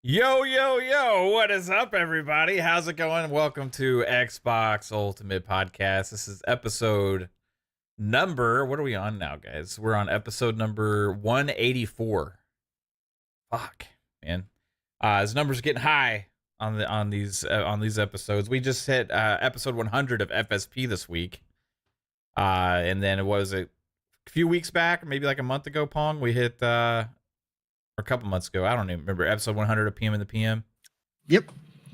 Yo, yo, yo, what is up, everybody? How's it going? Welcome to Xbox Ultimate Podcast. This is episode number, what are we on now, guys? We're on episode number 184. Fuck, man. His numbers are getting high on these episodes. We just hit episode 100 of FSP this week. And then it was a few weeks back, maybe like a month ago, Pong, we hit or a couple months ago, I don't even remember, episode 100 of PM in the PM. Yep.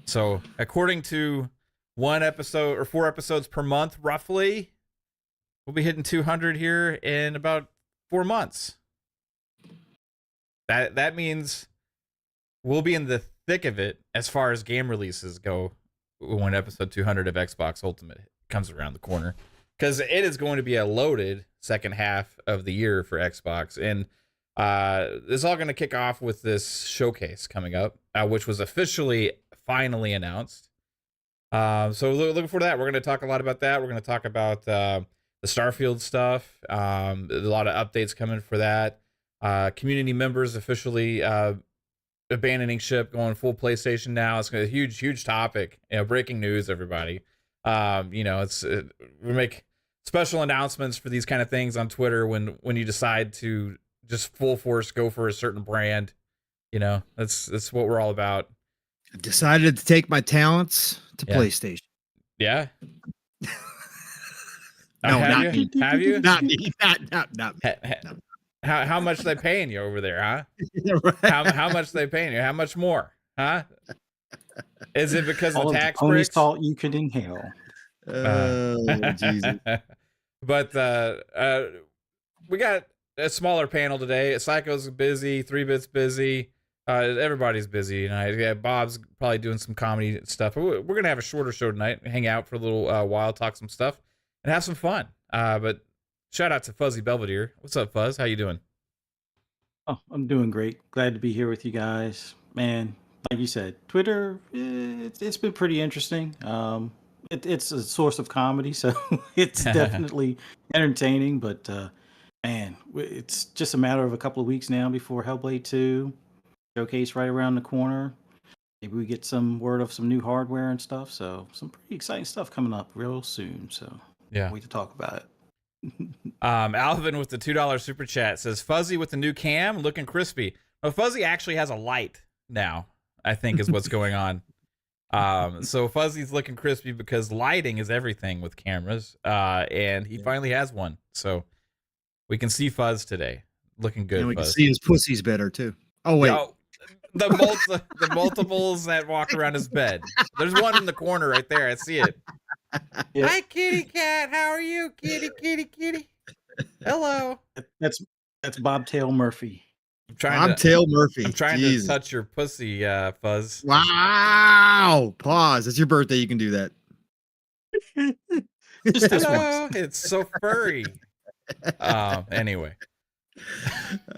So according to one episode or 4 episodes per month, roughly, we'll be hitting 200 here in about 4 months. That means we'll be in the thick of it as far as game releases go when episode 200 of Xbox Ultimate comes around the corner, because it is going to be a loaded second half of the year for Xbox. And this is all going to kick off with this showcase coming up, which was finally announced. So looking forward to that. We're going to talk a lot about that. We're going to talk about the Starfield stuff. A lot of updates coming for that. Community members officially abandoning ship, going full PlayStation now. It's a huge topic. Breaking news, everybody. We make special announcements for these kind of things on Twitter when you decide to just full force go for a certain brand. That's what we're all about. I decided to take my talents to PlayStation. Yeah. No, not me. Have you? Not me. Not me. No. How much they paying you over there, huh? Right. How much they paying you? How much more, huh? Is it because of the tax only breaks? salt you could inhale. Oh, Jesus. But we got a smaller panel today. Psycho's busy, 3-Bit's busy. Everybody's busy tonight. Yeah, Bob's probably doing some comedy stuff. We're gonna have a shorter show tonight. Hang out for a little while, talk some stuff, and have some fun. But shout out to Fuzzy Belvedere. What's up, Fuzz? How you doing? Oh, I'm doing great. Glad to be here with you guys. Man, like you said, Twitter, it's been pretty interesting. It's a source of comedy, so it's definitely entertaining. But man, it's just a matter of a couple of weeks now before Hellblade 2 showcase right around the corner. Maybe we get some word of some new hardware and stuff. So some pretty exciting stuff coming up real soon. So yeah, wait to talk about it. Alvin with the $2 super chat says Fuzzy with the new cam looking crispy. Well, Fuzzy actually has a light now, I think is what's going on. So Fuzzy's looking crispy because lighting is everything with cameras. And he finally has one. So we can see Fuzz today. Looking good. And we Fuzz. can see his pussy's better too. Oh wait. The multiples that walk around his bed. There's one in the corner right there. I see it. Yep. Hi, kitty cat. How are you, kitty? Hello. That's Bobtail Murphy. I'm trying to touch your pussy, Fuzz. Wow. Pause. It's your birthday. You can do that. Just this Hello. once. It's so furry. Anyway.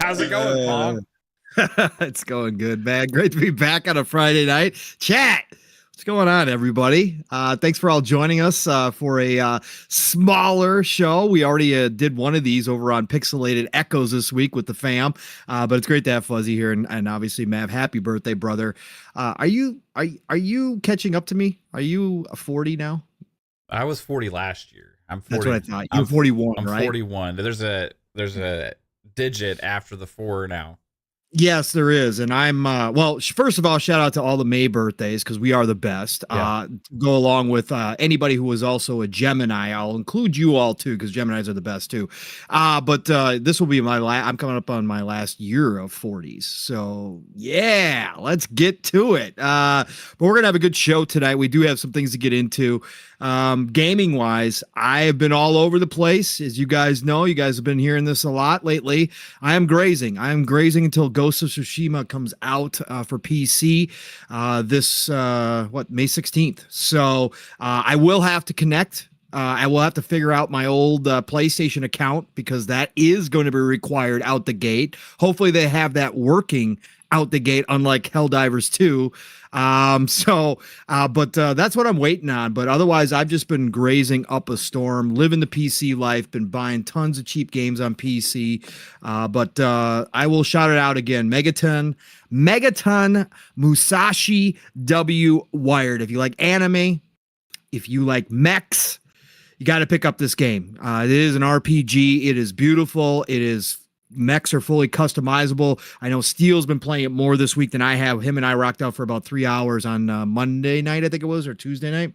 How's it going, Pong? It's going good, man. Great to be back on a Friday night. Chat. What's going on, everybody? Thanks for all joining us for a smaller show. We already did one of these over on Pixelated Echoes this week with the fam, but it's great to have Fuzzy here, and obviously Mav. Happy birthday, brother! Are you catching up to me? Are you 40 now? I was 40 last year. I'm 40. That's what I thought. You're 41, I'm right? 41. There's a digit after the 4 now. Yes, there is. And I'm, well, first of all, shout out to all the May birthdays because we are the best. Yeah. Go along with anybody who was also a Gemini. I'll include you all too because Geminis are the best too. But this will be I'm coming up on my last year of 40s. So yeah, let's get to it. But we're going to have a good show tonight. We do have some things to get into. Gaming wise, I have been all over the place. As you guys know, you guys have been hearing this a lot lately. I am grazing until Ghost of Tsushima comes out for PC this May 16th. So I will have to connect. I will have to figure out my old PlayStation account because that is going to be required out the gate. Hopefully they have that working out the gate, unlike Helldivers 2. But that's what I'm waiting on. But otherwise, I've just been grazing up a storm, living the PC life, been buying tons of cheap games on PC. But I will shout it out again. Megaton Musashi W Wired. If you like anime, if you like mechs, you got to pick up this game. It is an RPG. It is beautiful. Mechs are fully customizable. I know Steele's been playing it more this week than I have. Him and I rocked out for about 3 hours on Monday night, I think it was, or Tuesday night.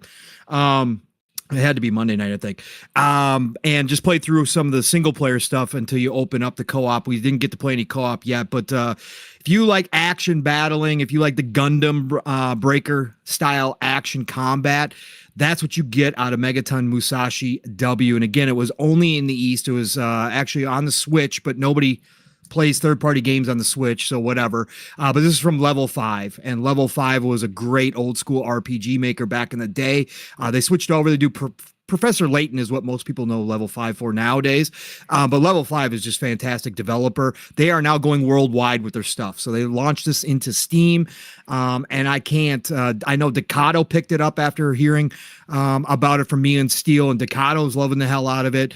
It had to be Monday night, I think. And just played through some of the single player stuff until you open up the co-op. We didn't get to play any co-op yet, but if you like action battling, if you like the Gundam Breaker style action combat, that's what you get out of Megaton Musashi W. And again, it was only in the East. It was actually on the Switch, but nobody plays third-party games on the Switch, so whatever. But this is from Level 5, and Level 5 was a great old-school RPG maker back in the day. They switched over to do Professor Layton is what most people know Level 5 for nowadays. But Level 5 is just fantastic developer. They are now going worldwide with their stuff. So they launched this into Steam. And I know Decado picked it up after hearing about it from me and Steele, and Decado's loving the hell out of it.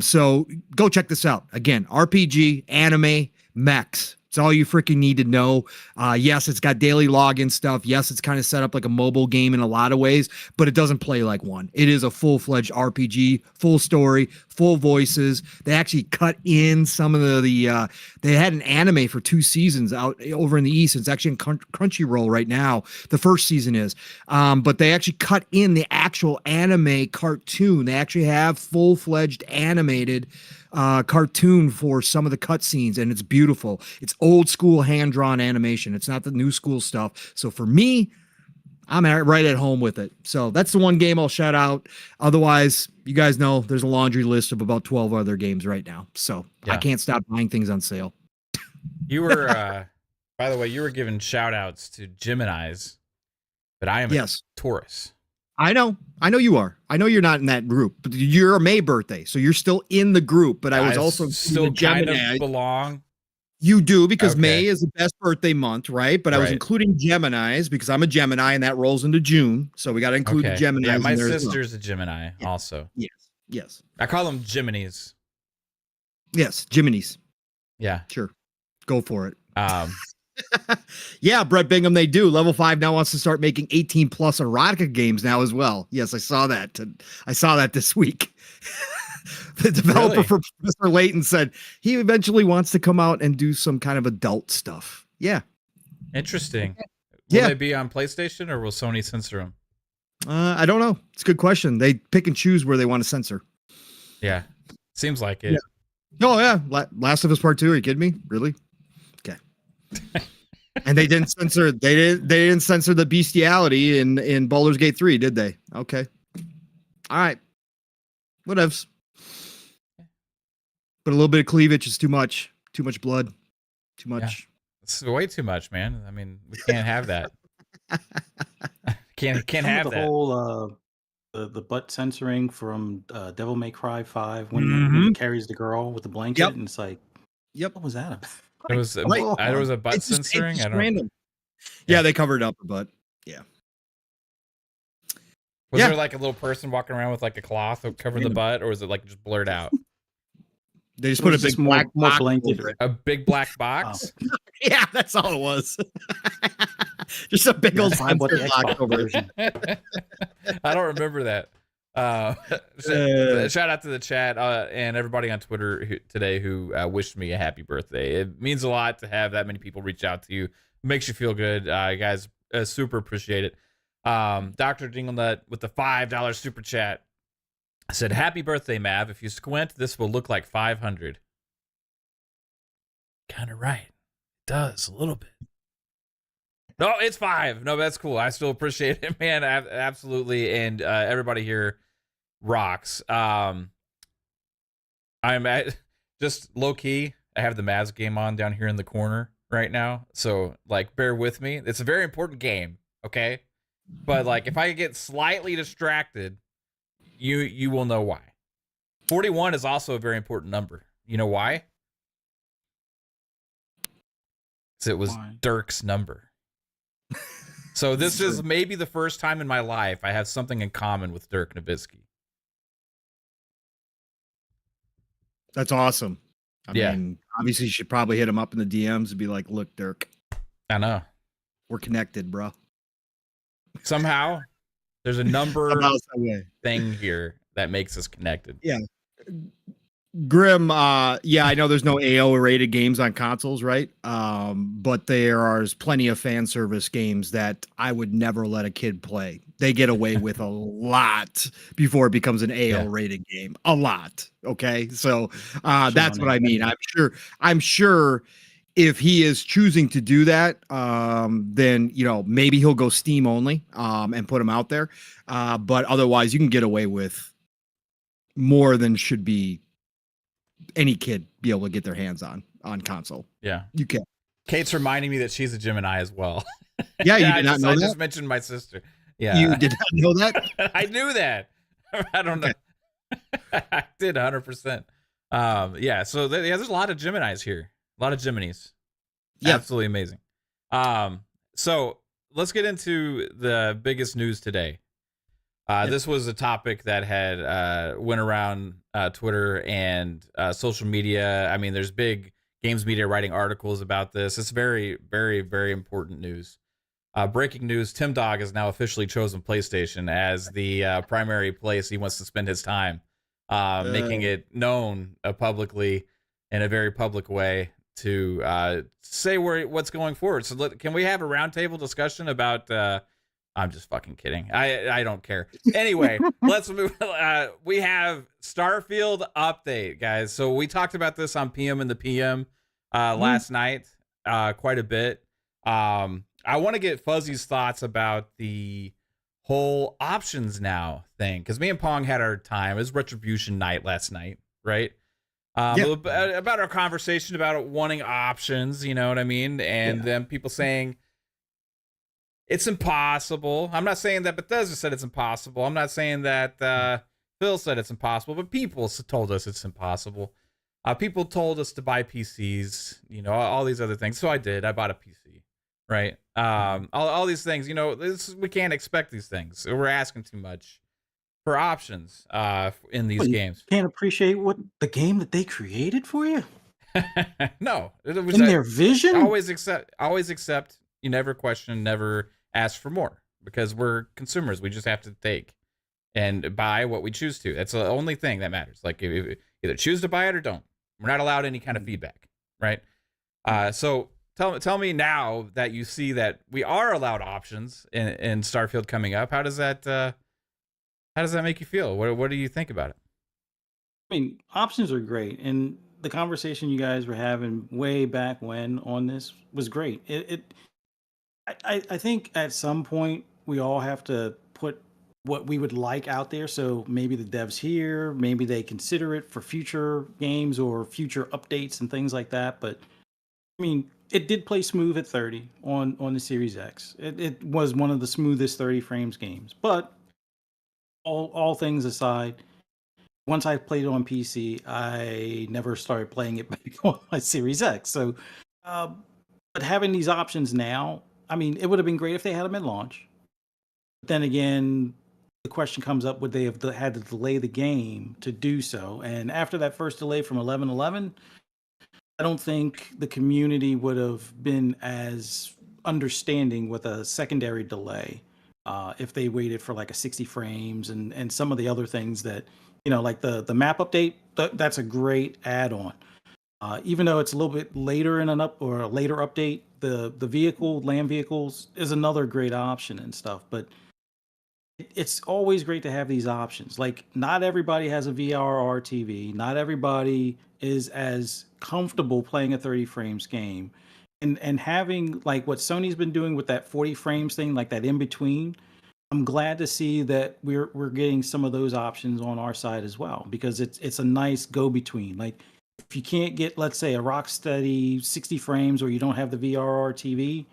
So go check this out. Again, RPG, anime, mechs. It's all you freaking need to know. Yes, it's got daily login stuff. Yes, it's kind of set up like a mobile game in a lot of ways, but it doesn't play like one. It is a full-fledged RPG, full story, full voices. They actually cut in some of the they had an anime for 2 seasons out over in the East. It's actually in Crunchyroll right now. The first season is. But they actually cut in the actual anime cartoon. They actually have full-fledged animated cartoon for some of the cutscenes, and it's beautiful. It's old school hand-drawn animation. It's not the new school stuff. So for me, I'm right at home with it. So that's the one game I'll shout out. Otherwise, you guys know there's a laundry list of about 12 other games right now. So I can't stop buying things on sale. You were, by the way, you were giving shout outs to Geminis, but I am a Taurus. I know you are. I know you're not in that group, but you're a May birthday, so you're still in the group. But I was also still kind of belong. You do, because May is the best birthday month, right? But I was including Geminis because I'm a Gemini, and that rolls into June, so we got to include the Geminis. Yeah, my sister's a Gemini, also. Yes. I call them Geminis. Yes, Geminis. Yeah, sure. Go for it. Yeah, Brett Bingham, they do. Level 5 now wants to start making 18 plus erotica games now as well. Yes, I saw that. I saw that this week. The developer for Professor Layton said he eventually wants to come out and do some kind of adult stuff. Yeah. Interesting. Will they be on PlayStation, or will Sony censor them? I don't know. It's a good question. They pick and choose where they want to censor. Yeah. Seems like it. Yeah. Oh, yeah. Last of Us Part 2. Are you kidding me? Really? Okay. And they didn't censor. They didn't censor the bestiality in Baldur's Gate 3, did they? Okay. All right. Whatevs. But a little bit of cleavage is too much. Too much blood. Too much. Yeah. It's way too much, man. I mean, we can't have that. can't have the that. Whole the butt censoring from Devil May Cry 5 when it carries the girl with the blanket, and it's like, what was that about? It was there was a butt censoring. I don't random. Yeah, they covered up a butt. Yeah. Was there like a little person walking around with like a cloth that covered the butt, or was it like just blurred out? They just put a big black box blanket. over it. A big black box? Yeah, that's all it was. Just a big old censor box over it. I don't remember that. Shout out to the chat and everybody on Twitter today who wished me a happy birthday. It means a lot to have that many people reach out to you. It makes you feel good. Guys, super appreciate it. Dr. Dinglenut with the $5 super chat said, happy birthday, Mav. If you squint, this will look like 500. Kind of right. It does a little bit. No, it's 5. No, that's cool. I still appreciate it, man. Absolutely. And everybody here rocks. I'm just low key. I have the Mavs game on down here in the corner right now. So like, bear with me. It's a very important game. Okay. But like, if I get slightly distracted, you will know why. 41 is also a very important number. You know why? It was Why? Dirk's number. So this True. is maybe the first time in my life I have something in common with Dirk Nowitzki. That's awesome. I Yeah. mean, obviously, you should probably hit him up in the DMs and be like, "Look, Dirk, I know. we're connected, bro." Somehow there's a number Somehow, some way. thing here that makes us connected. Yeah. Grim, yeah, I know there's no AO rated games on consoles, right? But there are plenty of fan service games that I would never let a kid play. They get away with a lot before it becomes an AO rated game. A lot. Okay. So that's what I mean. I'm sure if he is choosing to do that, then maybe he'll go Steam only and put them out there. But otherwise you can get away with more than should be any kid be able to get their hands on console. Yeah. You can. Kate's reminding me that she's a Gemini as well. Yeah, you did not know I that? just mentioned my sister. Yeah. You did not know that? I knew that. I don't know. I did 100%. Yeah, so there's a lot of Geminis here. A lot of Geminis. Yeah. Absolutely amazing. So let's get into the biggest news today. This was a topic that had went around Twitter and social media. I mean, there's big games media writing articles about this. It's very, very, very important news. Breaking news: Tim Dog has now officially chosen PlayStation as the primary place he wants to spend his time, making it known publicly in a very public way to say what's going forward. So can we have a roundtable discussion about? I'm just fucking kidding. I don't care. Anyway, let's move. We have Starfield update, guys. So we talked about this on PM in the PM last night quite a bit. I want to get Fuzzy's thoughts about the whole options now thing, because me and Pong had our time. It was Retribution night last night, right? About our conversation about wanting options, you know what I mean? And then people saying, it's impossible. I'm not saying that Bethesda said it's impossible. I'm not saying that Phil said it's impossible, but people told us it's impossible. People told us to buy PCs, all these other things. So I did. I bought a PC, right? All these things, we can't expect these things. We're asking too much for options in these games. Can't appreciate what the game that they created for you? No. It was in their vision? Always accept. You never question, never ask for more, because we're consumers. We just have to take and buy what we choose to. That's the only thing that matters. Like, if either choose to buy it or don't. We're not allowed any kind of feedback, right? So tell me now that you see that we are allowed options in Starfield coming up. How does that make you feel? What do you think about it? I mean, options are great, and the conversation you guys were having way back when on this was great. I think at some point we all have to put what we would like out there. So maybe the devs here, maybe they consider it for future games or future updates and things like that. But I mean, it did play smooth at 30 on the Series X. It was one of the smoothest 30 frames games. But all things aside, once I played it on PC, I never started playing it back on my Series X. So, but having these options now, I mean, it would have been great if they had them at launch. But then again, the question comes up, would they have had to delay the game to do so? And after that first delay from 11/11, I don't think the community would have been as understanding with a secondary delay if they waited for like a 60 frames and some of the other things that, like the map update, that's a great add-on. Even though it's a little bit later in a later update, the land vehicles is another great option and stuff. But it's always great to have these options. Like, not everybody has a VRR TV. Not everybody is as comfortable playing a 30 frames game. And having like what Sony's been doing with that 40 frames thing, like that in between, I'm glad to see that we're getting some of those options on our side as well, because it's a nice go between. Like, if you can't get, let's say, a rock steady 60 frames, or you don't have the VRR TV,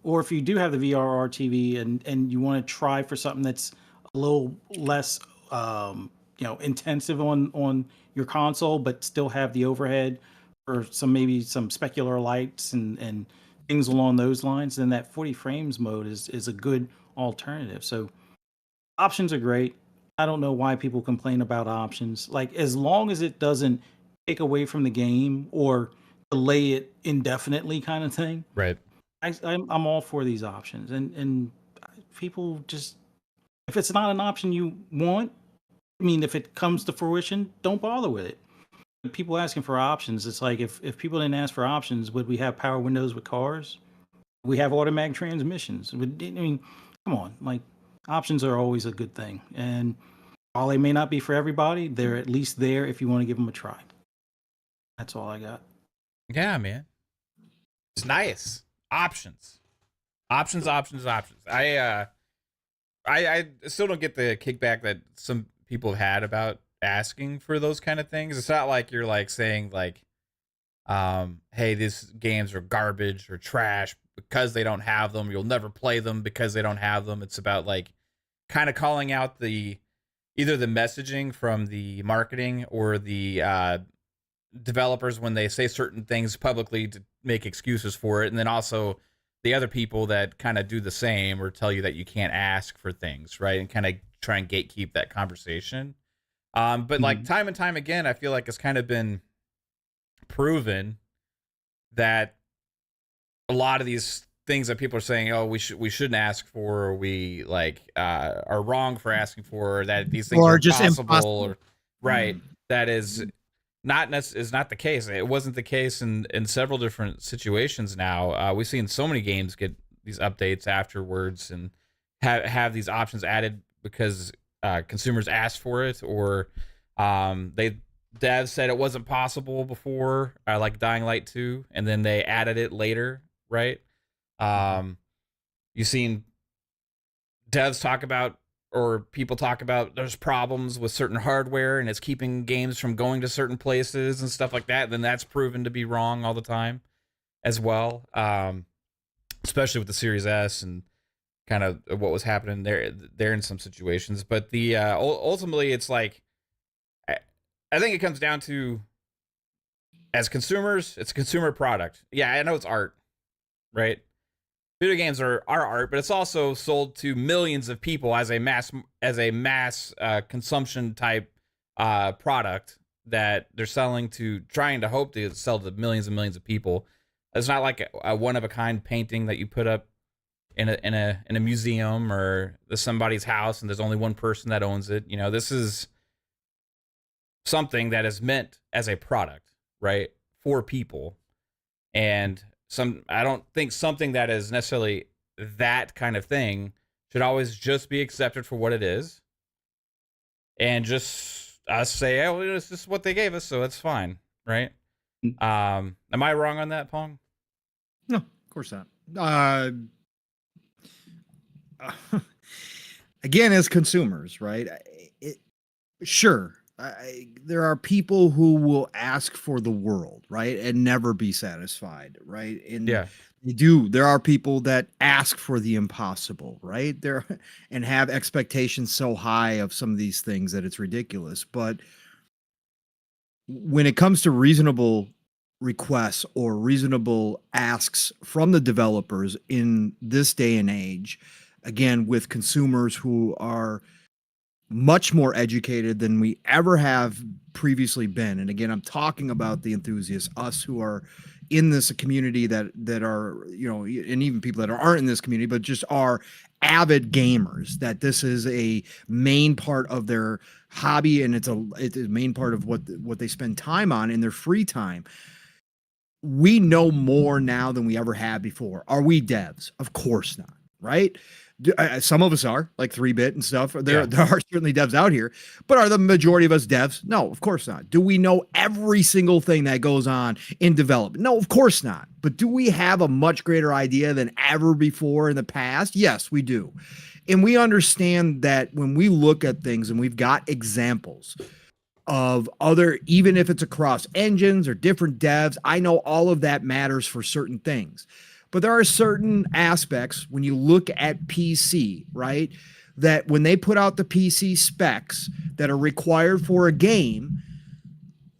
or if you do have the VRR TV and you want to try for something that's a little less, intensive on your console, but still have the overhead or maybe some specular lights and things along those lines, then that 40 frames mode is a good alternative. So options are great. I don't know why people complain about options. Like, as long as it doesn't take away from the game or delay it indefinitely, kind of thing. Right. I'm all for these options, and people just, if it's not an option you want, I mean, if it comes to fruition, don't bother with it. People asking for options, it's like, if people didn't ask for options, would we have power windows with cars? We have automatic transmissions. I mean, come on, like, options are always a good thing, and while they may not be for everybody, they're at least there if you want to give them a try. That's all I got. Yeah, man. It's nice. Options. Options. I still don't get the kickback that some people have had about asking for those kind of things. It's not like you're like saying like, hey, these games are garbage or trash because they don't have them. You'll never play them because they don't have them. It's about like kind of calling out either the messaging from the marketing or the developers when they say certain things publicly to make excuses for it, and then also the other people that kind of do the same or tell you that you can't ask for things, right? And kind of try and gatekeep that conversation. But like time and time again, I feel like it's kind of been proven that a lot of these things that people are saying, oh, we shouldn't ask for, or we like are wrong for asking for, or that these things are just impossible, or right, that is not the case. It wasn't the case in several different situations. Now we've seen so many games get these updates afterwards and have these options added because consumers asked for it, or devs said it wasn't possible before, like Dying Light 2, and then they added it later, right? You've seen devs talk about, or people talk about, there's problems with certain hardware and it's keeping games from going to certain places and stuff like that. Then that's proven to be wrong all the time as well. Especially with the Series S and kind of what was happening there in some situations. But the ultimately, it's like, I think it comes down to, as consumers, it's a consumer product. Yeah, I know it's art, right? Video games are art, but it's also sold to millions of people as a mass consumption type product that they're selling to, trying to hope to sell to millions and millions of people. It's not like a one of a kind painting that you put up in a museum or somebody's house and there's only one person that owns it. You know, this is something that is meant as a product, right, for people. And I don't think something that is necessarily that kind of thing should always just be accepted for what it is, and just us say, oh, this is what they gave us, so it's fine, right? Am I wrong on that, Pong? No, of course not. Again, as consumers, right? Sure. There are people who will ask for the world, right, and never be satisfied, right? And yeah, there are people that ask for the impossible, right? And have expectations so high of some of these things that it's ridiculous. But when it comes to reasonable requests or reasonable asks from the developers in this day and age, again, with consumers who are much more educated than we ever have previously been. And again, I'm talking about the enthusiasts, us who are in this community that are, you know, and even people that aren't in this community, but just are avid gamers, that this is a main part of their hobby. And it's a main part of what they spend time on in their free time. We know more now than we ever have before. Are we devs? Of course not. Right? Some of us are, like 3-bit and stuff. There are certainly devs out here, but are the majority of us devs? No, of course not. Do we know every single thing that goes on in development? No, of course not. But do we have a much greater idea than ever before in the past? Yes, we do. And we understand that when we look at things, and we've got examples of other, even if it's across engines or different devs, I know all of that matters for certain things. But there are certain aspects when you look at PC, right, that when they put out the PC specs that are required for a game,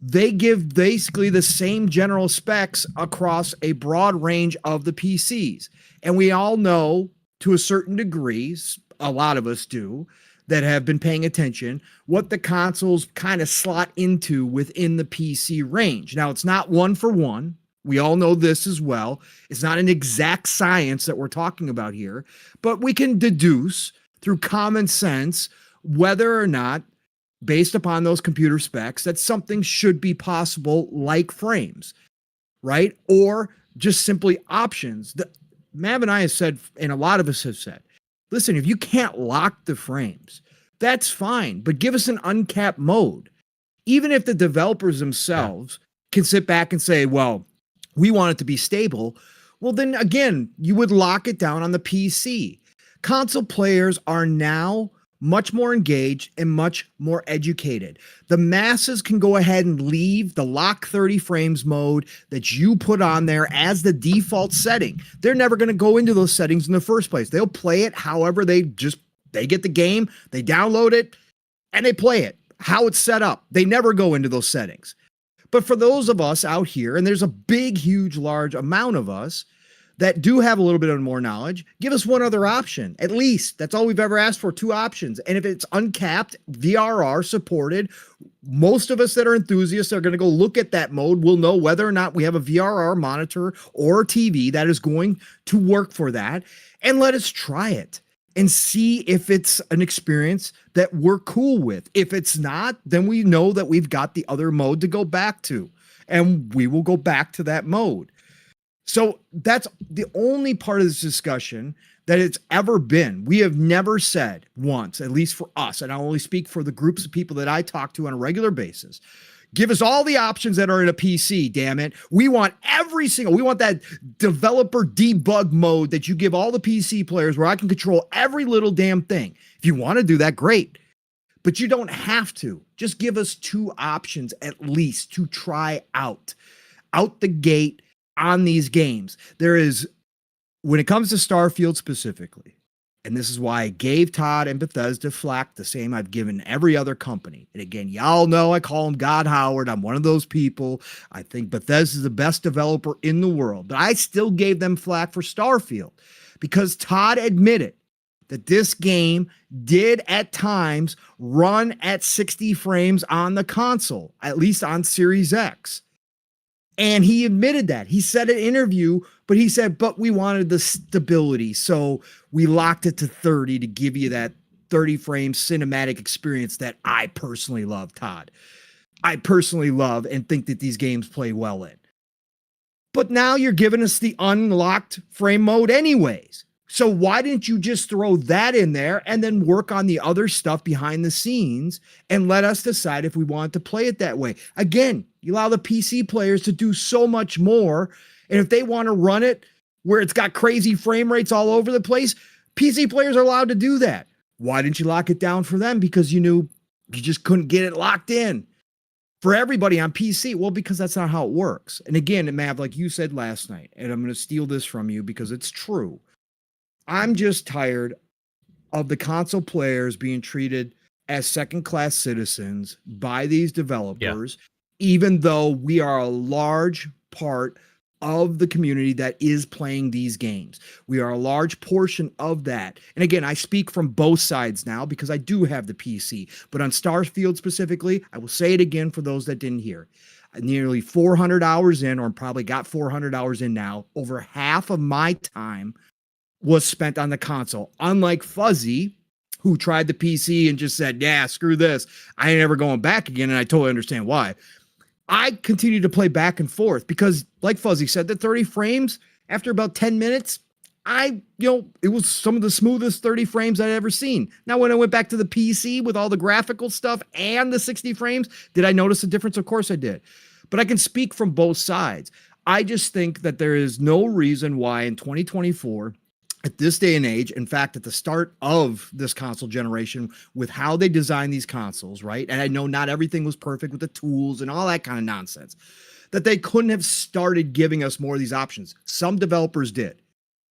they give basically the same general specs across a broad range of the PCs. And we all know to a certain degree, a lot of us do, that have been paying attention, what the consoles kind of slot into within the PC range. Now, it's not one for one. We all know this as well. It's not an exact science that we're talking about here, but we can deduce through common sense whether or not, based upon those computer specs, that something should be possible like frames, right? Or just simply options. Mav and I have said, and a lot of us have said, listen, if you can't lock the frames, that's fine, but give us an uncapped mode. Even if the developers themselves can sit back and say, well, we want it to be stable, well, then again, you would lock it down on the PC. Console players are now much more engaged and much more educated. The masses can go ahead and leave the lock 30 frames mode that you put on there as the default setting. They're never going to go into those settings in the first place. They'll play it however they get the game, they download it, and they play it, how it's set up. They never go into those settings. But for those of us out here, and there's a big, huge, large amount of us that do have a little bit of more knowledge, give us one other option. At least that's all we've ever asked for, 2 options. And if it's uncapped, VRR supported, most of us that are enthusiasts are going to go look at that mode. We'll know whether or not we have a VRR monitor or a TV that is going to work for that. And let us try it and see if it's an experience that we're cool with. If it's not, then we know that we've got the other mode to go back to, and we will go back to that mode. So that's the only part of this discussion that it's ever been. We have never said once, at least for us, and I only speak for the groups of people that I talk to on a regular basis, give us all the options that are in a PC, damn it. We want we want that developer debug mode that you give all the PC players where I can control every little damn thing. If you want to do that, great. But you don't have to. Just give us 2 options at least to try out the gate on these games. There is, when it comes to Starfield specifically, and this is why I gave Todd and Bethesda flack the same I've given every other company. And again, y'all know I call him God Howard. I'm one of those people. I think Bethesda is the best developer in the world, but I still gave them flack for Starfield because Todd admitted that this game did at times run at 60 frames on the console, at least on Series X. And he admitted that. He said in an interview, but he said, but we wanted the stability. So we locked it to 30 to give you that 30 frame cinematic experience that I personally love, Todd. I personally love and think that these games play well in. But now you're giving us the unlocked frame mode anyways. So why didn't you just throw that in there and then work on the other stuff behind the scenes and let us decide if we want to play it that way? Again, you allow the PC players to do so much more. And if they want to run it where it's got crazy frame rates all over the place, PC players are allowed to do that. Why didn't you lock it down for them? Because you knew you just couldn't get it locked in. For everybody on PC, well, because that's not how it works. And again, Mav, like you said last night, and I'm going to steal this from you because it's true. I'm just tired of the console players being treated as second-class citizens by these developers, even though we are a large part of the community that is playing these games. We are a large portion of that. And again, I speak from both sides now because I do have the PC. But on Starfield specifically, I will say it again for those that didn't hear. Nearly 400 hours in, or probably got 400 hours in now, over half of my time was spent on the console. Unlike Fuzzy, who tried the PC and just said, yeah, screw this, I ain't ever going back again, and I totally understand why. I continue to play back and forth because, like Fuzzy said, the 30 frames, after about 10 minutes, it was some of the smoothest 30 frames I'd ever seen. Now, when I went back to the PC with all the graphical stuff and the 60 frames, did I notice a difference? Of course I did. But I can speak from both sides. I just think that there is no reason why in 2024, at this day and age, in fact, at the start of this console generation, with how they designed these consoles, right? And I know not everything was perfect with the tools and all that kind of nonsense, that they couldn't have started giving us more of these options. Some developers did.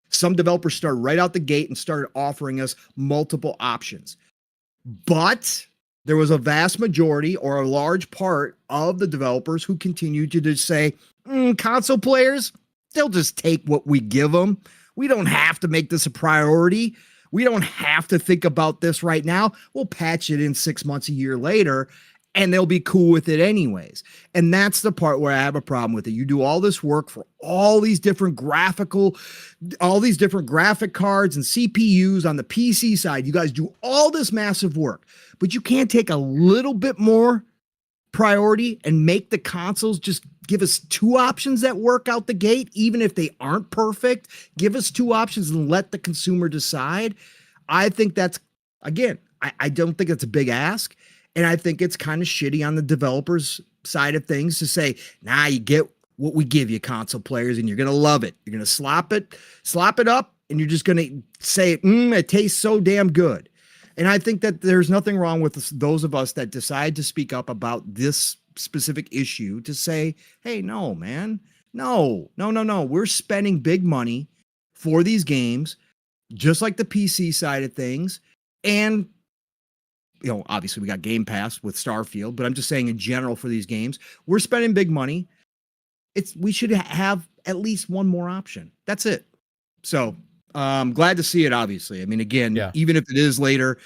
Some developers started right out the gate and started offering us multiple options. But there was a vast majority or a large part of the developers who continued to just say, console players, they'll just take what we give them. We don't have to make this a priority. We don't have to think about this right now. We'll patch it in 6 months, a year later, and they'll be cool with it anyways. And that's the part where I have a problem with it. You do all this work for all these different graphic cards and CPUs on the PC side. You guys do all this massive work, but you can't take a little bit more priority and make the consoles just give us 2 options that work out the gate, even if they aren't perfect. Give us 2 options and let the consumer decide. I think that's, again, I don't think it's a big ask. And I think it's kind of shitty on the developers side of things to say, nah, you get what we give you, console players, and you're going to love it. You're going to slop it up, and you're just going to say, it tastes so damn good. And I think that there's nothing wrong with those of us that decide to speak up about this specific issue to say, hey, no, man, no. We're spending big money for these games, just like the PC side of things. And, obviously we got Game Pass with Starfield, but I'm just saying in general for these games, we're spending big money. We should have at least one more option. That's it. So glad to see it, obviously. I mean, again, even if it is later,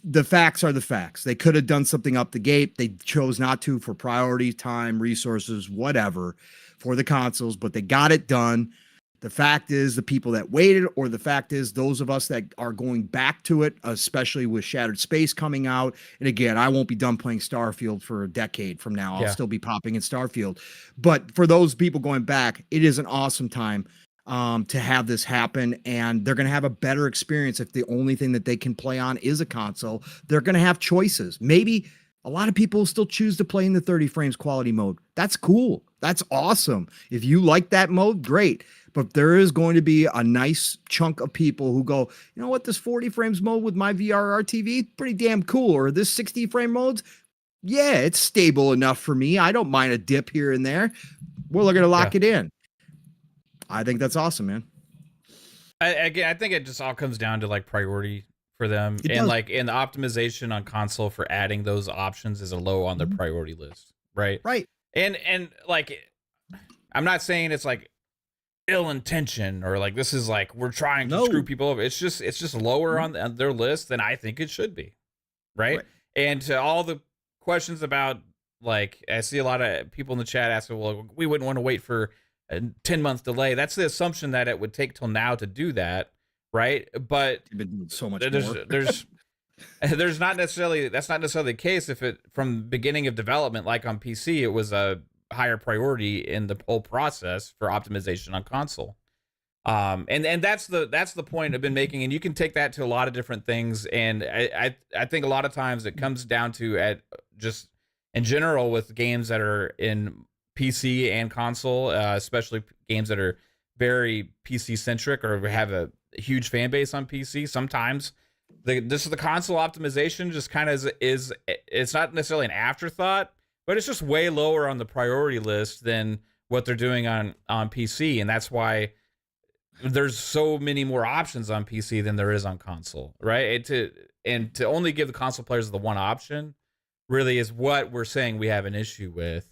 the facts are the facts. They could have done something up the gate. They chose not to for priority, time, resources, whatever, for the consoles, but they got it done. The fact is the people that waited, or the fact is those of us that are going back to it, especially with Shattered Space coming out. And again, I won't be done playing Starfield for a decade from now. I'll still be popping in Starfield. But for those people going back, it is an awesome time to have this happen, and they're going to have a better experience if the only thing that they can play on is a console. They're going to have choices. Maybe a lot of people still choose to play in the 30 frames quality mode. That's cool. That's awesome. If you like that mode, great. But there is going to be a nice chunk of people who go, you know what, this 40 frames mode with my VRR TV, pretty damn cool. Or this 60 frame modes, yeah, it's stable enough for me. I don't mind a dip here and there. We're going to lock it in. I think that's awesome, man. I think it just all comes down to like priority for them. And like in the optimization on console for adding those options is a low on their priority list. Right. Right. And like, I'm not saying it's like ill intention or like this is like we're trying to screw people over. It's just lower on their list than I think it should be. Right. And to all the questions about, like, I see a lot of people in the chat asking, well, we wouldn't want to wait for a 10-month delay. That's the assumption that it would take till now to do that, right? But you've been doing so much there's not necessarily, that's not necessarily the case. If it from the beginning of development, like on PC, it was a higher priority in the whole process for optimization on console. And that's the point I've been making, and you can take that to a lot of different things. And I think a lot of times it comes down to, at just in general with games that are in PC and console, especially games that are very PC centric or have a huge fan base on PC. Sometimes the console optimization just kind of is it's not necessarily an afterthought, but it's just way lower on the priority list than what they're doing on PC, and that's why there's so many more options on PC than there is on console, right? To only give the console players the one option really is what we're saying we have an issue with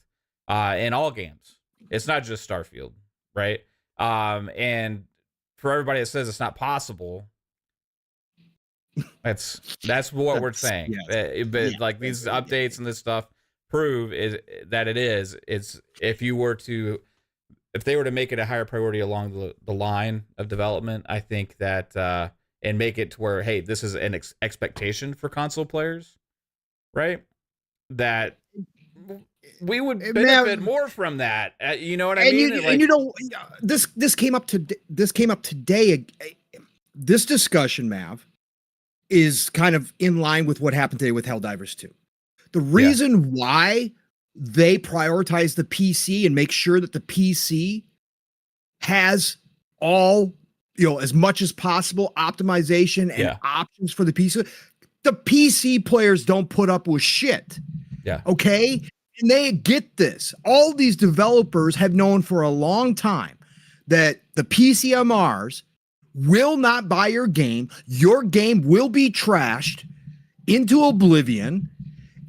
in all games. It's not just Starfield, right? And for everybody that says it's not possible, that's what we're saying. But like these updates and this stuff prove that it is. It's if they were to make it a higher priority along the line of development, I think that and make it to where, hey, this is an expectation for console players, right? That we would benefit more from that. You know what I mean? This came up today. This discussion, Mav, is kind of in line with what happened today with Helldivers 2. The reason why they prioritize the PC and make sure that the PC has all, as much as possible optimization and options for the PC. The PC players don't put up with shit. Yeah. Okay. And they get this. All these developers have known for a long time that the PCMRs will not buy your game. Your game will be trashed into oblivion.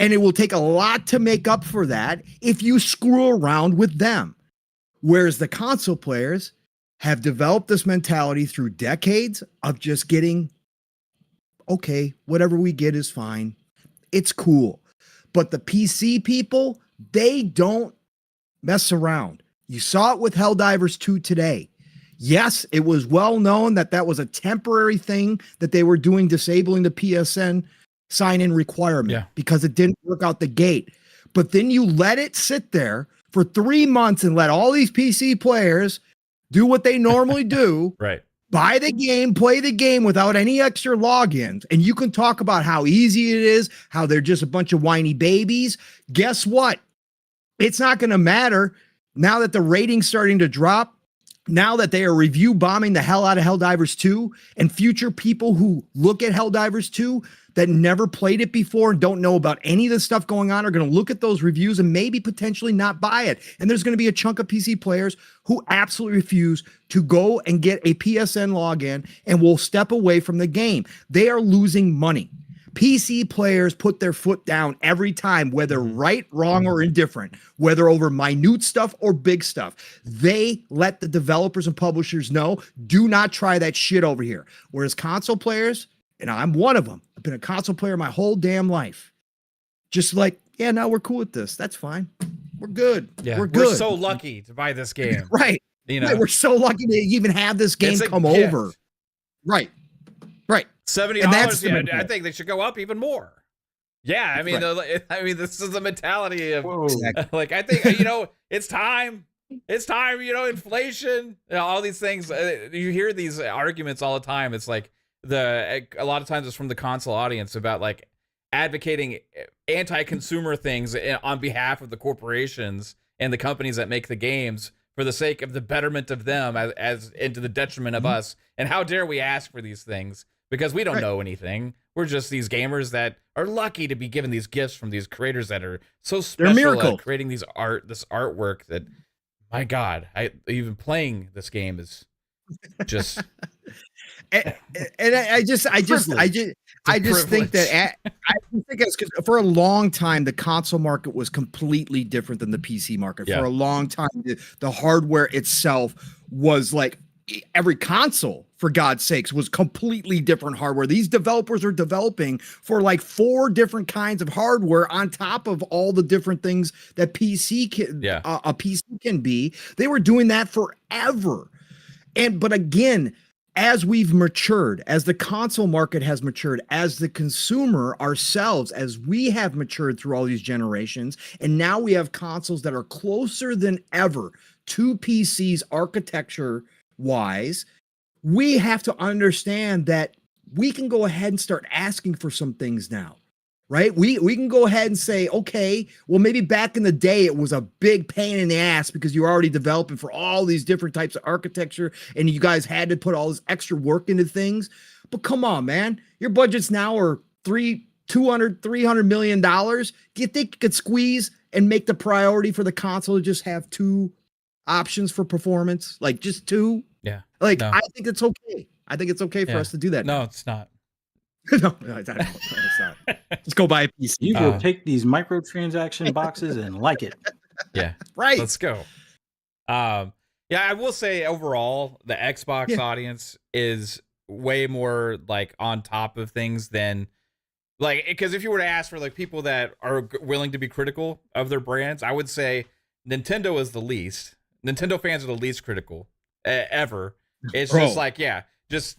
And it will take a lot to make up for that if you screw around with them. Whereas the console players have developed this mentality through decades of just getting, okay, whatever we get is fine. It's cool. But the PC people, they don't mess around. You saw it with Helldivers 2 today. Yes, it was well known that that was a temporary thing that they were doing, disabling the PSN sign-in requirement because it didn't work out the gate. But then you let it sit there for 3 months and let all these PC players do what they normally do. Right. Buy the game, play the game without any extra logins. And you can talk about how easy it is, how they're just a bunch of whiny babies. Guess what? It's not going to matter now that the rating's starting to drop. Now that they are review bombing the hell out of Helldivers 2, and future people who look at Helldivers 2 that never played it before and don't know about any of the stuff going on are going to look at those reviews and maybe potentially not buy it. And there's going to be a chunk of PC players who absolutely refuse to go and get a PSN login and will step away from the game. They are losing money. PC players put their foot down every time, whether right, wrong, or indifferent, whether over minute stuff or big stuff. They let the developers and publishers know, do not try that shit over here. Whereas console players, and I'm one of them, I've been a console player my whole damn life. Just like, yeah, no, we're cool with this. That's fine. We're good. Yeah, we're good. We're so lucky to buy this game. Right. You know, right. We're so lucky to even have this game come over. Right. Right. $70. Yeah, I think they should go up even more. Yeah, I mean, this is the mentality of like, I think, it's time. It's time. Inflation, all these things. You hear these arguments all the time. It's like a lot of times it's from the console audience about like advocating anti-consumer things on behalf of the corporations and the companies that make the games for the sake of the betterment of them as into the detriment of us. And how dare we ask for these things? Because we don't know anything. We're just these gamers that are lucky to be given these gifts from these creators that are so special at creating this artwork that, my God, even playing this game is just. and I just think that it's because for a long time the console market was completely different than the PC market. For a long time, the hardware itself was like every console, for God's sakes, was completely different hardware. These developers are developing for like 4 different kinds of hardware on top of all the different things that a PC can be. They were doing that forever. But again, as we've matured, as the console market has matured, as the consumer ourselves, as we have matured through all these generations, and now we have consoles that are closer than ever to PCs architecture wise, we have to understand that we can go ahead and start asking for some things now, right? We can go ahead and say, okay, well, maybe back in the day, it was a big pain in the ass because you were already developing for all these different types of architecture and you guys had to put all this extra work into things. But come on, man, your budgets now are $300 million. Do you think you could squeeze and make the priority for the console to just have 2 options for performance? Like just 2? Yeah. Like, no. I think it's okay. I think it's okay for us to do that. No, it's not. No, it's not. Just go buy a PC. You will take these microtransaction boxes and like it. Yeah. Right. Let's go. Yeah, I will say overall, the Xbox audience is way more like on top of things than like, because if you were to ask for like people that are willing to be critical of their brands, I would say Nintendo is the least. Nintendo fans are the least critical ever. It's just like, just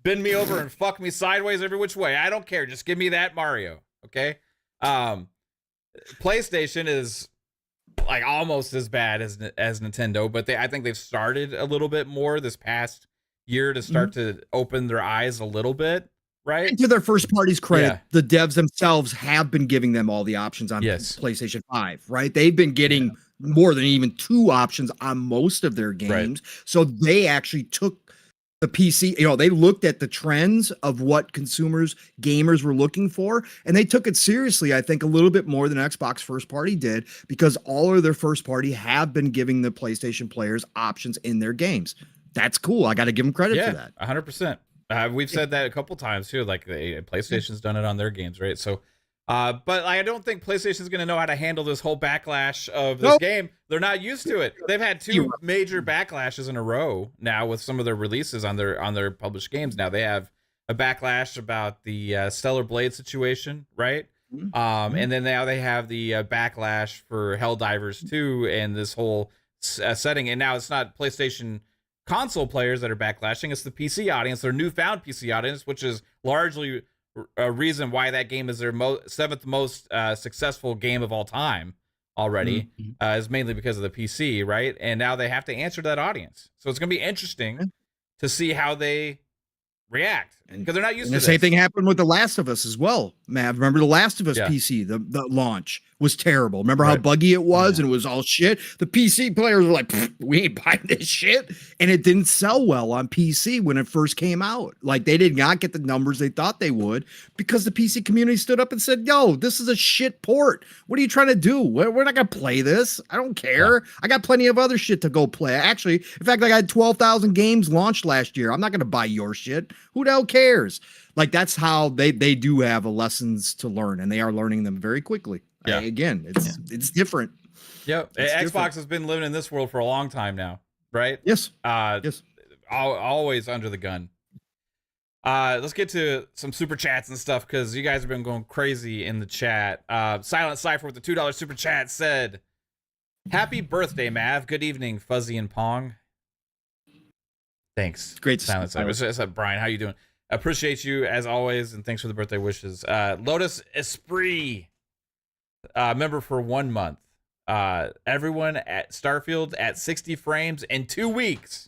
bend me over and fuck me sideways every which way. I don't care. Just give me that Mario. Okay. PlayStation is like almost as bad as Nintendo, but I think they've started a little bit more this past year to start to open their eyes a little bit. Right. And to their first party's credit, the devs themselves have been giving them all the options on PlayStation 5, right? They've been getting more than even 2 options on most of their games. Right. So they actually took the PC, they looked at the trends of what gamers were looking for, and they took it seriously, I think, a little bit more than Xbox first party did, because all of their first party have been giving the PlayStation players options in their games. That's cool. I got to give them credit for that. 100%. We've said that a couple times too. Like PlayStation's done it on their games, right? So But I don't think PlayStation's going to know how to handle this whole backlash of this Nope. game. They're not used to it. They've had two major backlashes in a row now with some of their releases on their published games. Now they have a backlash about the Stellar Blade situation, right? And then now they have the backlash for Helldivers 2 and this whole setting. And now it's not PlayStation console players that are backlashing. It's the PC audience, their newfound PC audience, which is largely a reason why that game is their seventh most successful game of all time already, is mainly because of the PC, right? And now they have to answer that audience. So it's going to be interesting to see how they react, because they're not used to this. The same thing happened with The Last of Us as well, Mav. Remember The Last of Us PC, the launch was terrible. Remember how buggy it was and it was all shit? The PC players were like, we ain't buying this shit. And it didn't sell well on PC when it first came out. Like, they did not get the numbers they thought they would, because the PC community stood up and said, yo, this is a shit port. What are you trying to do? We're not going to play this. I don't care. I got plenty of other shit to go play. Actually, in fact, I got 12,000 games launched last year. I'm not going to buy your shit. Who the hell cares? Like, that's how they do have lessons to learn, and they are learning them very quickly. Again, it's different. Yep. Xbox has been living in this world for a long time now, right? Yes. Yes. Always under the gun. Let's get to some super chats and stuff, because you guys have been going crazy in the chat. Silent Cypher with the $2 super chat said, "Happy birthday, Mav. Good evening, Fuzzy and Pong." Thanks. Great. Silent Cypher. What's up, Brian? How you doing? Appreciate you as always, and thanks for the birthday wishes. Lotus Esprit, member for 1 month. Everyone at Starfield at 60 frames in 2 weeks.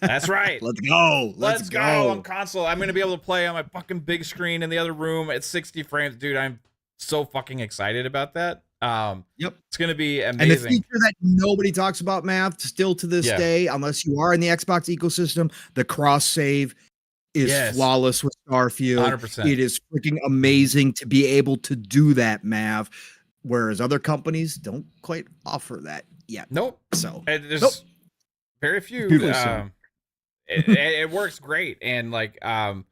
That's right. Let's go. Let's go on console. I'm gonna be able to play on my fucking big screen in the other room at 60 frames, dude. I'm so fucking excited about that. Yep, it's gonna be amazing. And the feature that nobody talks about, Mav, still to this day, unless you are in the Xbox ecosystem, the cross save is flawless with Starfield. 100%. It is freaking amazing to be able to do that, Mav. Whereas other companies don't quite offer that yet. Nope. So there's very few. It works great, and like I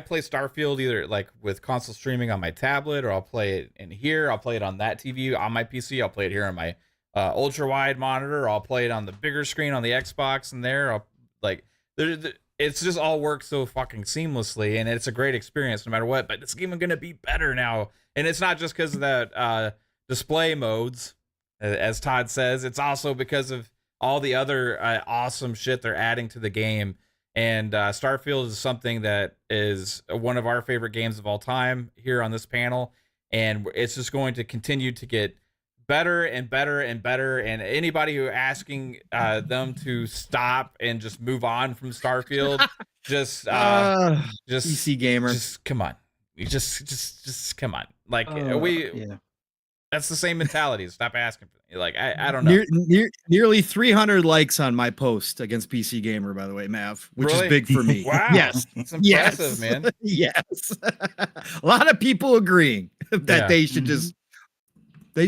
play Starfield either like with console streaming on my tablet, or I'll play it in here. I'll play it on that TV on my PC. I'll play it here on my ultra wide monitor. Or I'll play it on the bigger screen on the Xbox, and there it's just all works so fucking seamlessly, and it's a great experience no matter what. But this game is gonna be better now, and it's not just because of that display modes, as Todd says. It's also because of all the other awesome shit they're adding to the game. And Starfield is something that is one of our favorite games of all time here on this panel, and it's just going to continue to get better and better and better. And anybody who asking them to stop and just move on from Starfield, just PC gamer, just come on, just come on. Like that's the same mentality. Stop asking for it. Like I don't know. Nearly 300 likes on my post against PC Gamer, by the way, Mav, which is big for me. Wow. Yes, it's impressive, man. Yes, a lot of people agreeing that they should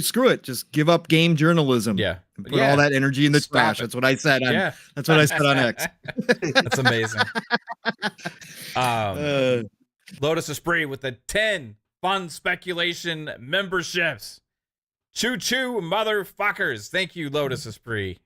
screw it, just give up game journalism. Yeah, and put all that energy in the trash. That's what I said. That's what I said on X. That's amazing. Lotus Esprit with the 10 fun speculation memberships. Choo choo, motherfuckers. Thank you, Lotus Esprit.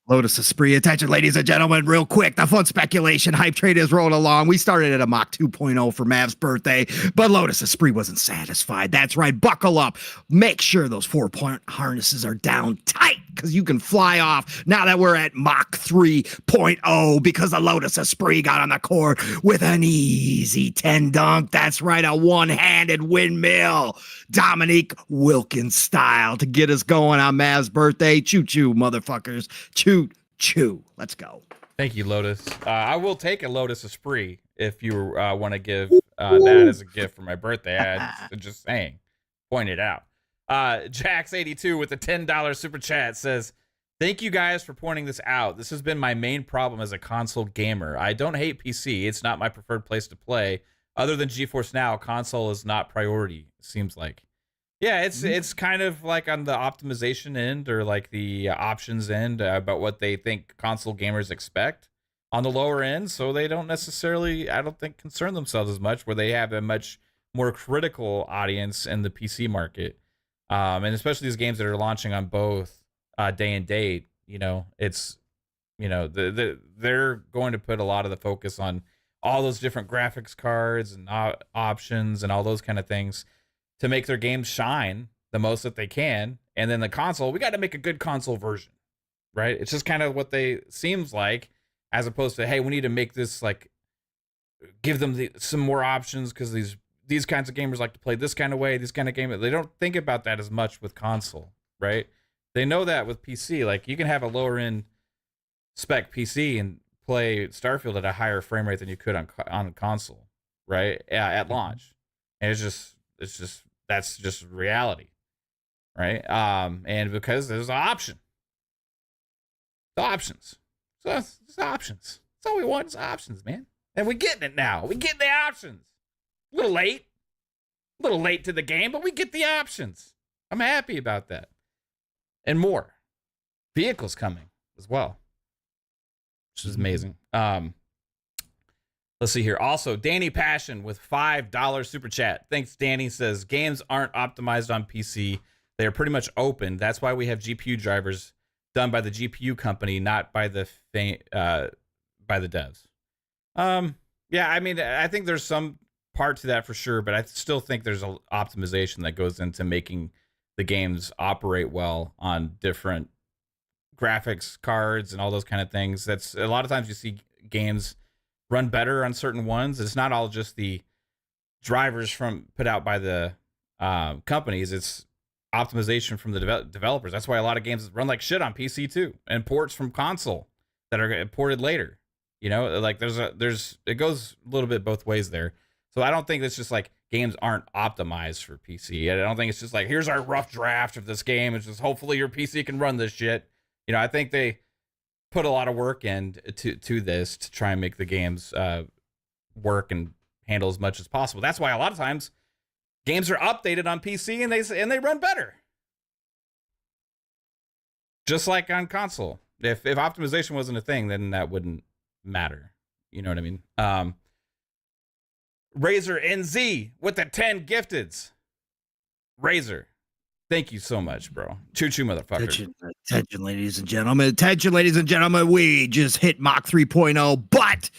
Lotus Esprit, attention, ladies and gentlemen, real quick. The fun speculation hype trade is rolling along. We started at a Mach 2.0 for Mav's birthday, but Lotus Esprit wasn't satisfied. That's right, buckle up. Make sure those 4-point harnesses are down tight, because you can fly off now that we're at Mach 3.0, because the Lotus Esprit got on the court with an easy 10 dunk. That's right, a one-handed windmill, Dominique Wilkins style, to get us going on Mav's birthday. Choo-choo, motherfuckers. Choo. Let's go. Thank you, Lotus. I will take a Lotus Esprit if you want to give that as a gift for my birthday. I'm just saying. Point it out. Jax82 with the $10 super chat says, "Thank you guys for pointing this out. This has been my main problem as a console gamer. I don't hate PC. It's not my preferred place to play. Other than GeForce Now, console is not priority, it seems like." Yeah, it's kind of like on the optimization end, or like the options end, about what they think console gamers expect on the lower end. So they don't necessarily, I don't think, concern themselves as much, where they have a much more critical audience in the PC market, and especially these games that are launching on both day and date. It's they're going to put a lot of the focus on all those different graphics cards and options and all those kind of things to make their games shine the most that they can. And then the console, we got to make a good console version, right? It's just kind of what they seems like, as opposed to, hey, we need to make this like give them some more options because these kinds of gamers like to play this kind of way, this kind of game. They don't think about that as much with console, right? They know that with PC, like you can have a lower end spec PC and play Starfield at a higher frame rate than you could on console, right? Yeah, at launch. And it's just that's just reality, right? And because there's an option, the options, so it's options. That's all we want is options, man. And we're getting it now. We get the options. A little late to the game, but we get the options. I'm happy about that. And more vehicles coming as well, which is amazing. Let's see here. Also, Danny Passion with $5 super chat. Thanks, Danny. Says games aren't optimized on PC. They are pretty much open. That's why we have GPU drivers done by the GPU company, not by the devs. Yeah, I mean, I think there's some part to that for sure, but I still think there's an optimization that goes into making the games operate well on different graphics cards and all those kind of things. That's a lot of times you see games run better on certain ones. It's not all just the drivers put out by the companies. It's optimization from the developers. That's why a lot of games run like shit on PC too, and ports from console that are ported later. Like it goes a little bit both ways there. So I don't think it's just like games aren't optimized for PC. I don't think it's just like, here's our rough draft of this game. It's just hopefully your PC can run this shit. I think they put a lot of work to this to try and make the games work and handle as much as possible. That's why a lot of times games are updated on PC and they run better. Just like on console. If optimization wasn't a thing, then that wouldn't matter. You know what I mean? Razor NZ with the 10 gifteds. Razor, thank you so much, bro. Choo-choo, motherfucker. Attention, ladies and gentlemen. Attention, ladies and gentlemen. We just hit Mach 3.0,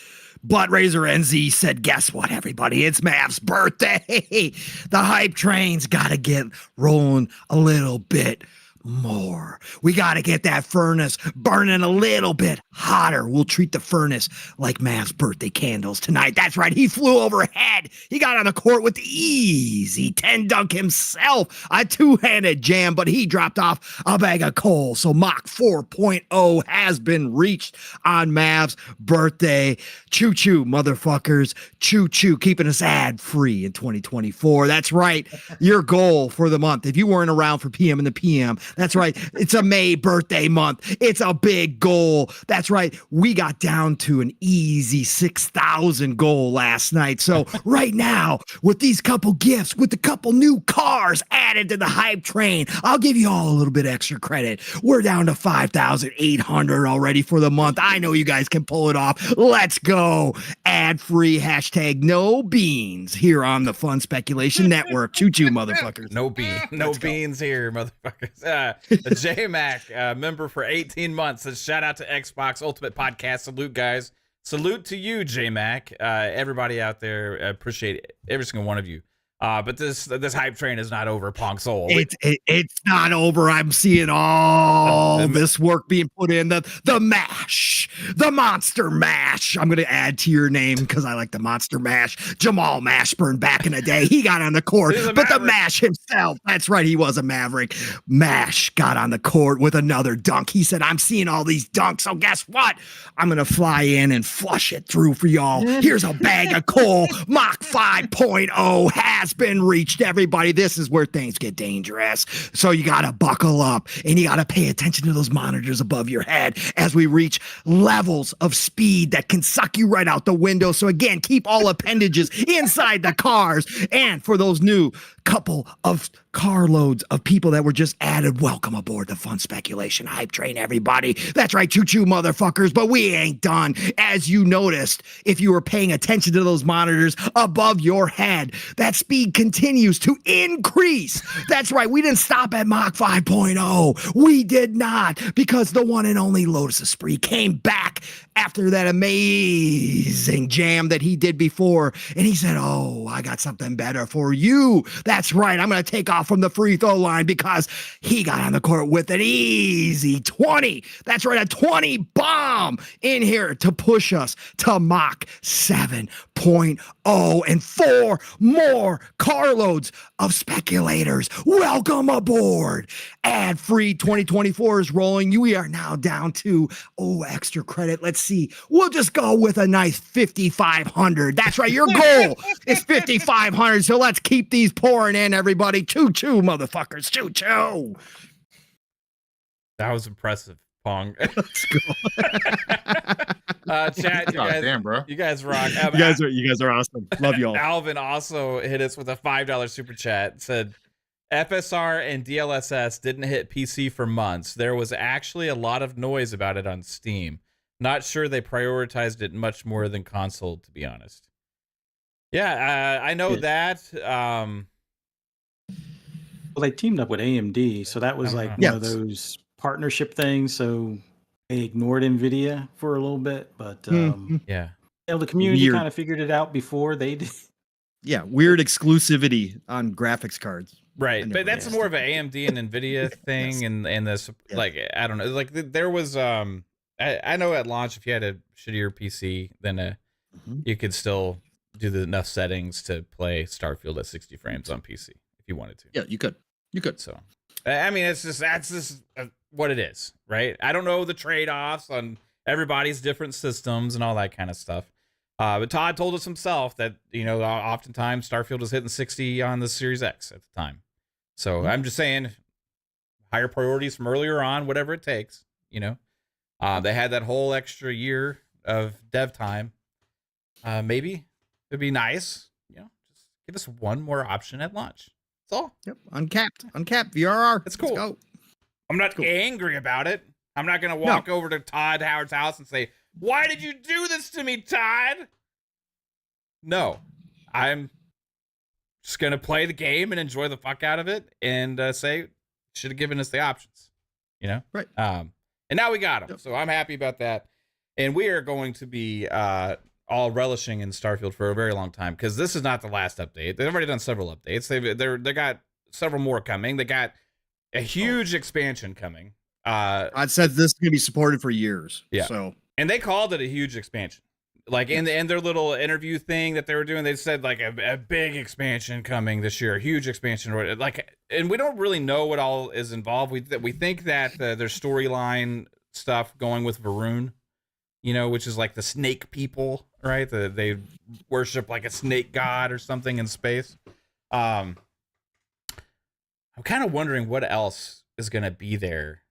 but Razor NZ said, guess what, everybody? It's Mav's birthday. The hype train's got to get rolling a little bit more. We got to get that furnace burning a little bit hotter. We'll treat the furnace like Mav's birthday candles tonight. That's right. He flew overhead. He got on the court with the easy 10 dunk himself. A two-handed jam, but he dropped off a bag of coal. So Mach 4.0 has been reached on Mav's birthday. Choo-choo, motherfuckers. Choo-choo, keeping us ad-free in 2024. That's right. Your goal for the month. If you weren't around for PM in the PM, that's right. It's a May birthday month. It's a big goal. That's right. We got down to an easy 6,000 goal last night. So right now, with these couple gifts, with a couple new cars added to the hype train, I'll give you all a little bit extra credit. We're down to 5,800 already for the month. I know you guys can pull it off. Let's go. Ad-free hashtag no beans here on the Fun Speculation Network. Choo-choo, motherfuckers. No beans here, motherfuckers. The J-Mac, member for 18 months. Says, shout out to Xbox Ultimate Podcast. Salute, guys. Salute to you, J-Mac. Everybody out there, appreciate every single one of you. But this hype train is not over, Pong Soul. It's not over. I'm seeing all this work being put in. The mash, the monster mash. I'm gonna add to your name because I like the monster mash. Jamal Mashburn back in the day, he got on the court, but the mash himself. That's right, he was a maverick. Mash got on the court with another dunk. He said, "I'm seeing all these dunks, so guess what? I'm gonna fly in and flush it through for y'all. Here's a bag of coal. Mach 5.0 has been reached, everybody. This is where things get dangerous. So you got to buckle up and you got to pay attention to those monitors above your head as we reach levels of speed that can suck you right out the window. So again, keep all appendages inside the cars. And for those new couple of carloads of people that were just added. Welcome aboard the Fun Speculation Hype Train, everybody. That's right, choo-choo, motherfuckers, but we ain't done. As you noticed, if you were paying attention to those monitors above your head, that speed continues to increase. That's right, we didn't stop at Mach 5.0. We did not, because the one and only Lotus Esprit came back after that amazing jam that he did before, and he said, oh, I got something better for you. That's right, I'm going to take off from the free throw line because he got on the court with an easy 20. That's right, a 20 bomb in here to push us to Mach 7.0 and 4 more carloads of speculators. Welcome aboard. Ad free 2024 is rolling. We are now down to, extra credit. Let's see. We'll just go with a nice 5,500. That's right. Your goal is 5,500. So let's keep these pouring in, everybody. Choo-choo, motherfuckers. Choo-choo. That was impressive, Pong. Let's go. Chat, Damn, bro. you guys rock. You guys are awesome. Love y'all. Alvin also hit us with a $5 super chat. Said, FSR and DLSS didn't hit PC for months. There was actually a lot of noise about it on Steam. Not sure they prioritized it much more than console, to be honest. Yeah, I know that. Well, they teamed up with AMD, so that was like one of those partnership things. So they ignored NVIDIA for a little bit, but yeah, the community kind of figured it out before they did. Yeah, weird exclusivity on graphics cards. Right, but that's more of an AMD and NVIDIA thing, Yes. and this like I don't know, like there was I know at launch if you had a shittier PC, then you could still do enough settings to play Starfield at 60 frames on PC if you wanted to. Yeah, you could. So, I mean, that's just what it is, right? I don't know the trade-offs on everybody's different systems and all that kind of stuff. But Todd told us himself that, oftentimes Starfield is hitting 60 on the Series X at the time. So I'm just saying, higher priorities from earlier on, whatever it takes, They had that whole extra year of dev time. Maybe it'd be nice, just give us one more option at launch. That's all. yep, uncapped VRR. It's cool. Let's go. I'm not angry about it. I'm not going to walk over to Todd Howard's house and say, why did you do this to me, Todd? No, I'm just going to play the game and enjoy the fuck out of it and say, should have given us the options, Right. And now we got them. Yep. So I'm happy about that. And we are going to be all relishing in Starfield for a very long time because this is not the last update. They've already done several updates. They got several more coming. They got a huge expansion coming. I said this is going to be supported for years. Yeah. So, and they called it a huge expansion. Like in their little interview thing that they were doing, they said like a big expansion coming this year, a huge expansion. Like, and we don't really know what all is involved. We think that there's storyline stuff going with Varun, which is like the snake people, right? They worship like a snake god or something in space. I'm kind of wondering what else is going to be there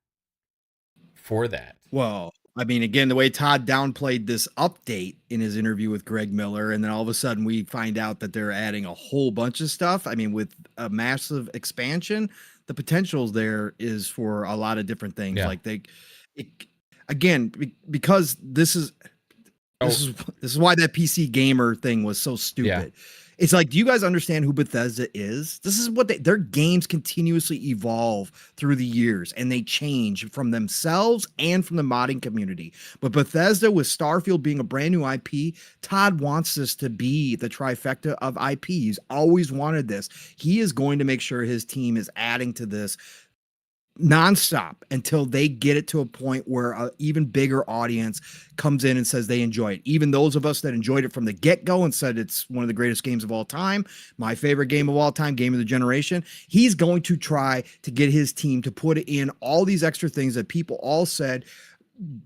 for that. well, I mean, again, the way Todd downplayed this update in his interview with Greg Miller, and then all of a sudden we find out that they're adding a whole bunch of stuff. I mean, with a massive expansion, the potentials there is for a lot of different things. Yeah. Like because this is why that PC gamer thing was so stupid. Yeah. It's like, do you guys understand who Bethesda is? This is what their games continuously evolve through the years, and they change from themselves and from the modding community. But Bethesda, with Starfield being a brand new IP, Todd wants this to be the trifecta of IP. He's always wanted this. He is going to make sure his team is adding to this nonstop until they get it to a point where an even bigger audience comes in and says they enjoy it. Even those of us that enjoyed it from the get-go and said it's one of the greatest games of all time, my favorite game of all time, game of the generation, he's going to try to get his team to put in all these extra things that people all said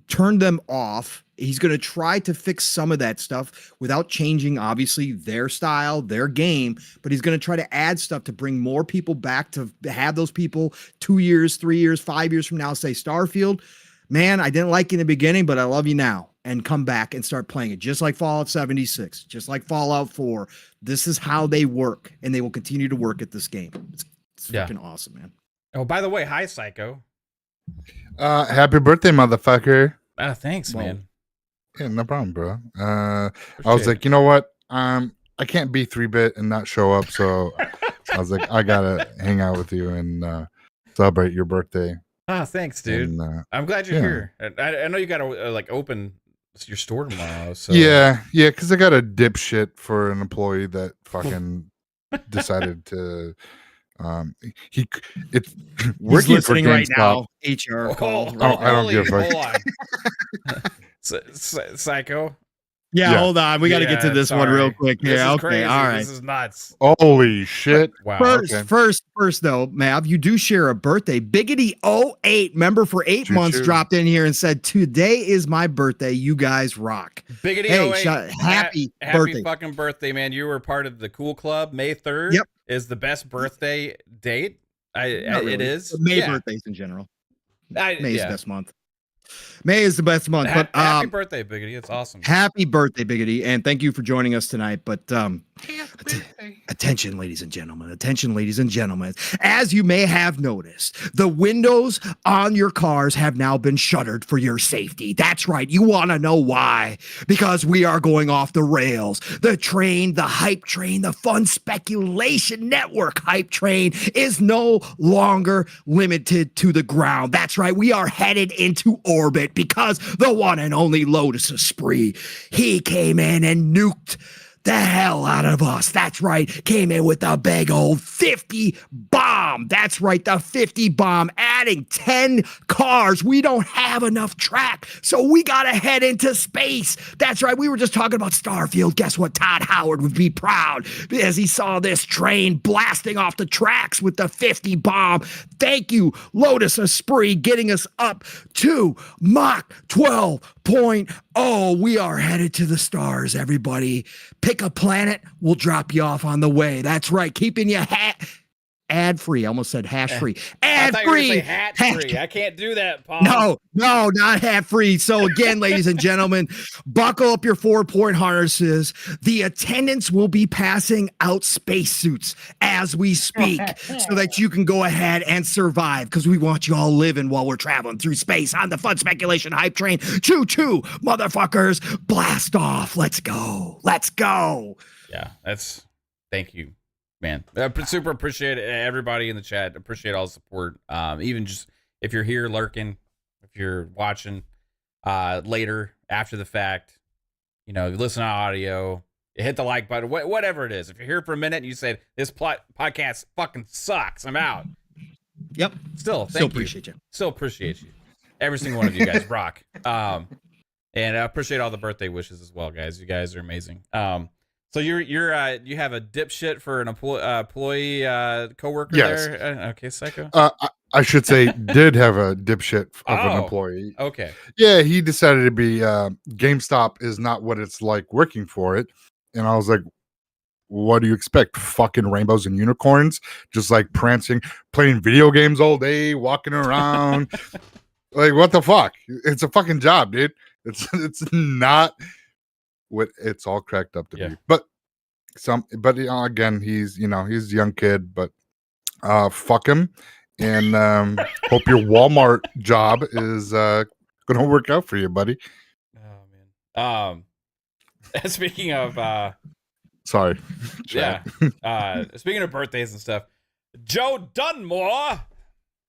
turned them off. He's going to try to fix some of that stuff without changing, obviously, their style, their game, but he's going to try to add stuff to bring more people back, to have those people 2 years, 3 years, 5 years from now say, Starfield, man, I didn't like it in the beginning, but I love you now, and come back and start playing it. Just like Fallout 76, just like Fallout 4. This is how they work, and they will continue to work at this game. It's It's Yeah. freaking awesome, man. Oh, by the way, hi, Psycho. Happy birthday, motherfucker. Thanks, Whoa. man. Yeah, no problem, bro. I was Appreciate like, it. you know what? I can't be 3-bit and not show up, so I was like, I gotta hang out with you and celebrate your birthday. Thanks, dude. And, I'm glad you're yeah. here. I know you got to like open your store tomorrow. So yeah, because I got a dipshit for an employee that fucking decided to. It's He's working for listening right GameStop. now. HR call. Oh, right I don't give a fuck. Hold on. Psycho. Yeah, Yeah. hold on. We got to get to this one real sorry. quick. This Yeah, is okay, crazy. all right. This is nuts. Holy shit! Wow. First though, Mav, you do share a birthday. Biggity08, member for 8 months, Choo-choo. dropped in here and said, "Today is my birthday. You guys rock." Biggity Hey, 08, happy happy birthday. fucking birthday, man. You were part of the Cool Club. May 3rd Yep. is the best birthday date. Not It really. is. May Yeah. birthdays in general. I- May is yeah. the best month. May is the best month. But Happy birthday, Biggity. It's awesome. happy birthday, Biggity, and thank you for joining us tonight. But attention, ladies and gentlemen. Attention, ladies and gentlemen. As you may have noticed, the windows on your cars have now been shuttered for your safety. That's right. You want to know why? Because we are going off the rails. The train, the hype train, the fun speculation network hype train is no longer limited to the ground. That's right. We are headed into orbit because the one and only Lotus Esprit, he came in and nuked the hell out of us. That's right. Came in with a big old 50 bomb. That's right. The 50 bomb, adding 10 cars. We don't have enough track, so we got to head into space. That's right. We were just talking about Starfield. Guess what? Todd Howard would be proud as he saw this train blasting off the tracks with the 50 bomb. Thank you, Lotus Esprit, getting us up to Mach 12.0. We are headed to the stars, everybody. Pick a planet, we'll drop you off on the way. That's right, keeping you ad free. I almost said hash free. I Ad thought you were gonna free. say hat free. I can't do that, Paul. No, not hat free. So again, ladies and gentlemen, buckle up your 4-point harnesses. The attendants will be passing out spacesuits as we speak so that you can go ahead and survive, because we want you all living while we're traveling through space on the fun speculation hype train. Choo choo, motherfuckers, blast off. Let's go. Let's go. Yeah, thank you, man. Super appreciate everybody in the chat. Appreciate all the support. Even just if you're here lurking, if you're watching later after the fact, you listen to audio, you hit the like button, whatever it is. If you're here for a minute and you say this podcast fucking sucks, I'm out. Yep. Still Still appreciate you. Still appreciate you. Every single one of you guys rock. And I appreciate all the birthday wishes as well, guys. You guys are amazing. So you have a dipshit for an employee coworker Yes. there? Okay, Psycho. I should say did have a dipshit of an employee. Okay. Yeah, he decided to be GameStop is not what it's like working for it. And I was like, what do you expect? Fucking rainbows and unicorns, just like prancing, playing video games all day, walking around. Like, what the fuck? It's a fucking job, dude. It's not what it's all cracked up to be. But again, he's he's a young kid, but fuck him. And hope your Walmart job is gonna work out for you, buddy. Oh man. Speaking of sorry. Yeah. Speaking of birthdays and stuff, Joe Dunmore.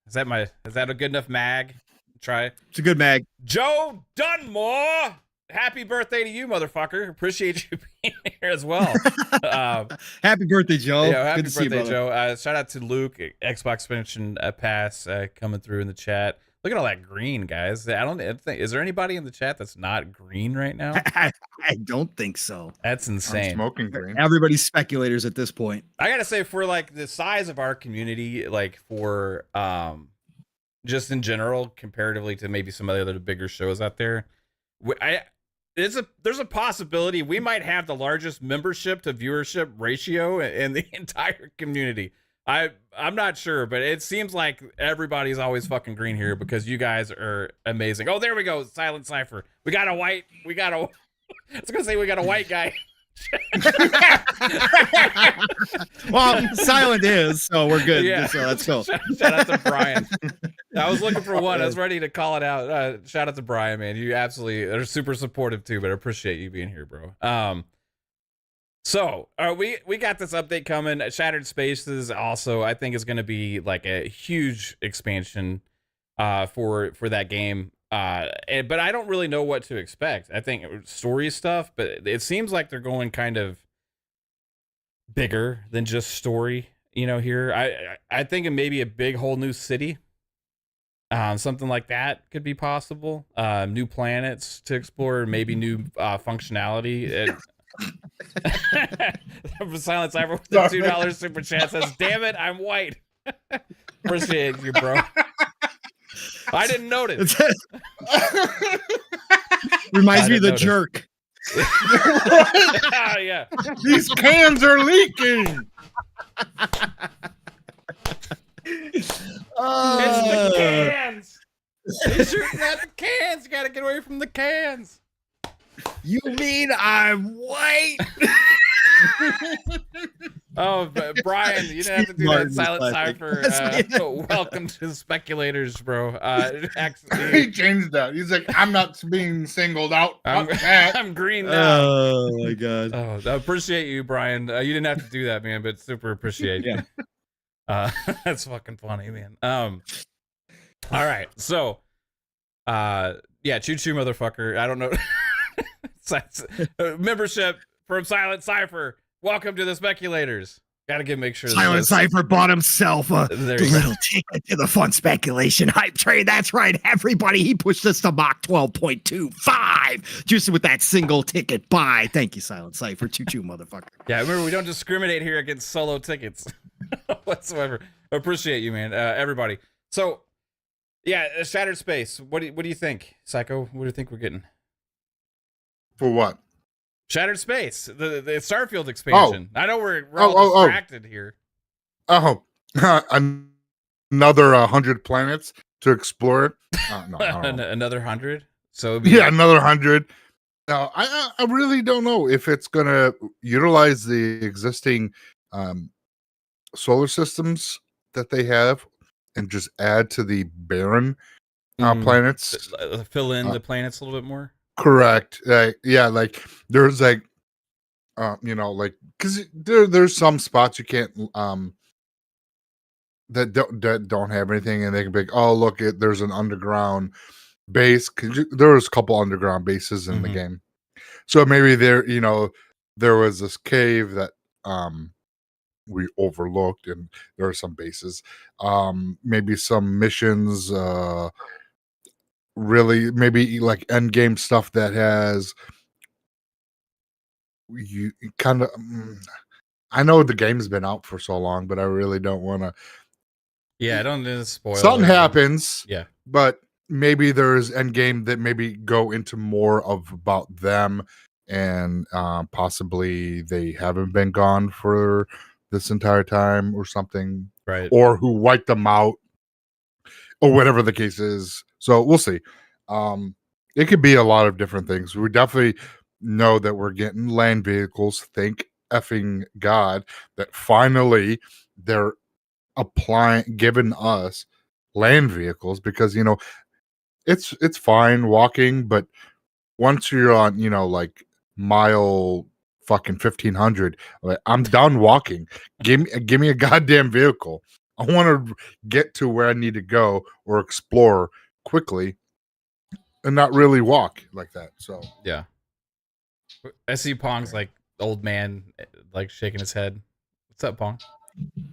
Is that a good enough mag? Try. It's a good mag. Joe Dunmore. Happy birthday to you, motherfucker. Appreciate you being here as well. Happy birthday, Joe. Yeah, happy Good to see you, birthday, brother. Joe. Shout out to Luke, Xbox Expansion Pass, coming through in the chat. Look at all that green, guys. I don't think, is there anybody in the chat that's not green right now? I don't think so. That's insane. I'm smoking green. Everybody's speculators at this point. I gotta say, for like the size of our community, like for just in general, comparatively to maybe some of the other bigger shows out there, there's a possibility we might have the largest membership to viewership ratio in the entire community. I'm not sure, but it seems like everybody's always fucking green here because you guys are amazing. Oh, there we go, Silent Cypher. I was gonna say we got a white guy. Well, silent is, so we're good. Yeah. So let's go. Shout out to Brian. I was looking for one. I was ready to call it out. Shout out to Brian, man. You absolutely are super supportive too, but I appreciate you being here, bro. So we got this update coming. Shattered Spaces also, I think, is going to be like a huge expansion for that game. But I don't really know what to expect. I think story stuff, but it seems like they're going kind of bigger than just story. Here I think maybe a big whole new city. Something like that could be possible. New planets to explore, maybe new functionality. Silent Cyber with the $2 super chat says, "Damn it, I'm white." Appreciate you, bro. I didn't notice. Reminds me of the jerk. Yeah. These cans are leaking. It's the cans. He's shooting at the cans. You gotta get away from the cans. You mean I'm white? Oh, but Brian, you didn't have to do that. Silent Cypher. Welcome to the speculators, bro. Actually, He changed that. He's like, I'm not being singled out. I'm green now. Oh my god. Oh, I appreciate you, Brian. You didn't have to do that, man, but super appreciate you. That's fucking funny, man. All right, so, yeah, choo choo, motherfucker. I don't know. Membership from Silent Cypher. Welcome to the speculators. Gotta make sure. Silent Cypher bought himself a little ticket to the fun speculation hype train. That's right, everybody. He pushed us to Mach 12.25 just with that single ticket buy. Thank you, Silent Cypher. Choo choo, motherfucker. Yeah, remember, we don't discriminate here against solo tickets whatsoever. Appreciate you, man. Everybody. So, yeah, Shattered Space. What do you think, Psycho? What do you think we're getting? For what? Shattered Space, the Starfield expansion. I know we're all distracted here. Oh, another 100 planets to explore. No, Another 100. So yeah, another 100. Now, I really don't know if it's gonna utilize the existing solar systems that they have and just add to the barren planets. Fill in the planets a little bit more. Correct. Yeah, like there's like, like because there's some spots you can't that don't have anything, and they can be like, oh look, there's an underground base. There was a couple underground bases in the game, so maybe there was this cave that we overlooked, and there are some bases. Maybe some missions. Really, maybe like end game stuff that has you kind of. I know the game's been out for so long, but I really don't want to. Yeah, I don't spoil. Something happens. Yeah, but maybe there's end game that maybe go into more of about them, and possibly they haven't been gone for this entire time or something, right? Or who wiped them out, or whatever the case is. So we'll see. It could be a lot of different things. We definitely know that we're getting land vehicles. Thank effing God that finally they're giving us land vehicles, because it's fine walking, but once you're on like mile fucking 1500, I'm done walking. Give me a goddamn vehicle. I want to get to where I need to go or explore quickly and not really walk like that. So yeah, I see Pong's like old man, like shaking his head. What's up, Pong?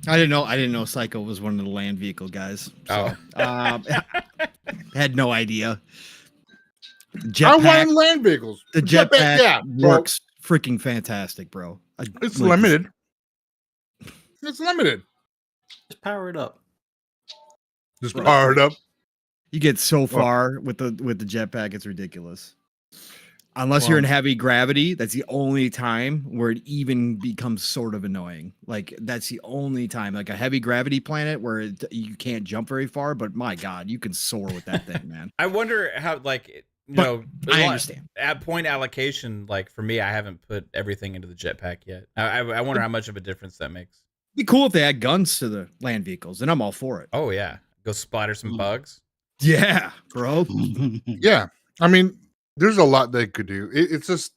I didn't know Psycho was one of the land vehicle guys. So, had no idea. I want land vehicles. The jetpack works freaking fantastic, bro. It's limited. It's limited. Just power it up. Just power it up. You get so far with the jetpack, it's ridiculous. Unless you're in heavy gravity, that's the only time where it even becomes sort of annoying. Like that's the only time, like a heavy gravity planet where you can't jump very far. But my God, you can soar with that thing, man. I wonder how, like, I understand. At point allocation, like for me, I haven't put everything into the jetpack yet. I wonder how much of a difference that makes. It'd be cool if they add guns to the land vehicles, and I'm all for it. Oh yeah, go splatter some bugs. Yeah, bro. Yeah, I mean, there's a lot they could do. It's just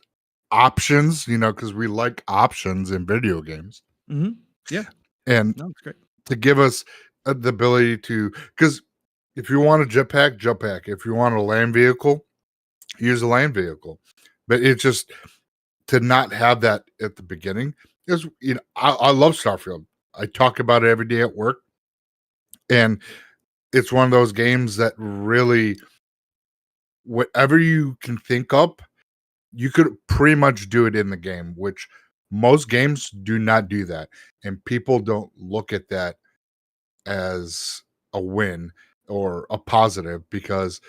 options, because we like options in video games. Mm-hmm. Yeah, and no, it's great. to give us the ability to, because if you want a jetpack. If you want a land vehicle, use a land vehicle. But it's just to not have that at the beginning. Is I love Starfield. I talk about it every day at work, and it's one of those games that really, whatever you can think up, you could pretty much do it in the game, which most games do not do that. And people don't look at that as a win or a positive, because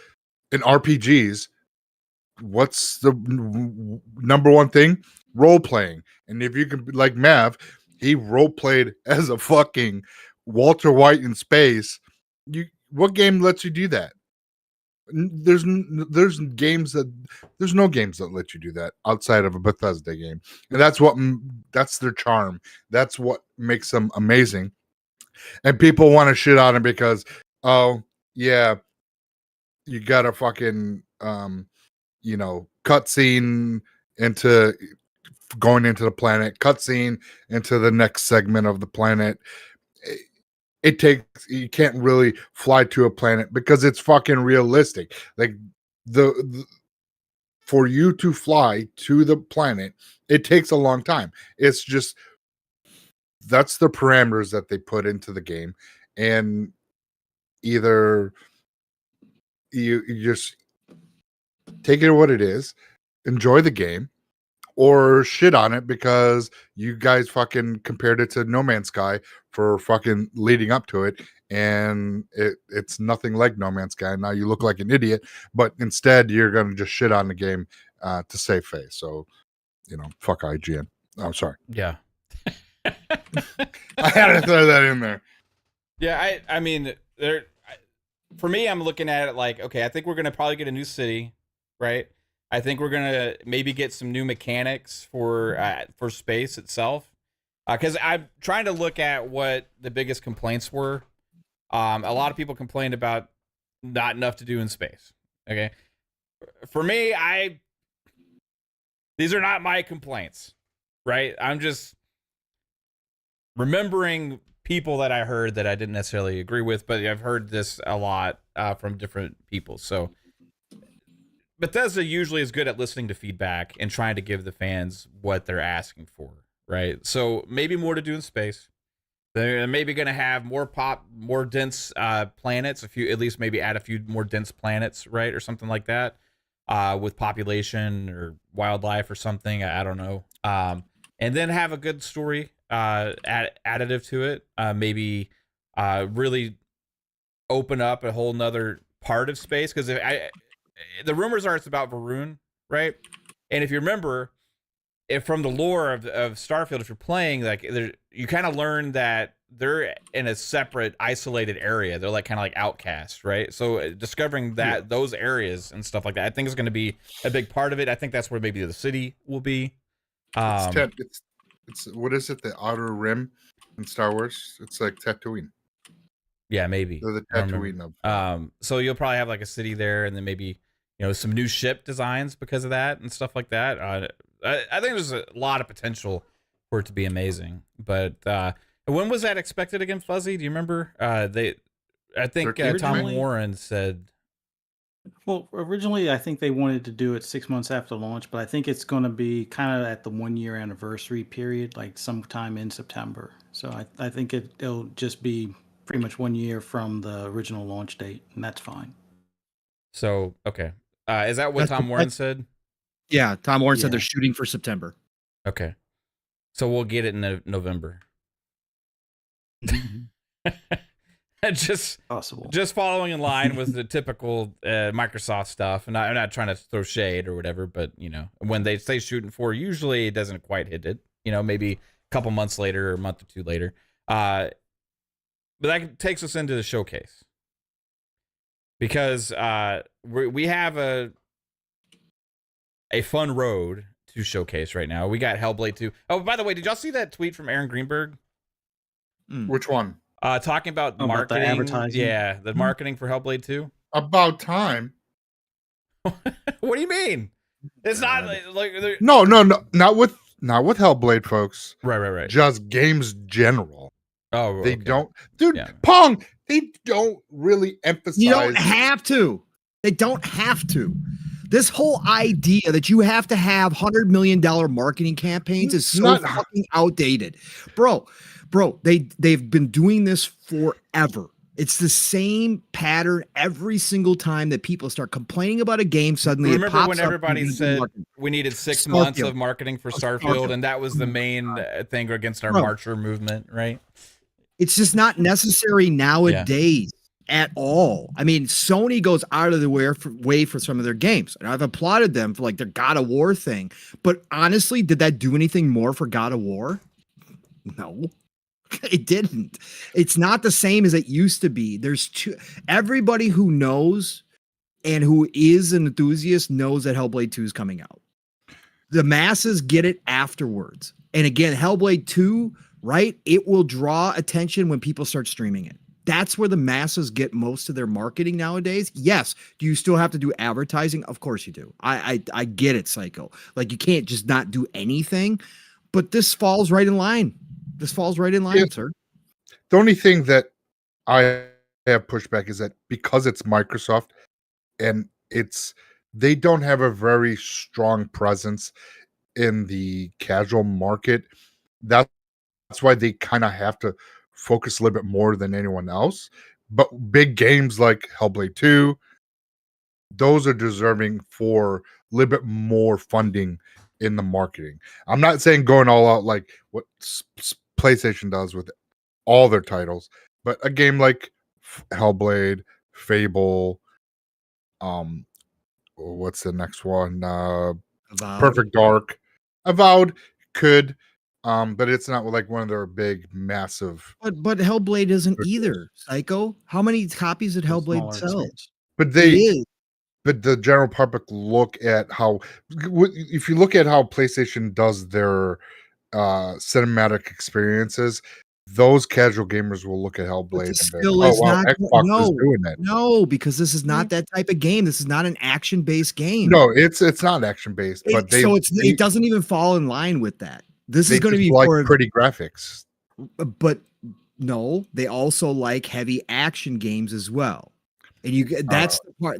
in RPGs, what's the number one thing? Role playing. And if you can, like Mav, he role played as a fucking Walter White in space. What game lets you do that? There's no games that let you do that outside of a Bethesda game, and that's their charm. That's what makes them amazing. And people want to shit on it because, oh yeah, you got a fucking cutscene into going into the planet, cutscene into the next segment of the planet. You can't really fly to a planet because it's fucking realistic. Like the for you to fly to the planet, it takes a long time. It's just that's the parameters that they put into the game, and either you just take it what it is, enjoy the game, or shit on it because you guys fucking compared it to No Man's Sky for fucking leading up to it, and it's nothing like No Man's Sky. Now you look like an idiot, but instead you're gonna just shit on the game to save face. So, fuck IGN. I'm sorry. Yeah. I had to throw that in there. Yeah, I mean, for me, I'm looking at it like, okay, I think we're gonna probably get a new city, right? I think we're gonna maybe get some new mechanics for space itself, because I'm trying to look at what the biggest complaints were. A lot of people complained about not enough to do in space. Okay, for me, these are not my complaints, right? I'm just remembering people that I heard that I didn't necessarily agree with, but I've heard this a lot from different people. So Bethesda usually is good at listening to feedback and trying to give the fans what they're asking for, right? So maybe more to do in space. They're maybe going to have more dense planets, at least maybe add a few more dense planets, right? Or something like that, with population or wildlife or something. I don't know. And then have a good story additive to it. Maybe really open up a whole nother part of space, because the rumors are it's about Varun, right? And if you remember, from the lore of Starfield, if you're playing, like, you kind of learn that they're in a separate, isolated area. They're like kind of like outcasts, right? So discovering those areas and stuff like that, I think is going to be a big part of it. I think that's where maybe the city will be. It's what is it? The Outer Rim in Star Wars. It's like Tatooine. Yeah, maybe. So the Tatooine of. So you'll probably have like a city there, and then maybe some new ship designs because of that and stuff like that. I think there's a lot of potential for it to be amazing. But when was that expected again, Fuzzy? Do you remember? I think Tom Warren said. Well, originally I think they wanted to do it 6 months after launch, but I think it's going to be kind of at the 1 year anniversary period, like sometime in September. So I think it'll just be pretty much 1 year from the original launch date, and that's fine. So, okay. Is that what Tom Warren said? Yeah, Tom Warren said they're shooting for September. Okay. So we'll get it in November. Just possible. Just following in line with the typical Microsoft stuff. And I'm not trying to throw shade or whatever, but, when they say shooting for, usually it doesn't quite hit it. Maybe a couple months later or a month or two later. But that takes us into the showcase. Because we have a a fun road to showcase right now. We got Hellblade 2. Oh, by the way, did y'all see that tweet from Aaron Greenberg? Which one? Talking about Oh, about the marketing. advertising? Yeah, the marketing for Hellblade 2. About time. What do you mean? It's not like No, not with Hellblade, folks. right. Just games general. Oh, They okay. don't, dude. Yeah. Pong. They don't really emphasize. You don't have to. They don't have to. This whole idea that you have to have $100 million marketing campaigns is so fucking outdated, bro. They've been doing this forever. It's the same pattern every single time that people start complaining about a game. Suddenly, remember it pops when up everybody said we needed 6 months of marketing for Starfield, and that was the main thing against our Marcher movement, right? It's just not necessary nowadays at all. I mean, Sony goes out of the way for some of their games, and I've applauded them for like their God of War thing. But honestly, did that do anything more for God of War? No. It didn't. It's not the same as it used to be. Everybody who knows and who is an enthusiast knows that Hellblade 2 is coming out. The masses get it afterwards. And again, Hellblade 2, right? It will draw attention when people start streaming it. That's where the masses get most of their marketing nowadays. Yes. Do you still have to do advertising? Of course you do. I get it, Psycho. Like you can't just not do anything, but this falls right in line. Sir. The only thing that I have pushback is that because it's Microsoft and they don't have a very strong presence in the casual market. That's why they kind of have to focus a little bit more than anyone else. But big games like Hellblade 2, those are deserving for a little bit more funding in the marketing. I'm not saying going all out like what PlayStation does with all their titles, but a game like Hellblade, Fable, what's the next one? Perfect Dark, Avowed could, but it's not like one of their big, massive. But Hellblade isn't either. Psycho. How many copies did Hellblade sell? But but the general public look at how, if you look at how PlayStation does their cinematic experiences, those casual gamers will look at Hellblade and be like, oh wow, Xbox is doing that. No, because this is not that type of game. This is not an action-based game. No, it's not action-based, but it doesn't even fall in line with that. This is going to be like pretty graphics. But no, they also like heavy action games as well. And that's the part.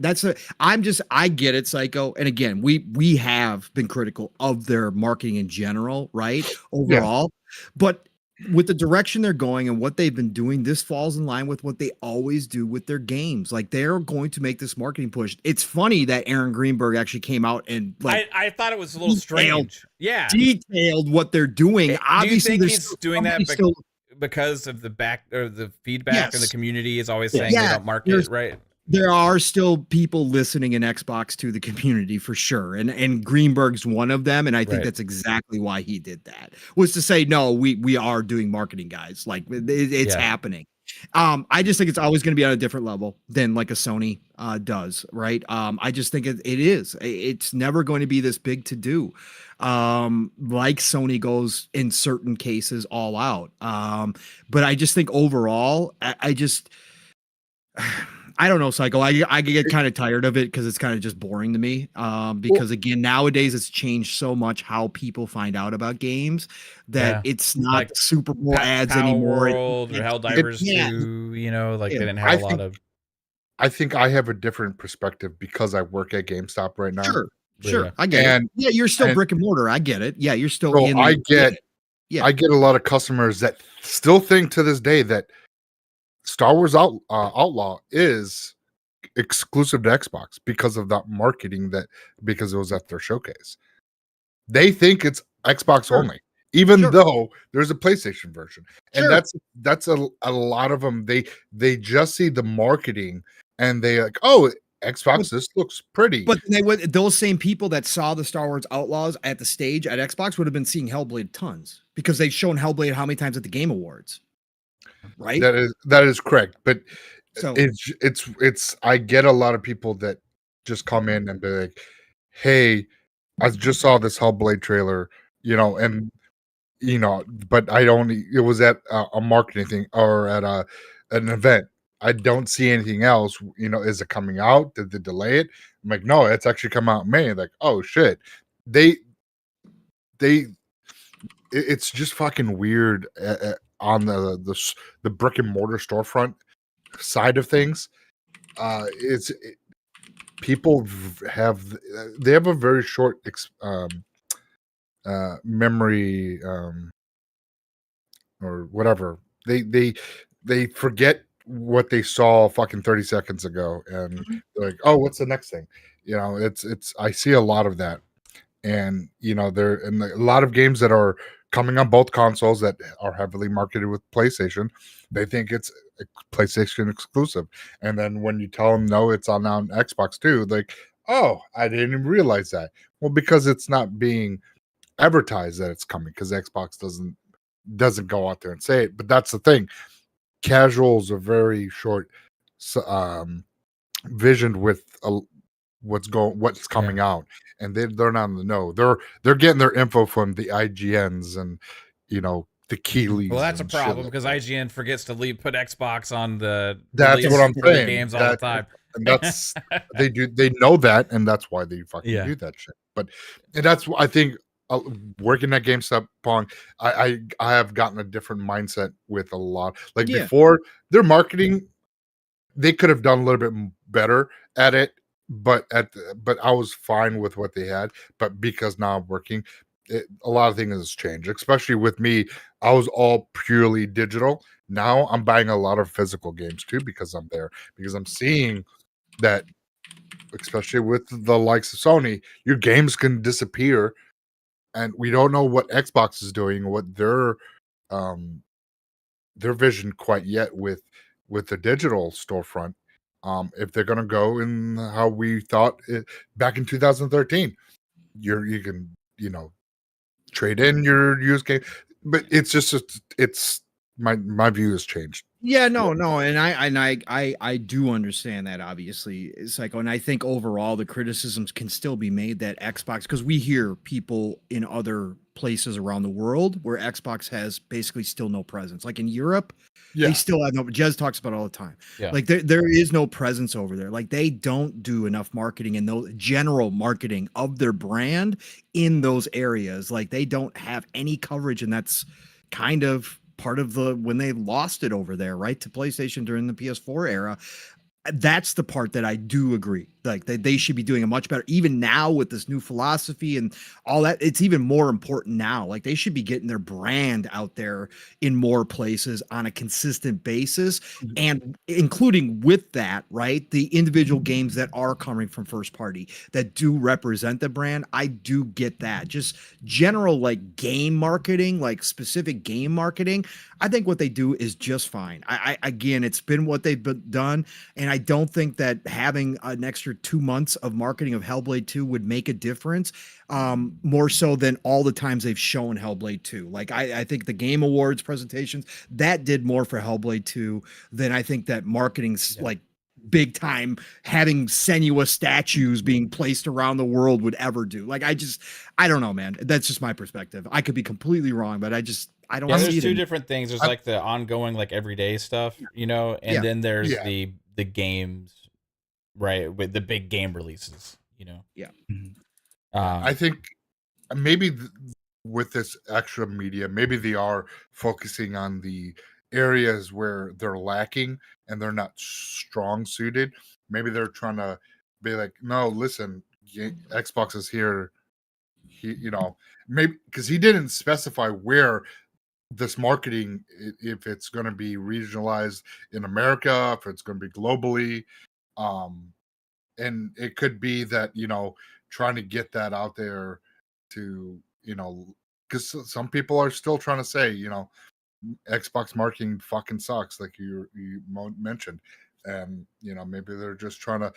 I get it, Psycho. And again, we have been critical of their marketing in general, right? Overall. Yeah. But with the direction they're going and what they've been doing, this falls in line with what they always do with their games. Like they're going to make this marketing push. It's funny that Aaron Greenberg actually came out and like I thought it was a little strange. Yeah. Detailed what they're doing. Obviously, do you think he's doing that because of the feedback and the community is always saying they don't market right? There are still people listening in Xbox to the community for sure. And Greenberg's one of them. And I think that's exactly why he did that, was to say, no, we are doing marketing, guys. Like it's happening. I just think it's always going to be on a different level than like a Sony does. Right. I just think it is. It's never going to be this big to do. Like Sony goes in certain cases all out. But I just think overall, I don't know, Psycho. I get kind of tired of it because it's kind of just boring to me. Because again, nowadays it's changed so much how people find out about games that it's not like Super Bowl ads anymore. World or Helldivers 2, they didn't have a lot of. I think I have a different perspective because I work at GameStop right now. Sure, I get it. Yeah, you're still brick and mortar. I get it. Yeah, you're still in. I get a lot of customers that still think to this day that Star Wars Outlaw is exclusive to Xbox because of that marketing, because it was at their showcase. They think it's Xbox only, even though there's a PlayStation version. And that's a lot of them. They just see the marketing and they like, oh, Xbox, this looks pretty. But those same people that saw the Star Wars Outlaws at the stage at Xbox would have been seeing Hellblade tons because they've shown Hellblade how many times at the Game Awards. Right. That is correct. But it's I get a lot of people that just come in and be like, hey, I just saw this Hellblade trailer, and but it was at a marketing thing or at an event. I don't see anything else. Is it coming out? Did they delay it? I'm like, no, it's actually come out in May. Like, oh shit, they it's just fucking weird on the brick and mortar storefront side of things. People they have a very short memory, or whatever. They forget what they saw fucking 30 seconds ago, and they're like, oh, what's the next thing? It's I see a lot of that. And there and a lot of games that are coming on both consoles that are heavily marketed with PlayStation, they think it's a PlayStation exclusive, and then when you tell them no, it's on Xbox too, like, oh, I didn't even realize that. Well, because it's not being advertised that it's coming, because Xbox doesn't go out there and say it. But that's the thing, casuals are very short visioned with what's coming out, and they're not in the know. They're getting their info from the IGNs and the Keeleys. Well, that's a and shit problem like because that. IGN forgets to put Xbox on the That's release what I'm for the saying. games all the time. And that's they know that, and that's why they fucking Yeah. do that shit. And that's I think working at GameStop, Pong, I have gotten a different mindset with a lot. Like before, their marketing, they could have done a little bit better at it, but I was fine with what they had. But because now I'm working, a lot of things has changed. Especially with me, I was all purely digital. Now I'm buying a lot of physical games too, because I'm there, because I'm seeing that, especially with the likes of Sony, your games can disappear, and we don't know what Xbox is doing, what their vision quite yet with the digital storefront. If they're going to go in how we thought it, back in 2013, you can trade in your used game, but it's just it's my view has changed. Yeah, no, and I do understand that, obviously, Psycho, and I think overall the criticisms can still be made that Xbox, because we hear people in other places around the world where Xbox has basically still no presence. Like in Europe, they still have no. Jez talks about it all the time. Yeah. Like there is no presence over there. Like they don't do enough marketing and no general marketing of their brand in those areas. Like they don't have any coverage, and that's kind of part of when they lost it over there, right, to PlayStation during the PS4 era. That's the part that I do agree. Like they should be doing a much better, even now with this new philosophy and all that. It's even more important now. Like they should be getting their brand out there in more places on a consistent basis, and including with that, right, the individual games that are coming from first party that do represent the brand. I do get that. Just general like game marketing, like specific game marketing, I think what they do is just fine. I again, it's been what they've done, and I don't think that having an extra 2 months of marketing of Hellblade 2 would make a difference, more so than all the times they've shown Hellblade 2. Like I think the Game Awards presentations that did more for Hellblade 2 than I think that marketing's like big time having sensuous statues being placed around the world would ever do. Like I don't know, man. That's just my perspective. I could be completely wrong, but I don't see there's it two different things. There's like the ongoing, like everyday stuff, and then there's the games, right, with the big game releases, Yeah. I think maybe with this extra media, maybe they are focusing on the areas where they're lacking and they're not strong suited. Maybe they're trying to be like, no, listen, Xbox is here. Maybe because he didn't specify where this marketing, if it's going to be regionalized in America, if it's going to be globally, and it could be that trying to get that out there to because some people are still trying to say Xbox marketing fucking sucks, like you mentioned, and maybe they're just trying to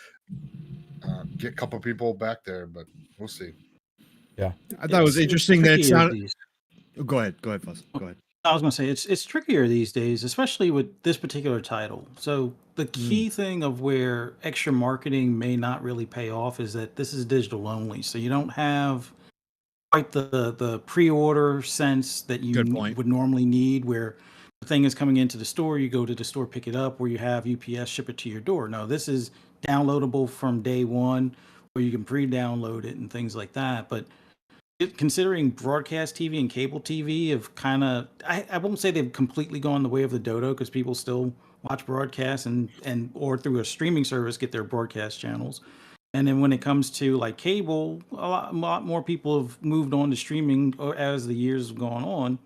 get a couple people back there, but we'll see. I thought it was interesting that it sounded. Go ahead, Fuss. Go ahead. I was gonna say it's trickier these days, especially with this particular title. So the key thing of where extra marketing may not really pay off is that this is digital only. So you don't have quite the pre-order sense that you Good point. would normally need, where the thing is coming into the store, you go to the store, pick it up, where you have UPS ship it to your door. No, this is downloadable from day one, where you can pre-download it and things like that. But considering broadcast TV and cable TV have kind of, I won't say they've completely gone the way of the dodo, because people still watch broadcast and or through a streaming service get their broadcast channels. And then when it comes to like cable, a lot more people have moved on to streaming as the years have gone on.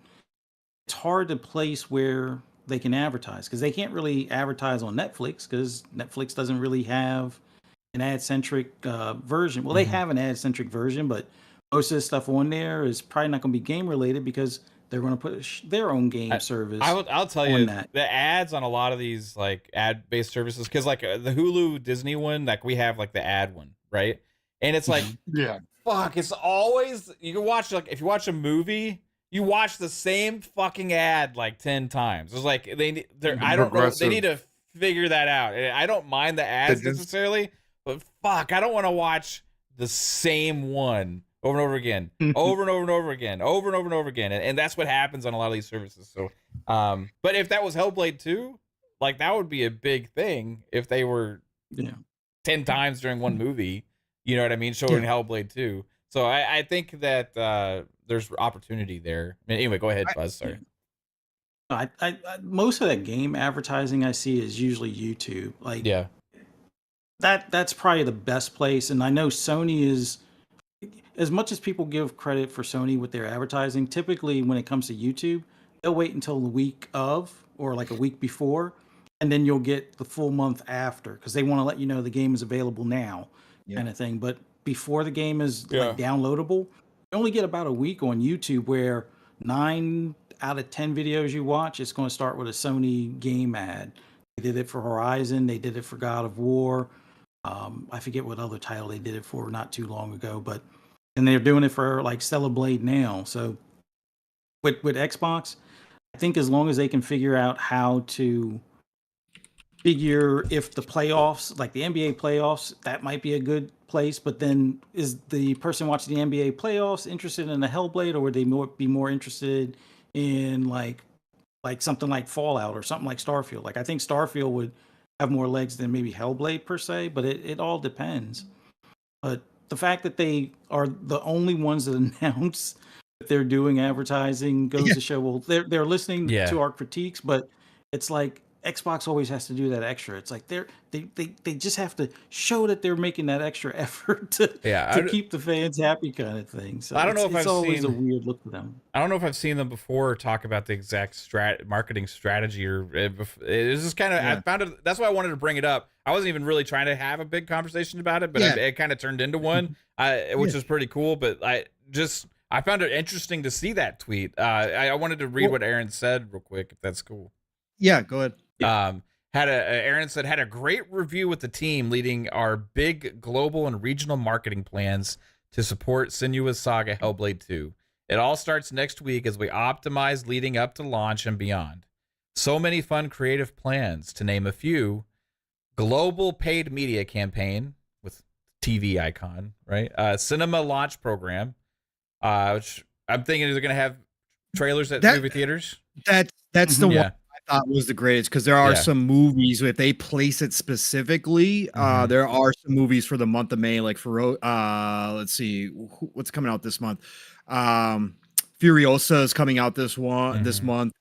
It's hard to place where they can advertise, because they can't really advertise on Netflix, because Netflix doesn't really have an ad-centric version. Well, they have an ad-centric version, but most of the stuff on there is probably not going to be game related, because they're going to put their own game service. I'll tell on you that. the ads on a lot of these like ad-based services, because like the Hulu Disney one, like we have like the ad one, right? And it's like, Yeah. fuck, it's always, you can watch, like if you watch a movie, you watch the same fucking ad like 10 times. It's like they're I don't know, they need to figure that out. I don't mind the ads necessarily, but fuck, I don't want to watch the same one over and over again, over and over and over again, over and over and over again. And that's what happens on a lot of these services. So, but if that was Hellblade 2, like that would be a big thing if they were 10 times during one movie, you know what I mean? Showing Hellblade 2. So I think that there's opportunity there. Anyway, go ahead, Buzz. Sorry. I most of that game advertising I see is usually YouTube. Like, Yeah. That's probably the best place. And I know Sony is, as much as people give credit for Sony with their advertising, typically when it comes to YouTube, they'll wait until the week of or like a week before, and then you'll get the full month after, because they want to let you know the game is available now, kind of thing. But before the game is like downloadable, you only get about a week on YouTube, where 9 out of 10 videos you watch, it's going to start with a Sony game ad. They did it for Horizon. They did it for God of War. I forget what other title they did it for not too long ago, but and they're doing it for like Stellar Blade now. So with Xbox, I think as long as they can figure out how to figure if the playoffs, like the NBA playoffs, that might be a good place. But then is the person watching the NBA playoffs interested in a Hellblade, or would they be more interested in like something like Fallout or something like Starfield? Like I think Starfield would have more legs than maybe Hellblade per se, but it all depends. But the fact that they are the only ones that announce that they're doing advertising goes to show, well, they're listening to our critiques, but it's like Xbox always has to do that extra. It's like they just have to show that they're making that extra effort to keep the fans happy, kind of thing. So I don't know if it's I've always seen a weird look for them. I don't know if I've seen them before talk about the exact marketing strategy, or it's just kind of I found it. That's why I wanted to bring it up. I wasn't even really trying to have a big conversation about it, but it kind of turned into one, which is pretty cool. But I found it interesting to see that tweet. I wanted to read what Aaron said real quick, if that's cool. Yeah, go ahead. Aaron said, had a great review with the team leading our big global and regional marketing plans to support Senua's Saga Hellblade 2. It all starts next week as we optimize leading up to launch and beyond. So many fun creative plans, to name a few. Global paid media campaign with TV icon, right? Cinema launch program, which I'm thinking they're going to have trailers at movie theaters. That's the one I thought was the greatest, because there are some movies, if they place it specifically, there are some movies for the month of May, like for let's see what's coming out this month. Furiosa is coming out this month.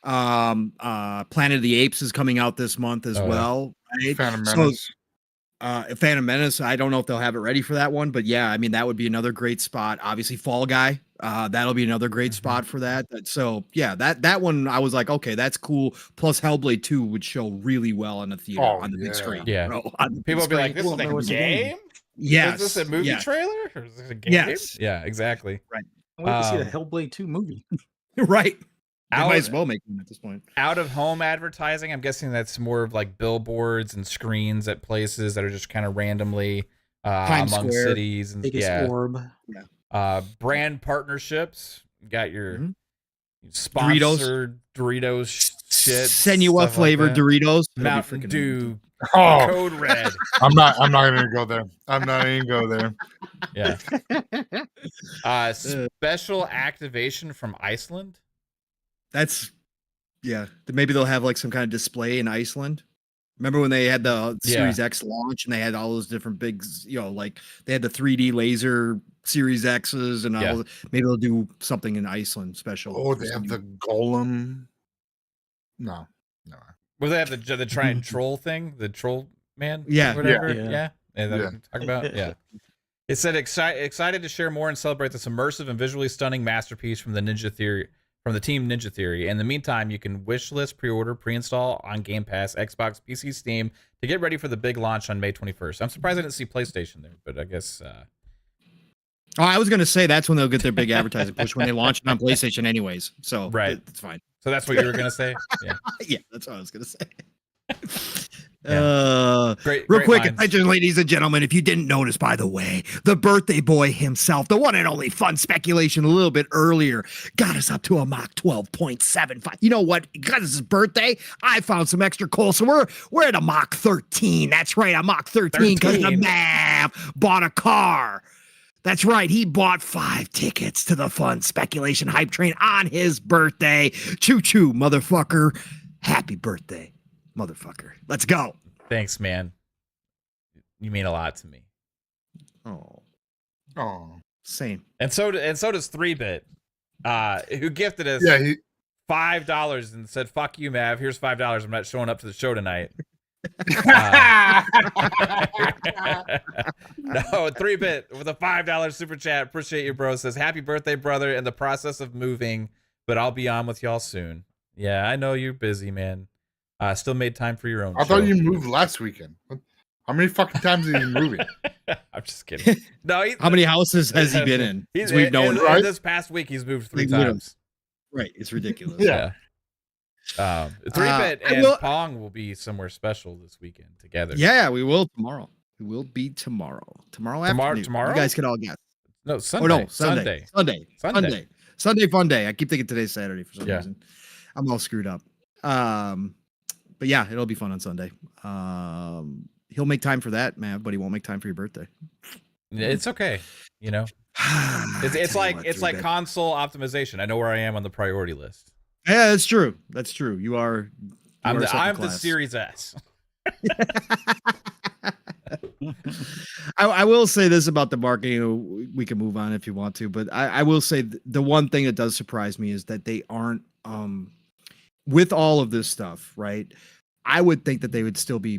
Planet of the Apes is coming out this month as well. Right? Phantom Menace. Phantom Menace, I don't know if they'll have it ready for that one, but yeah, I mean, that would be another great spot. Obviously, Fall Guy, that'll be another great spot for that. So yeah, that one, I was like, okay, that's cool. Plus, Hellblade 2 would show really well on the theater, on the big screen. Yeah, people would be like, "This is a game? Yes. Is this a movie trailer? Or is this a game?" Yes. Yeah, exactly. Right. I wait to see the Hellblade 2 movie. Right. They might as well make them at this point. Out of home advertising, I'm guessing that's more of like billboards and screens at places that are just kind of randomly among Square, cities and biggest orb. brand partnerships. You got your sponsored Doritos shit, Senua stuff flavored like that. Doritos. It'll be Mountain freaking Dew, Oh, Code Red. I'm not gonna go there. I'm not even go there. Yeah. Uh, Special activation from Iceland. That's maybe they'll have like some kind of display in Iceland. Remember when they had the Series X launch and they had all those different big, like they had the 3D laser Series X's and all. Maybe they'll do something in Iceland special. Oh, they have the golem. No. Well, they have the giant troll thing, the troll man, Yeah. whatever. Yeah. And that we can talk about. Yeah. It said excited to share more and celebrate this immersive and visually stunning masterpiece from the team Ninja Theory. In the meantime, you can wishlist, pre-order, pre-install on Game Pass, Xbox, PC, Steam to get ready for the big launch on May 21st. I'm surprised I didn't see PlayStation there, but I guess. Oh, I was gonna say that's when they'll get their big advertising push when they launch it on PlayStation, anyways. So it's fine. So that's what you were gonna say. Yeah. Yeah, that's what I was gonna say. Great, real quick, minds. attention, ladies and gentlemen. If you didn't notice, by the way, the birthday boy himself, the one and only Fun Speculation, a little bit earlier, got us up to a Mach 12.75. You know what? Because it's his birthday, I found some extra coal, so we're at a Mach 13. That's right, a Mach 13 because the Mav bought a car. That's right. He bought 5 tickets to the Fun Speculation Hype Train on his birthday. Choo choo, motherfucker. Happy birthday, motherfucker. Let's go. Thanks, man. You mean a lot to me. Oh. Same. And so does 3-Bit, who gifted us $5 and said, "Fuck you, Mav. Here's $5. I'm not showing up to the show tonight." No, 3-Bit with a $5 super chat. Appreciate you, bro. Says, "Happy birthday, brother. In the process of moving, but I'll be on with y'all soon." Yeah, I know you're busy, man. Still made time for your own. I thought you moved last weekend. How many fucking times have you been moving? I'm just kidding. No, how many houses has he been in? We've known right? This past week he's moved 3 times. Right, it's ridiculous. Yeah. 3-Bit and Pong will be somewhere special this weekend together. Yeah, we will tomorrow. We will be tomorrow. Tomorrow afternoon. Tomorrow? You guys can all guess. No, Sunday. Oh, no, Sunday. Sunday fun day. I keep thinking today's Saturday for some reason. I'm all screwed up. But yeah, it'll be fun on Sunday. He'll make time for that, man, but he won't make time for your birthday. It's okay. You know, it's like console optimization. I know where I am on the priority list. Yeah, that's true. That's true. You are. I'm the Series S. I will say this about the marketing. We can move on if you want to, but I will say the one thing that does surprise me is that they aren't with all of this stuff, right? I would think that they would still be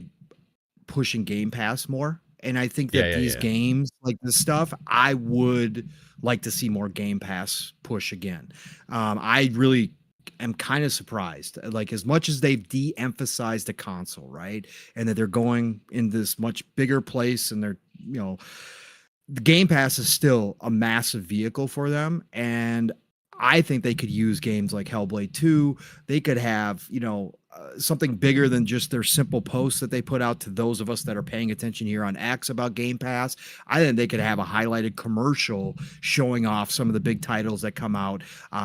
pushing Game Pass more. And I think that these games like this stuff, I would like to see more Game Pass push again. I really am kind of surprised, like as much as they've de-emphasized the console, right? And that they're going in this much bigger place and they're, the Game Pass is still a massive vehicle for them. And I think they could use games like Hellblade 2. They could have, something bigger than just their simple posts that they put out to those of us that are paying attention here on X about Game Pass. I think they could have a highlighted commercial showing off some of the big titles that come out,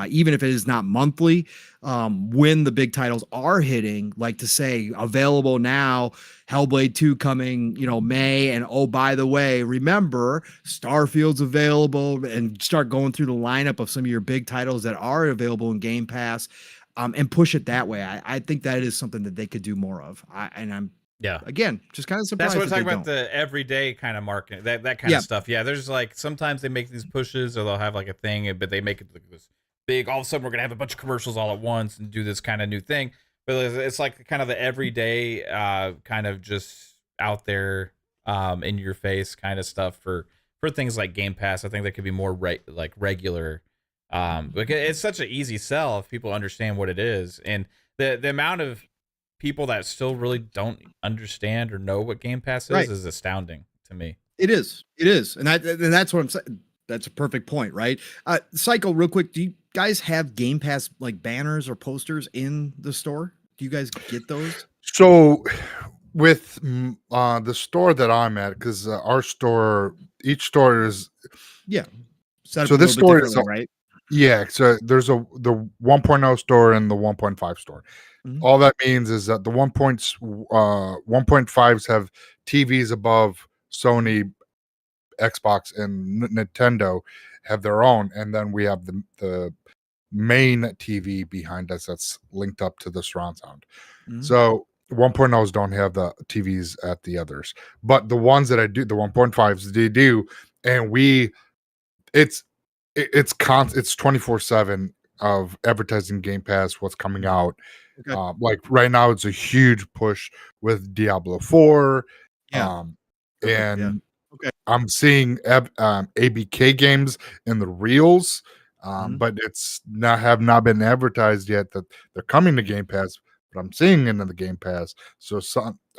even if it is not monthly, when the big titles are hitting, like to say available now, Hellblade 2 coming, May. And oh, by the way, remember Starfield's available, and start going through the lineup of some of your big titles that are available in Game Pass. And push it that way. I think that is something that they could do more of. Again, just kind of surprised. That's what I'm talking about, the everyday kind of marketing, that kind of stuff. Yeah, there's like sometimes they make these pushes, or they'll have like a thing, but they make it like this big. All of a sudden, we're gonna have a bunch of commercials all at once and do this kind of new thing. But it's like kind of the everyday, kind of just out there, in your face kind of stuff for things like Game Pass. I think that could be more regular. Because it's such an easy sell if people understand what it is, and the amount of people that still really don't understand or know what Game Pass is astounding to me. It is, and that's what I'm saying. That's a perfect point, right? Psycho, real quick, do you guys have Game Pass like banners or posters in the store? Do you guys get those? So, with the store that I'm at, because each store is set up so this store is right. Yeah, so there's the 1.0 store and the 1.5 store. Mhm. All that means is that the 1.5s have TVs above Sony, Xbox, and Nintendo have their own, and then we have the main TV behind us that's linked up to the surround sound. Mhm. So 1.0s don't have the TVs at the others, but the ones that I do, the 1.5s, they do, and it's it's 24/7 of advertising Game Pass, what's coming out. Okay. Like right now, it's a huge push with Diablo 4, Yeah. um, Perfect. Yeah. and Okay. I'm seeing ABK games in the reels, Mhm. but it's not been advertised yet that they're coming to Game Pass. But I'm seeing it in the Game Pass, so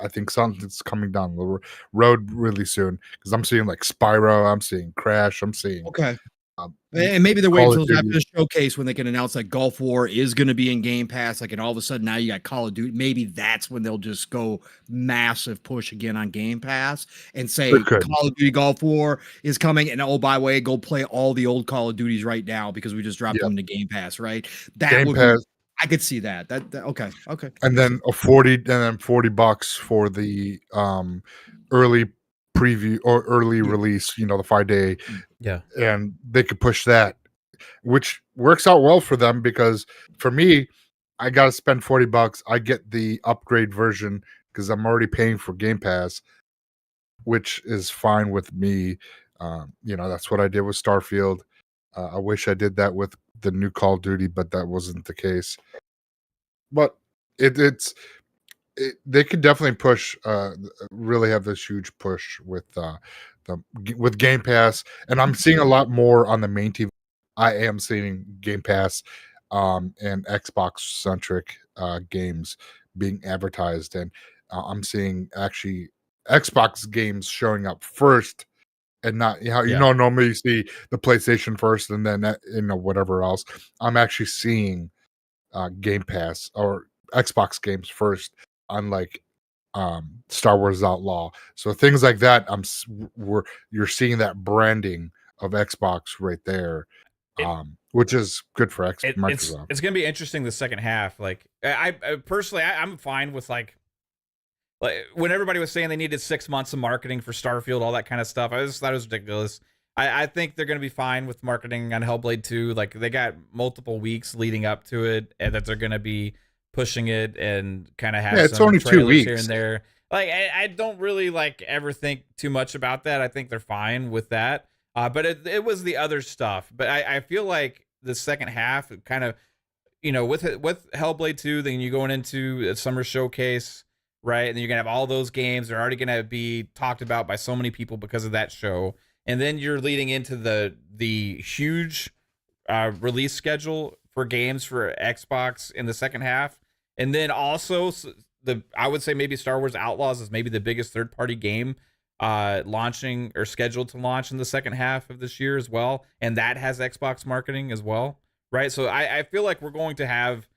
I think something's coming down the road really soon because I'm seeing like Spyro, I'm seeing Crash, I'm seeing Okay. um, And maybe they're waiting Call of until after Duty. the showcase when they can announce like Gulf War is going to be in Game Pass. Like, and all of a sudden now you got Call of Duty. Maybe that's when they'll just go massive push again on Game Pass and say It could. Call of Duty Gulf War is coming. And oh, by the way, go play all the old Call of Duties right now because we just dropped Yeah, them to Game Pass. Right? That Game would be. Pass, I could see that. Okay. Okay. I and can see. then $40 for the early preview or early Yeah. release. You know, the 5 day, Yeah. and they could push that, which works out well for them because for me, I got to spend $40. I get the upgrade version because I'm already paying for Game Pass, which is fine with me. You know, that's what I did with Starfield. I wish I did that with the new Call of Duty, but that wasn't the case. But it's they could definitely push, really have this huge push with with Game Pass, and I'm seeing a lot more on the main TV. I am seeing Game Pass and Xbox centric games being advertised, and I'm seeing actually Xbox games showing up first, and not Yeah. normally you see the PlayStation first and then whatever else. I'm actually seeing Game Pass or Xbox games first, unlike Star Wars Outlaw. So things like that, you're seeing that branding of Xbox right there, It, which is good for it's Microsoft. gonna be interesting the second half. Like I personally, I'm fine with like when everybody was saying they needed 6 months of marketing for Starfield, all that kind of stuff. I just thought it was ridiculous. I think they're gonna be fine with marketing on Hellblade 2. Like they got multiple weeks leading up to it, and that they're gonna be pushing it and kind of have Yeah, it's some only 2 trailers here weeks. and there. Like I don't really like ever think too much about that. I think they're fine with that. But it was the other stuff. But I feel like the second half kind of, with Hellblade 2, then you're going into a summer showcase, right? And then you're gonna have all those games. They're already gonna be talked about by so many people because of that show. And then you're leading into the huge release schedule for games for Xbox in the second half. And then also I would say maybe Star Wars Outlaws is maybe the biggest third party game launching or scheduled to launch in the second half of this year as well. And that has Xbox marketing as well, right? So I feel like we're going to have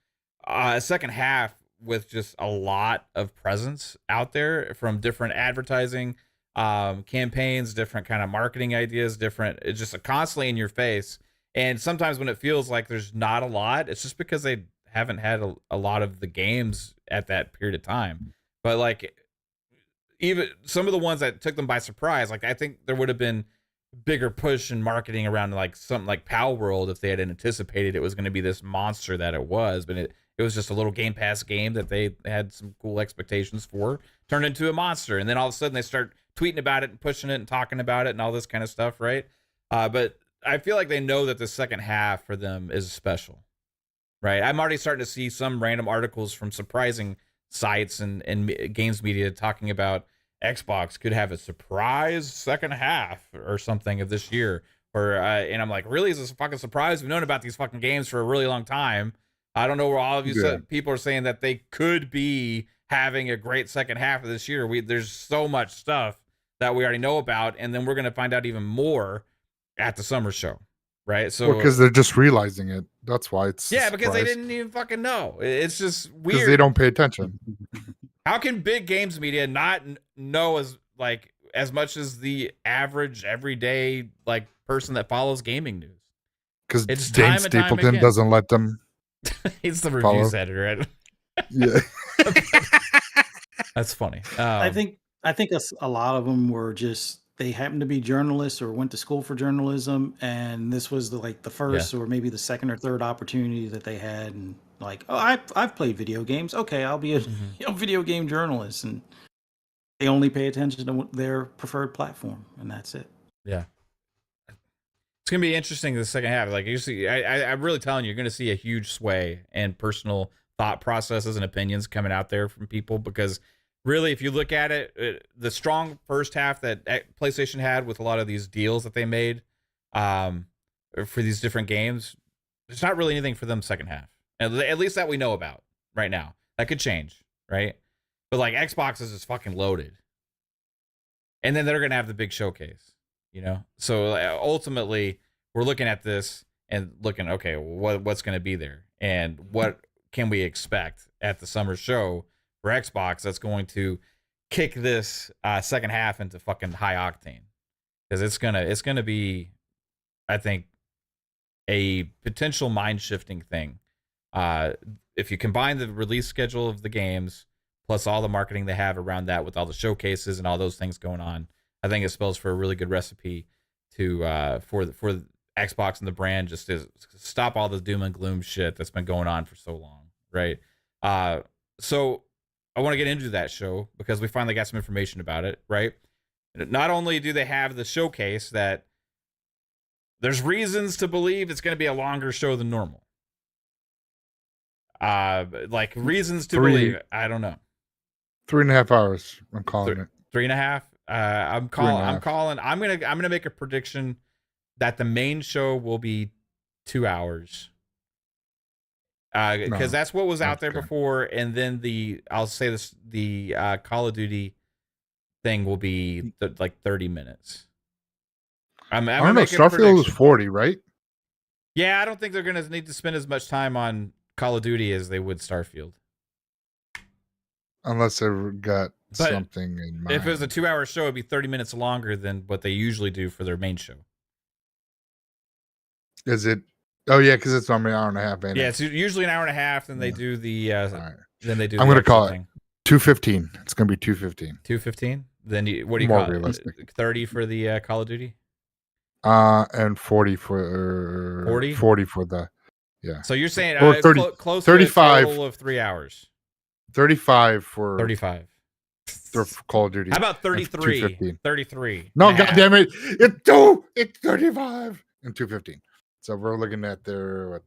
a second half with just a lot of presence out there from different advertising campaigns, different kind of marketing ideas, it's just constantly in your face. And sometimes when it feels like there's not a lot, it's just because they haven't had a lot of the games at that period of time. But like even some of the ones that took them by surprise, like I think there would have been bigger push in marketing around like something like Pal World if they had anticipated it was going to be this monster that it was, but it was just a little Game Pass game that they had some cool expectations for, turned into a monster, and then all of a sudden they start tweeting about it and pushing it and talking about it and all this kind of stuff, right? But I feel like they know that the second half for them is special, right? I'm already starting to see some random articles from surprising sites and games media talking about Xbox could have a surprise second half or something of this year. Or and I'm like, really? Is this a fucking surprise? We've known about these fucking games for a really long time. I don't know where all of you Yeah. people are saying that they could be having a great second half of this year. There's so much stuff that we already know about, and then we're gonna find out even more at the summer show, right? So Because they're just realizing it. That's why it's yeah, because they didn't even fucking know. It's just because weird. they don't pay attention. How can big games media not know as much as the average everyday like person that follows gaming news? because It's Dane time and time Stapleton again. doesn't let them. He's the Follow. reviews editor. Yeah. That's funny. I think a lot of them were just they happened to be journalists or went to school for journalism, and this was the first or maybe the second or third opportunity that they had, and like, oh, I've played video games. Okay, I'll be a video game journalist, and they only pay attention to their preferred platform, and that's it. Yeah. It's gonna be interesting the second half. Like you see, I'm really telling you, you're gonna see a huge sway and personal thought processes and opinions coming out there from people, because really, if you look at it, the strong first half that PlayStation had with a lot of these deals that they made for these different games, there's not really anything for them second half. At least that we know about right now. That could change, right? But like Xbox is just fucking loaded. And then they're going to have the big showcase, you know? So ultimately, we're looking at this and looking, okay, what's going to be there? And what can we expect at the summer show for Xbox that's going to kick this second half into fucking high octane? Because it's gonna be, I think, a potential mind-shifting thing. If you combine the release schedule of the games plus all the marketing they have around that with all the showcases and all those things going on, I think it spells for a really good recipe to for Xbox and the brand, just to stop all the doom and gloom shit that's been going on for so long, right? So I want to get into that show because we finally got some information about it, right? Not only do they have the showcase that there's reasons to believe it's going to be a longer show than normal. Like reasons to believe it. I don't know. 3.5 hours. I'm calling it 3.5. I'm gonna make a prediction that the main show will be 2 hours. Because that's what was out there before, and then the Call of Duty thing will be like 30 minutes. I don't know. Starfield was 40, right? Yeah, I don't think they're gonna need to spend as much time on Call of Duty as they would Starfield. Unless they got something in mind. If it was a 2-hour show, it'd be 30 minutes longer than what they usually do for their main show. Is it? Oh yeah, because it's only an hour and a half. Ain't Yeah, it? it's usually an hour and a half. Then they do the. Right. Then they do. I'm going to call it 2:15. It's going to be 2:15. 2:15. Then what do you More call realistic. it? 30 for the Call of Duty. And 40 for 40. 40 for the. Yeah. So you're saying or 30, close 35 to a total of 3 hours. 35 for 35. Call of Duty. How about 33? 2:15. 33. No, goddamn it! It's 35 and 2:15. So we're looking at their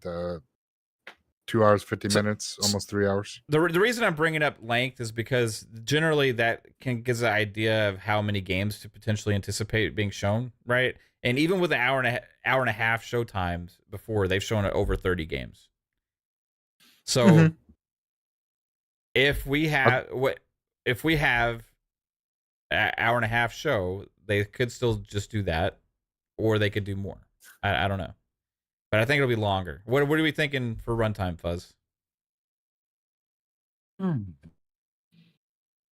2 hours 50 minutes, almost 3 hours. The reason I'm bringing up length is because generally that gives an idea of how many games to potentially anticipate being shown, right? And even with an hour and a half show times before, they've shown over 30 games. So if we have an hour and a half show, they could still just do that, or they could do more. I don't know. But I think it'll be longer. What are we thinking for runtime, Fuzz? I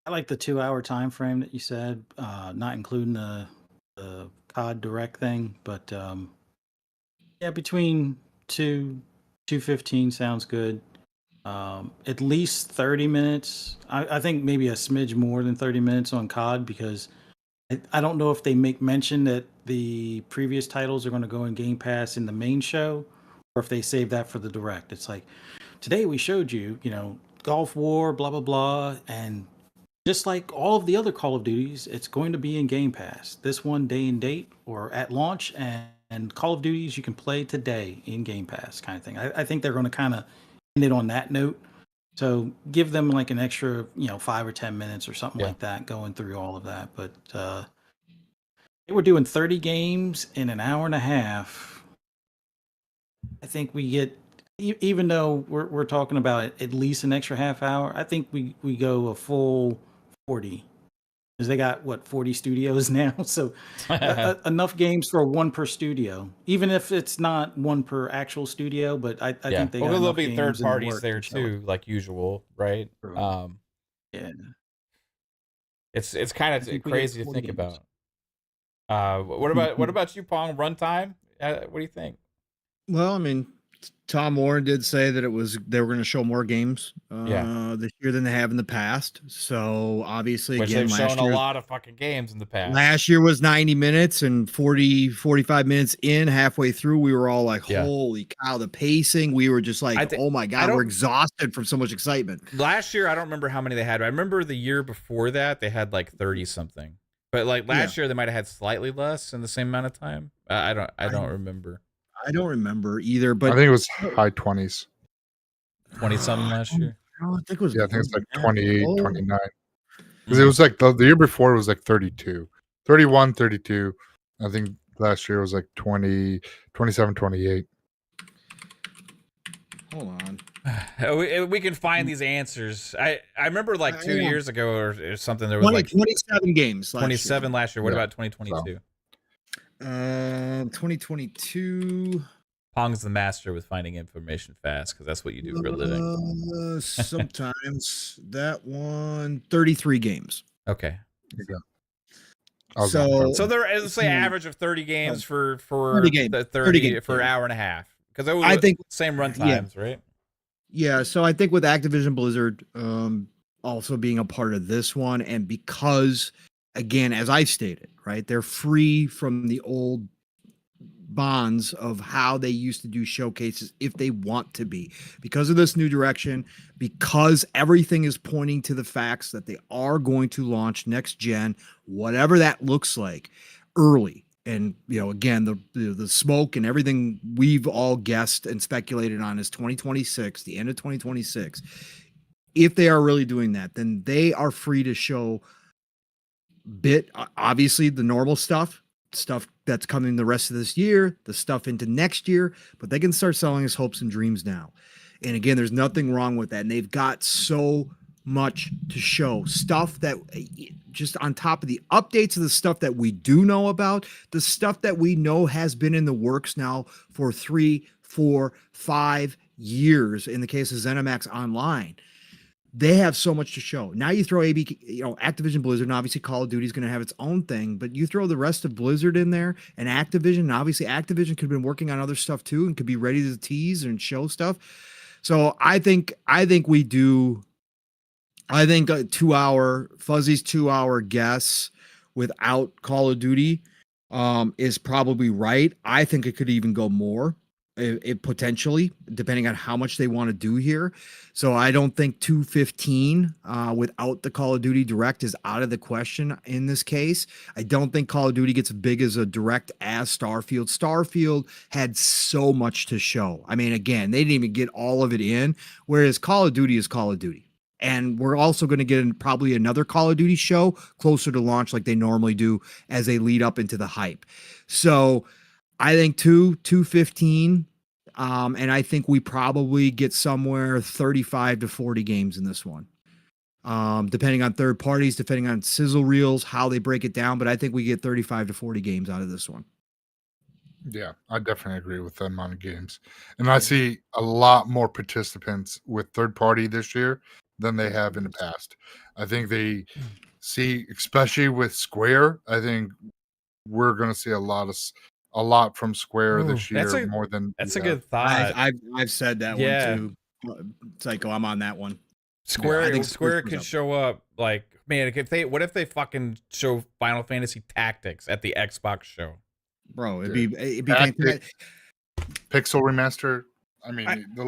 like the 2-hour time frame that you said, not including the COD Direct thing, but yeah, between 2:15 sounds good. At least 30 minutes. I think maybe a smidge more than 30 minutes on COD, because I don't know if they make mention that the previous titles are going to go in Game Pass in the main show, or if they save that for the Direct. It's like, today we showed you, Gulf War, blah, blah, blah. And just like all of the other Call of Duties, it's going to be in Game Pass. This one day and date or at launch, and Call of Duties you can play today in Game Pass kind of thing. I think they're going to kind of end it on that note. So give them like an extra, 5 or 10 minutes or something like that going through all of that. But they were doing 30 games in an hour and a half. I think we get, even though we're talking about at least an extra half hour, I think we go a full 40. Because they got, 40 studios now? So enough games for one per studio. Even if it's not one per actual studio, but I think they got there'll enough be games third in the parties work there to show too, like usual, right? Yeah. It's kind of crazy to think about. What about you, Pong? Runtime? What do you think? Well, I mean, Tom Warren did say that they were going to show more games this year than they have in the past. So obviously, Which again, they've shown a lot of fucking games in the past. last year was 90 minutes and 45 minutes in, halfway through, we were all like, Yeah. holy cow, the pacing. We were just like, oh my God, we're exhausted from so much excitement. Last year, I don't remember how many they had. I remember the year before that, they had like 30 something. But like last year, they might have had slightly less in the same amount of time. I don't remember. I don't remember either, but I think it was high 20s. 20 something last year. I think it was. Yeah, I think it's like 28, 29. Because Mm-hmm. it was like the year before it was like 32, 31, 32. I think last year was like 20, 27, 28. Hold on. We can find these answers. I remember like 2 years ago or something. There was 20, like 27 games. 27 last year. What about 2022? 2022. Pong's the master with finding information fast because that's what you do for a living. Sometimes that one 33 games. Okay. So there is say average of 30 games for 30 games. the 30 for an hour and a half because I think same run times, right? Yeah, so I think with Activision Blizzard also being a part of this one, and because again, as I stated, right, they're free from the old bonds of how they used to do showcases if they want to be, because of this new direction, because everything is pointing to the facts that they are going to launch next gen, whatever that looks like, early. And again, the smoke and everything we've all guessed and speculated on is 2026, the end of 2026. If they are really doing that, then they are free to show obviously the normal stuff that's coming the rest of this year, the stuff into next year, but they can start selling us hopes and dreams now. And again, there's nothing wrong with that. And they've got so much to show, stuff that just on top of the updates of the stuff that we do know about, the stuff that we know has been in the works now for 3, 4, 5 years. In the case of ZeniMax Online, they have so much to show. Now you throw Activision Blizzard, and obviously Call of Duty is going to have its own thing, but you throw the rest of Blizzard in there and Activision, and obviously Activision could have been working on other stuff too and could be ready to tease and show stuff. So I think we do. I think a 2-hour Fuzzy's 2-hour guess without Call of Duty is probably right. I think it could even go more. It potentially, depending on how much they want to do here. So I don't think 215 without the Call of Duty Direct is out of the question in this case. I don't think Call of Duty gets as big as a Direct as Starfield. Starfield had so much to show. I mean, again, they didn't even get all of it in, whereas Call of Duty is Call of Duty. And we're also going to get probably another Call of Duty show closer to launch like they normally do as they lead up into the hype. So I think 215, and I think we probably get somewhere 35 to 40 games in this one, depending on third parties, depending on sizzle reels, how they break it down. But I think we get 35 to 40 games out of this one. Yeah, I definitely agree with that amount of games. And I see a lot more participants with third party this year than they have in the past. I think they see, especially with Square, I think we're going to see a lot from Square this year more than that's a good thought. I've said that one too. Psycho, I'm on that one. Square, I think Square could show up like, man, what if they fucking show Final Fantasy Tactics at the Xbox show? Bro, it'd be fantastic. Pixel remaster. I mean,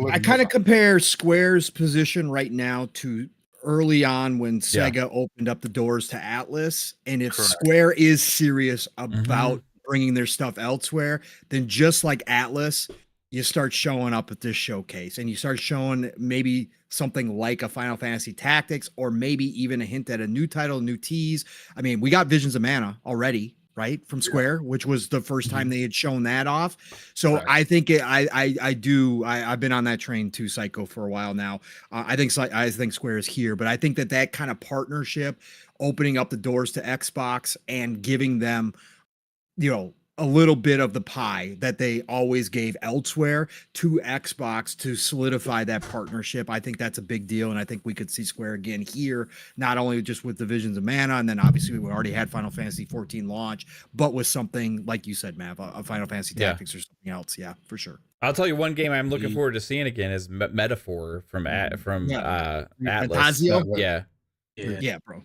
I kind of compare Square's position right now to early on when Sega opened up the doors to Atlas. And if Square is serious about bringing their stuff elsewhere, then just like Atlas, you start showing up at this showcase and you start showing maybe something like a Final Fantasy Tactics, or maybe even a hint at a new title, new tease. I mean, we got Visions of Mana already, right, from Square, which was the first time they had shown that off. So I think I've been on that train too, Psycho, for a while now. I think Square is here, but I think that kind of partnership, opening up the doors to Xbox and giving them, a little bit of the pie that they always gave elsewhere to Xbox to solidify that partnership. I think that's a big deal, and I think we could see Square again here, not only just with Divisions of Mana, and then obviously we already had Final Fantasy 14 launch, but with something like you said, Mav, a Final Fantasy Tactics or something else. Yeah, for sure. I'll tell you one game I'm looking forward to seeing again is Metaphor from Atlas. Fantasio? Yeah, Bro.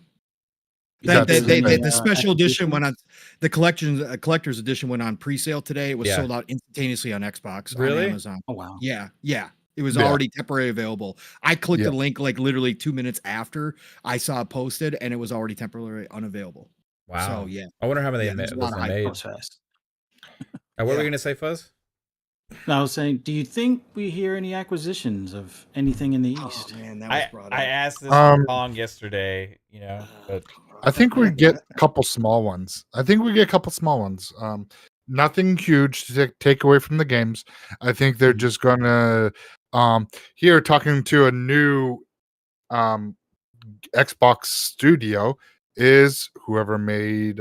That's The special edition went on, the collector's edition went on pre-sale today. It was Yeah. sold out instantaneously on Xbox, Really? on Amazon. Oh wow. Yeah. It was Yeah. already temporarily available. I clicked Yeah. the link like literally 2 minutes after I saw it posted, and it was already temporarily unavailable. Wow. So yeah. I wonder how many Yeah, there's a lot of hype. made. That was fast. What were Yeah. we gonna say, Fuzz? No, I was saying, do you think we hear any acquisitions of anything in the Oh East? man, that was brought up. I asked this Um, Kong yesterday, but I think we get a couple small ones. Nothing huge to take away from the games. I think they're just gonna here talking to a new Xbox studio is whoever made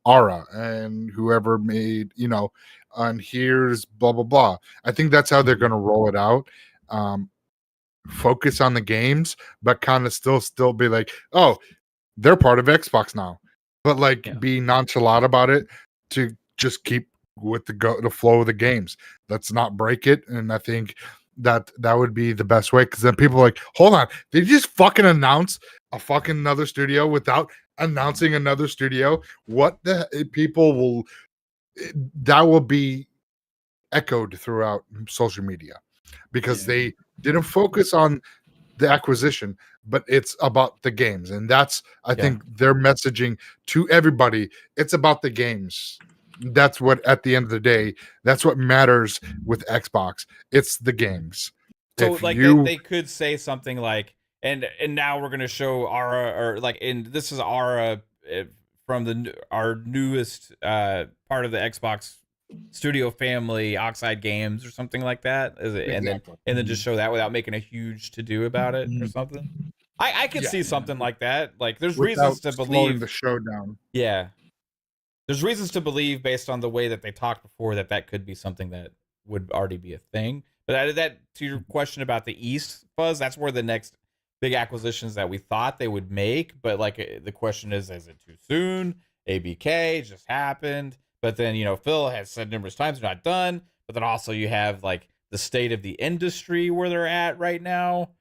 Aura and whoever made, and here's blah blah blah. I think that's how they're gonna roll it out. Focus on the games, but kind of still be like, oh, they're part of Xbox now, but be nonchalant about it to just keep with the flow of the games. Let's not break it, and I think that would be the best way, because then people are like, hold on, they just fucking announce a fucking another studio without announcing another studio. What the people will that will be echoed throughout social media, because they didn't focus on the acquisition, but it's about the games, and that's I think their messaging to everybody. It's about the games. That's what, at the end of the day, that's what matters with Xbox. It's the games. so If like you they could say something like, and now we're gonna show Aura, or like, and this is Aura from our newest part of the Xbox studio family, Oxide Games, or something like that. Is it, and then just show that without making a huge to do about it or something. I could see something like that. Like, there's reasons to slowing believe the show down. Yeah. There's reasons to believe, based on the way that they talked before, that could be something that would already be a thing. But that to your question about the East, Fuzz, that's where the next big acquisitions that we thought they would make. But like, the question is it too soon? ABK just happened. But then, Phil has said numerous times they're not done. But then also you have like the state of the industry where they're at right now.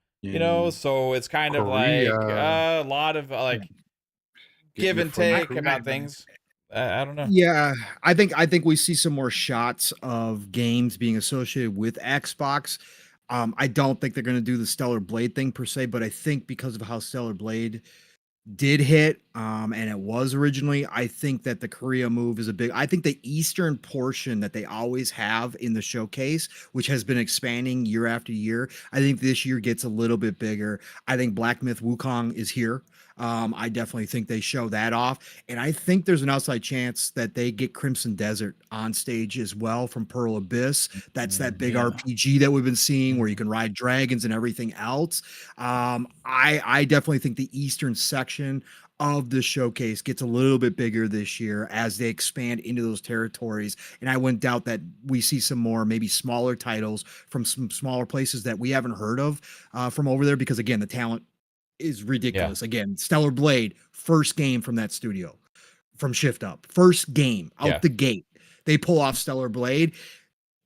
So it's kind of like a lot of like give and take about things. I don't know. Yeah, I think we see some more shots of games being associated with Xbox. I don't think they're going to do the Stellar Blade thing per se, but I think because of how Stellar Blade did hit, and it was originally, I think that the Korea move is I think the Eastern portion that they always have in the showcase, which has been expanding year after year, I think this year gets a little bit bigger. I think Black Myth Wukong is here. I definitely think they show that off. And I think there's an outside chance that they get Crimson Desert on stage as well from Pearl Abyss. That's that big RPG that we've been seeing where you can ride dragons and everything else. I definitely think the Eastern section of the showcase gets a little bit bigger this year as they expand into those territories. And I wouldn't doubt that we see some more, maybe smaller titles from some smaller places that we haven't heard of from over there, because again, the talent is ridiculous. Again, Stellar Blade, first game from that studio, from Shift Up, first game out the gate. They pull off Stellar Blade.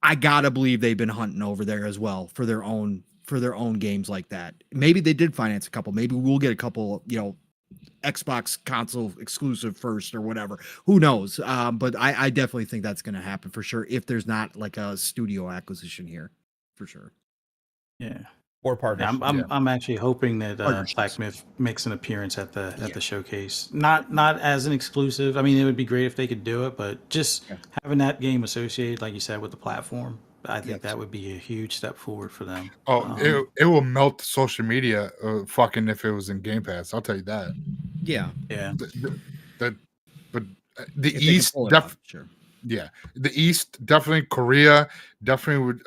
I gotta believe they've been hunting over there as well for their own games like that. Maybe they did finance a couple. Maybe we'll get a couple, Xbox console exclusive first or whatever. Who knows? But I definitely think that's going to happen for sure, if there's not like a studio acquisition here, for sure. Yeah. Or partnerships. I'm actually hoping that Black Myth makes an appearance at the showcase. Not as an exclusive. I mean, it would be great if they could do it, but just having that game associated, like you said, with the platform, I think that would be a huge step forward for them. Oh, it will melt social media, fucking, if it was in Game Pass. I'll tell you that. Yeah. But the East definitely. Yeah, the East definitely. Korea definitely would.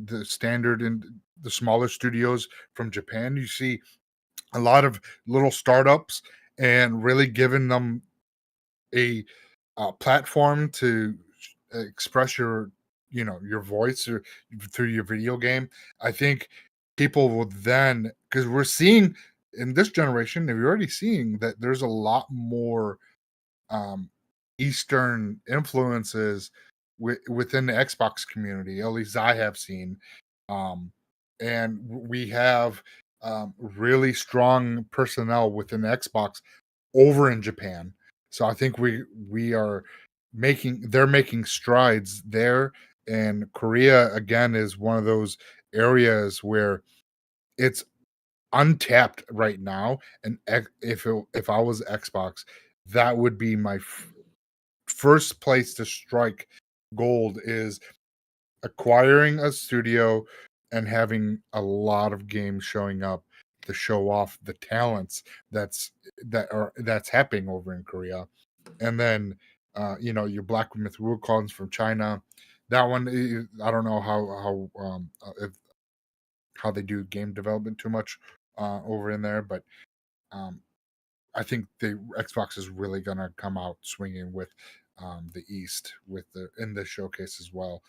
The standard and the smaller studios from Japan. You see a lot of little startups and really giving them a platform to express your your voice or through your video game, I think people will then, because we're seeing in this generation, and we're already seeing that there's a lot more Eastern influences within the Xbox community. At least I have seen, and we have really strong personnel within Xbox over in Japan. So I think we are they're making strides there, and Korea again is one of those areas where it's untapped right now. And if I was Xbox, that would be my first place to strike gold, is acquiring a studio and having a lot of games showing up to show off the talents that's happening over in Korea. And then your Black Myth Wukong's from China. That one, I don't know how they do game development too much over in there, but I think the Xbox is really gonna come out swinging with the East in the showcase as well.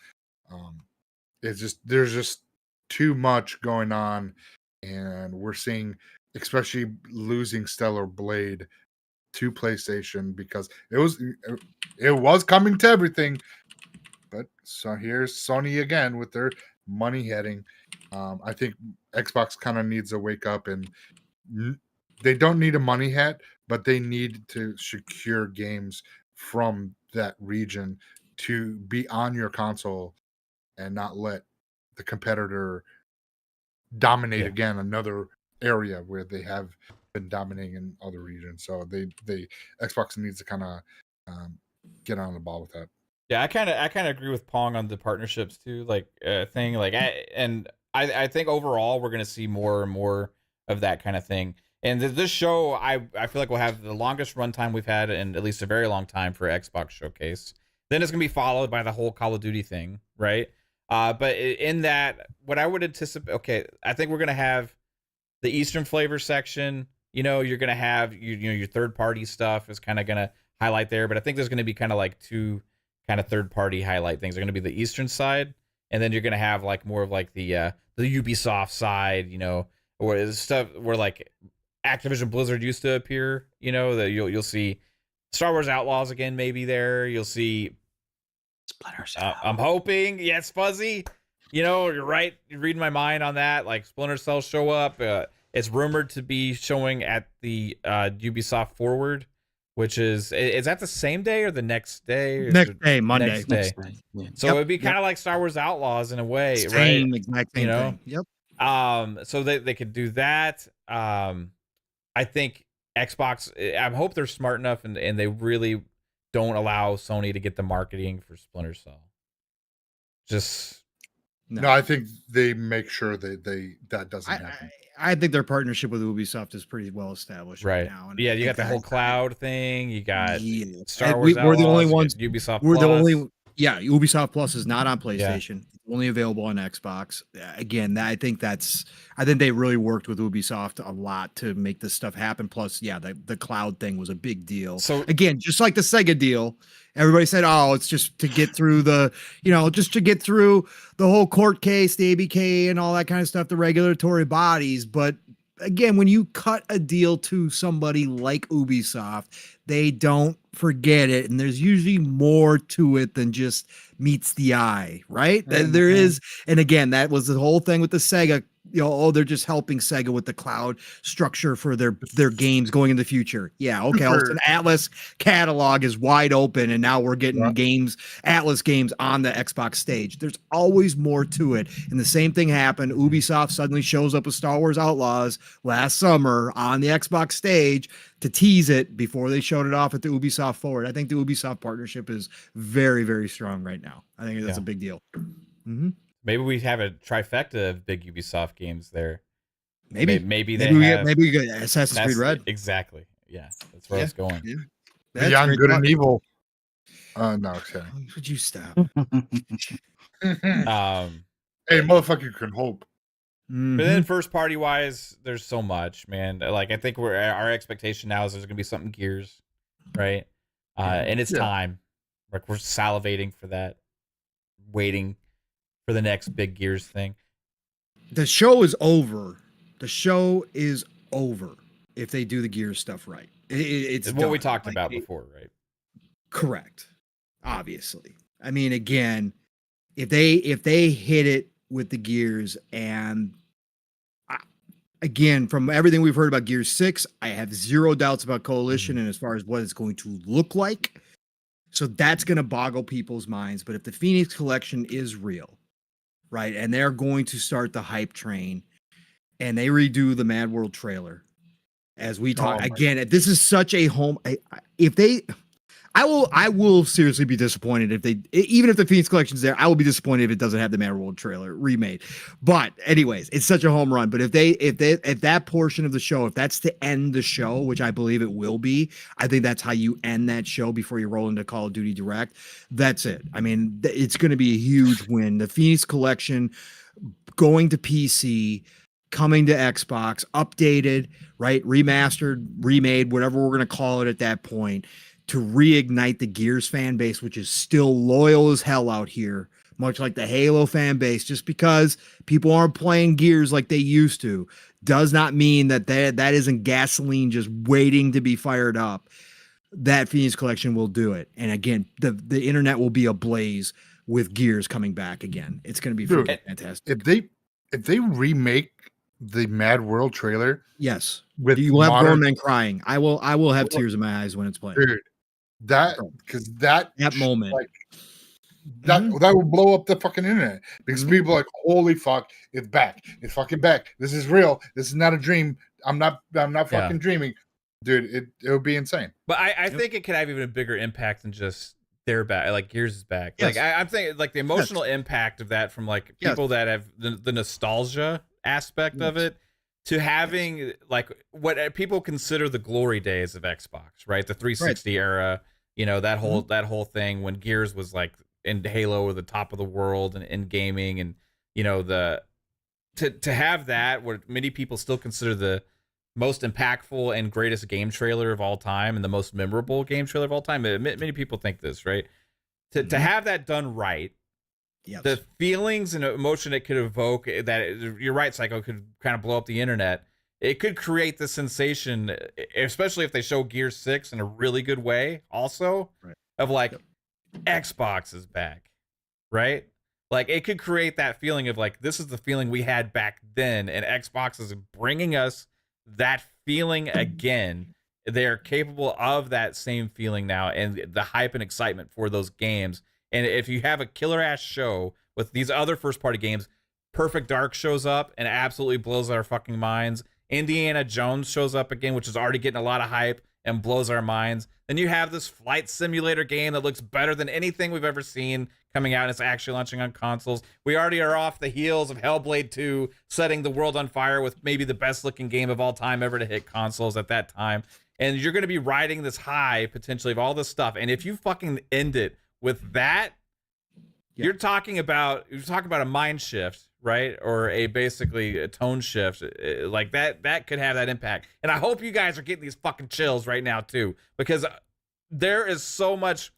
There's just too much going on, and we're seeing, especially losing Stellar Blade to PlayStation, because it was coming to everything, but so here's Sony again with their money heading. I think Xbox kind of needs to wake up, and they don't need a money hat, but they need to secure games from that region to be on your console and not let the competitor dominate again another area where they have been dominating in other regions. So they Xbox needs to kind of get on the ball with that. Yeah, I kind of agree with Pong on the partnerships too, like thing. Like I think overall we're gonna see more and more of that kind of thing. And this show, I feel like will have the longest runtime we've had in at least a very long time for Xbox Showcase. Then it's gonna be followed by the whole Call of Duty thing, right? But in that, what I would anticipate, okay, I think we're gonna have the Eastern flavor section. You're gonna have your third party stuff is kind of gonna highlight there, but I think there's gonna be kind of like two kind of third party highlight things. They're gonna be the Eastern side, and then you're gonna have like more of like the Ubisoft side, or stuff where like Activision Blizzard used to appear. That you'll see Star Wars Outlaws again, maybe there. You'll see Splinter Cell. I'm hoping. Yes, Fuzzy. You're right. You're reading my mind on that. Like Splinter Cell show up. It's rumored to be showing at the Ubisoft Forward, which is that the same day or the next day? Next day, Monday. Next day. Yeah. So it'd be kind of like Star Wars Outlaws in a way, Same, right? exact same thing. Yep. So they could do that. I think Xbox, I hope they're smart enough and they really don't allow Sony to get the marketing for Splinter Cell. Just no, I think they make sure that doesn't happen. I think their partnership with Ubisoft is pretty well established right now. And yeah, you got the whole cloud thing. You got Star and Wars. we're the only ones. Ubisoft. We're Plus. the only. Yeah, Ubisoft Plus is not on PlayStation. It's only available on Xbox. Again, I think they really worked with Ubisoft a lot to make this stuff happen. Plus, yeah, the cloud thing was a big deal. So again, just like the Sega deal, everybody said, "Oh, it's just to get through the whole court case, the ABK, and all that kind of stuff, the regulatory bodies." But again, when you cut a deal to somebody like Ubisoft, they don't forget it, and there's usually more to it than just meets the eye, right? Mm-hmm. There is, and again, that was the whole thing with the Sega. They're just helping Sega with the cloud structure for their games going in the future. Yeah, okay. Also, an Atlas catalog is wide open, and now we're getting Atlas games on the Xbox stage. There's always more to it, and the same thing happened. Ubisoft suddenly shows up with Star Wars Outlaws last summer on the Xbox stage to tease it before they showed it off at the Ubisoft Forward. I think the Ubisoft partnership is very, very strong right now. I think that's a big deal. Mm-hmm. Maybe we have a trifecta of big Ubisoft games there. Maybe we get Assassin's Creed Red. Exactly. Yeah, that's where I was going. Yeah. Beyond Good and Evil. No, okay. Would you stop? Hey, motherfucker can hope. But then first party wise, there's so much, man. Like I think our expectation now is there's gonna be something Gears, right? And it's Yeah. time. Like we're salivating for that, waiting for the next big Gears thing. The show is over. The show is over if they do the Gears stuff right. It's It's what we done. talked Like, about before, right? Correct. Obviously. I mean, again, if they hit it with the Gears and again, from everything we've heard about Gears 6, I have zero doubts about Coalition and as far as what it's going to look like. So that's going to boggle people's minds. But if the Phoenix Collection is real, right, and they're going to start the hype train and they redo the Mad World trailer, as we talk again, this is such a home. If they, I will seriously be disappointed if they, even if the Phoenix Collection's there, I will be disappointed if it doesn't have the Mad World trailer remade. But anyways, it's such a home run. But if that portion of the show, if that's to end the show, which I believe it will be, I think that's how you end that show before you roll into Call of Duty Direct. That's it. I mean, it's going to be a huge win. The Phoenix Collection going to PC, coming to Xbox, updated, right, remastered, remade, whatever we're going to call it at that point, to reignite the Gears fan base, which is still loyal as hell out here, much like the Halo fan base. Just because people aren't playing Gears like they used to does not mean that isn't gasoline just waiting to be fired up. That Phoenix Collection will do it. And again, the internet will be ablaze with Gears coming back again. It's going to be fantastic. If they remake the Mad World trailer, yes, with you will have modern grown men crying. I will have tears in my eyes when it's playing. dude, that moment, like that will blow up the fucking internet because people are like, holy fuck, it's back, it's fucking back, this is real, this is not a dream, I'm not fucking dreaming, dude. It would be insane. But I think it could have even a bigger impact than just their back, like Gears is back. Yes. Like I'm thinking like the emotional impact of that from like people that have the nostalgia aspect of it, to having like what people consider the glory days of Xbox, right? The 360 era, you know, that whole thing when Gears was like in Halo or the top of the world and in gaming, and you know, to have that, what many people still consider the most impactful and greatest game trailer of all time and the most memorable game trailer of all time. Many people think this, right? To have that done right, the feelings and emotion it could evoke, that you're right, Psycho, could kind of blow up the internet. It could create the sensation, especially if they show Gear 6 in a really good way also, of like, Xbox is back, right? Like, it could create that feeling of like, this is the feeling we had back then, and Xbox is bringing us that feeling again. They're capable of that same feeling now, and the hype and excitement for those games. And if you have a killer ass show with these other first party games, Perfect Dark shows up and absolutely blows our fucking minds. Indiana Jones shows up again, which is already getting a lot of hype and blows our minds. Then you have this flight simulator game that looks better than anything we've ever seen coming out, and it's actually launching on consoles. We already are off the heels of Hellblade 2 setting the world on fire with maybe the best looking game of all time ever to hit consoles at that time. And you're going to be riding this high potentially of all this stuff. And if you fucking end it with that, you're talking about a mind shift, right? Or basically a tone shift like that could have that impact. And I hope you guys are getting these fucking chills right now too, because there is so much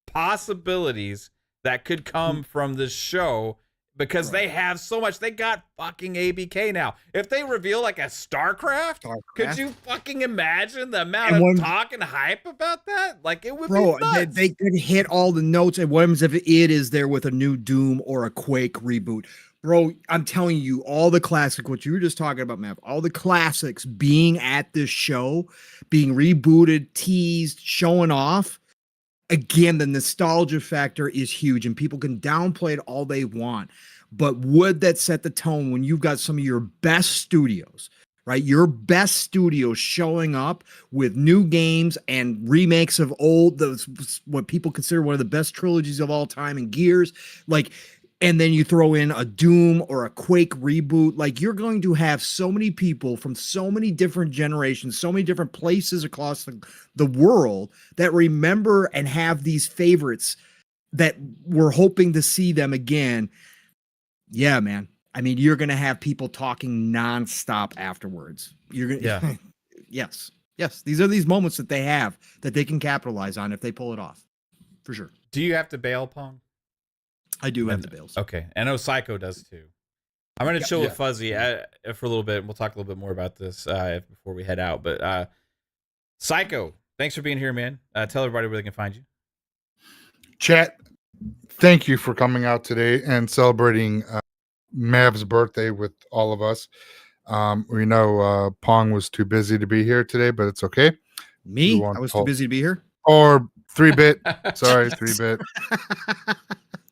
possibilities that could come from this show, because they have so much. They got fucking ABK now. If they reveal like a StarCraft, could you fucking imagine the amount of talk and hype about that? Like, it would be nuts. They could hit all the notes. And what if it is there with a new Doom or a Quake reboot? Bro, I'm telling you, all the classic, what you were just talking about, Matt, all the classics being at this show, being rebooted, teased, showing off. Again, the nostalgia factor is huge, and people can downplay it all they want. But would that set the tone when you've got some of your best studios, right? Your best studios showing up with new games and remakes of what people consider one of the best trilogies of all time in Gears, like. And then you throw in a Doom or a Quake reboot. Like, you're going to have so many people from so many different generations, so many different places across the world that remember and have these favorites that we're hoping to see them again. Yeah, man. I mean, you're going to have people talking nonstop afterwards. You're going to, yes. Yes, these are these moments that they have that they can capitalize on if they pull it off, for sure. Do you have to bail, Pong? I do have the bails. Okay, I know Psycho does too. I'm gonna chill with Fuzzy for a little bit. We'll talk a little bit more about this before we head out. But Psycho, thanks for being here, man. Tell everybody where they can find you. Chat, thank you for coming out today and celebrating Mav's birthday with all of us. We know Pong was too busy to be here today, but it's okay. Me? I was too busy to be here? Or 3-bit. Sorry, 3-bit.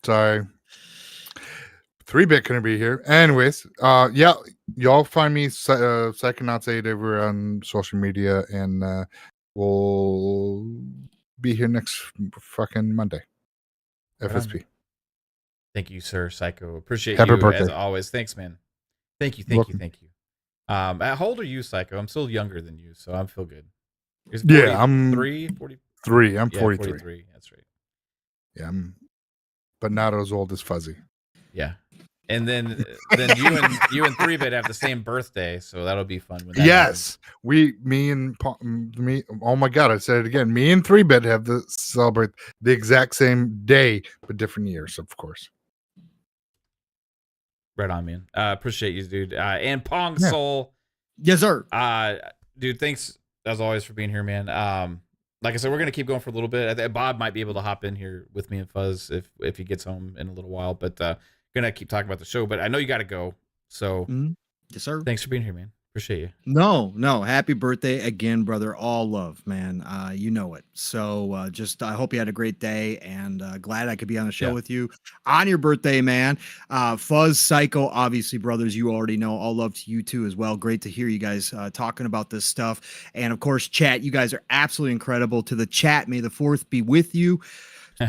Sorry. 3-bit couldn't be here. Anyways, yeah, y'all find me Psychonauts 8 everywhere on social media, and we'll be here next fucking Monday. FSP. Thank you, sir. Psycho. Appreciate Happy you birthday. as always. Thanks, man. Thank you. How old are you, Psycho? I'm still younger than you, so I feel good. I'm 43. I'm 43. 43. That's right. Yeah, but not as old as Fuzzy. Yeah. And then you and 3-bit have the same birthday, so that'll be fun. When that Yes, me. Oh my god, I said it again. Me and 3-bit have to celebrate the exact same day, but different years, of course. Right on, man. Appreciate you, dude. And Pong Soul. Yes, sir. Dude, thanks as always for being here, man. Like I said, we're gonna keep going for a little bit. I think Bob might be able to hop in here with me and Fuzz if he gets home in a little while, but gonna keep talking about the show. But I know you got to go, so yes, sir. Thanks for being here, man. Appreciate you. No, happy birthday again, brother. All love, man. You know it. So just I hope you had a great day, and glad I could be on the show with you on your birthday, man. Fuzz, Psycho, obviously, brothers, you already know. All love to you too as well. Great to hear you guys talking about this stuff. And of course, chat, you guys are absolutely incredible. To the chat, may the 4th be with you.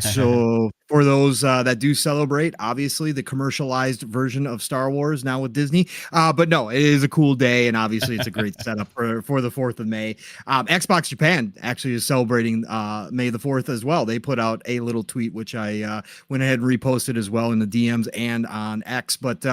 So for those that do celebrate, obviously the commercialized version of Star Wars now with Disney, but no, it is a cool day, and obviously it's a great setup for the 4th of May. Xbox Japan actually is celebrating May the 4th as well. They put out a little tweet which I went ahead and reposted as well in the DMs and on X, but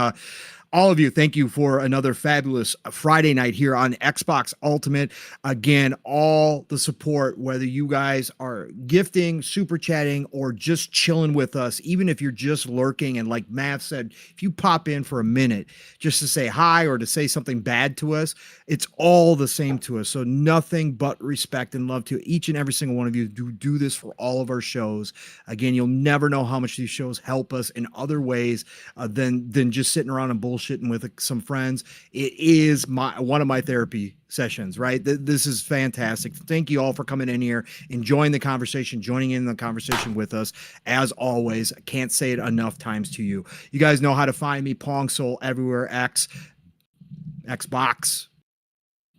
all of you, thank you for another fabulous Friday night here on Xbox Ultimate. Again, all the support, whether you guys are gifting, super chatting, or just chilling with us, even if you're just lurking. And like Mav said, if you pop in for a minute just to say hi or to say something bad to us, it's all the same to us. So nothing but respect and love to each and every single one of you who do this for all of our shows. Again, you'll never know how much these shows help us in other ways than just sitting around and bullshitting with some friends. It is one of my therapy sessions, right? This is fantastic. Thank you all for coming in here, enjoying the conversation, joining in the conversation with us. As always, I can't say it enough times to you. You guys know how to find me, Pong Soul, everywhere, Xbox,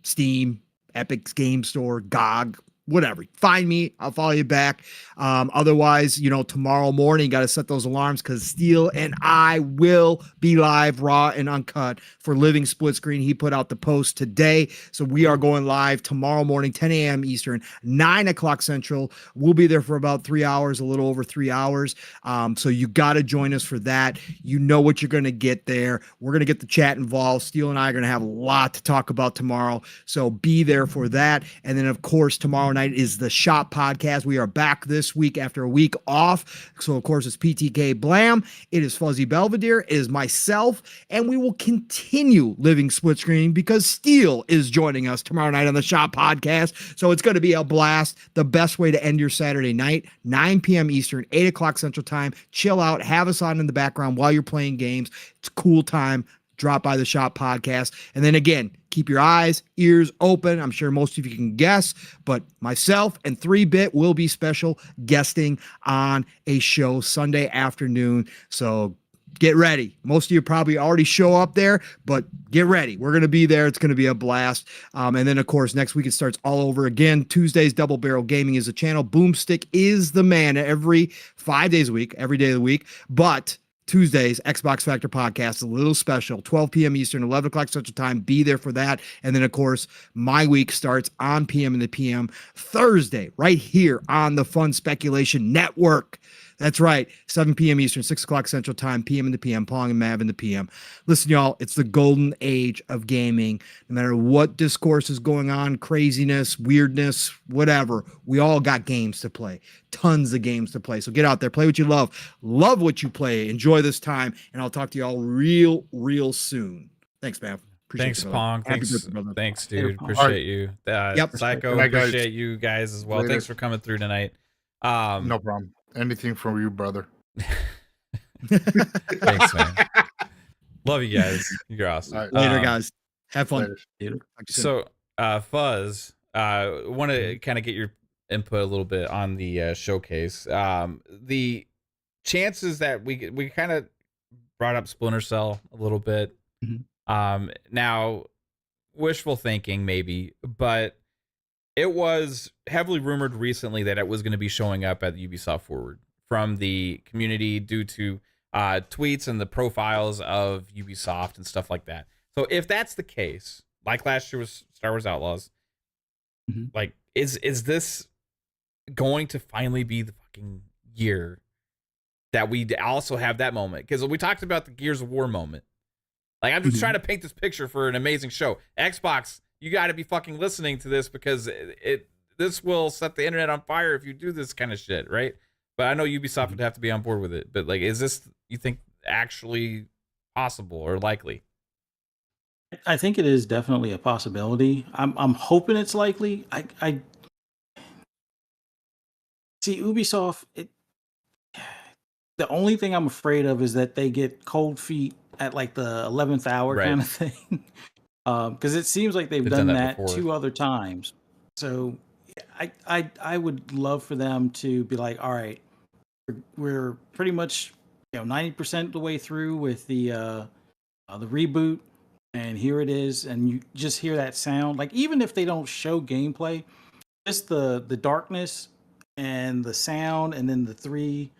Steam, Epic's Game Store, GOG, whatever. Find me, I'll follow you back. Otherwise, tomorrow morning, got to set those alarms because Steele and I will be live, raw and uncut, for Living Split Screen. He put out the post today. So we are going live tomorrow morning, 10 a.m. Eastern, 9 o'clock Central. We'll be there for about 3 hours, a little over 3 hours. So you got to join us for that. You know what you're going to get there. We're going to get the chat involved. Steele and I are going to have a lot to talk about tomorrow. So be there for that. And then, of course, tomorrow night is the Shop Podcast. We are back this week after a week off. So, of course, it's PTK Blam. It is Fuzzy Belvedere. It is myself. And we will continue Living Split Screen because Steele is joining us tomorrow night on the Shop Podcast. So it's going to be a blast. The best way to end your Saturday night, 9 p.m. Eastern, 8 o'clock Central Time. Chill out. Have us on in the background while you're playing games. It's a cool time. Drop by the Shop Podcast. And then again, keep your eyes, ears open. I'm sure most of you can guess, but myself and 3-bit will be special guesting on a show Sunday afternoon. So get ready. Most of you probably already show up there, but get ready. We're going to be there. It's going to be a blast. And then, of course, next week it starts all over again. Tuesdays, Double Barrel Gaming is the channel. Boomstick is the man every 5 days a week, every day of the week. But Tuesdays, Xbox Factor Podcast, a little special, 12 p.m. Eastern, 11 o'clock Central Time. Be there for that. And then, of course, my week starts on PM in the PM Thursday, right here on the Fun Speculation Network. That's right. 7 p.m. Eastern, 6 o'clock Central Time, PM in the PM, Pong and Mav in the PM. Listen, y'all, it's the golden age of gaming. No matter what discourse is going on, craziness, weirdness, whatever, we all got games to play. Tons of games to play. So get out there, play what you love. Love what you play. Enjoy this time. And I'll talk to y'all real soon. Thanks, Mav. Appreciate Thanks, you, brother. Pong. Happy Thanks, birthday, brother. thanks, Later, dude. Pong. Appreciate you. Yep. Psycho, Good night, guys. appreciate you guys as well. Later. Thanks for coming through tonight. No problem. Anything from you, brother. Thanks, man. Love you guys. You're awesome. All right. Later, guys. Have fun. Later. Talk to you soon. So, Fuzz, want to kind of get your input a little bit on the showcase. The chances that we kind of brought up Splinter Cell a little bit. Now, wishful thinking maybe, but it was heavily rumored recently that it was going to be showing up at Ubisoft Forward from the community due to tweets and the profiles of Ubisoft and stuff like that. So if that's the case, like last year was Star Wars Outlaws, like is this going to finally be the fucking year that we also have that moment? Because we talked about the Gears of War moment. Like, I'm just trying to paint this picture for an amazing show. Xbox, you got to be fucking listening to this, because this will set the internet on fire if you do this kind of shit, right? But I know Ubisoft would have to be on board with it. But like, is this, you think, actually possible or likely? I think it is definitely a possibility. I'm hoping it's likely. I see Ubisoft. The only thing I'm afraid of is that they get cold feet at like the 11th hour Right. kind of thing. Because it seems like they've done that before. 2 other times. So I would love for them to be like, all right, we're pretty much 90% the way through with the reboot, and here it is, and you just hear that sound. Like, even if they don't show gameplay, just the darkness and the sound, and then the 3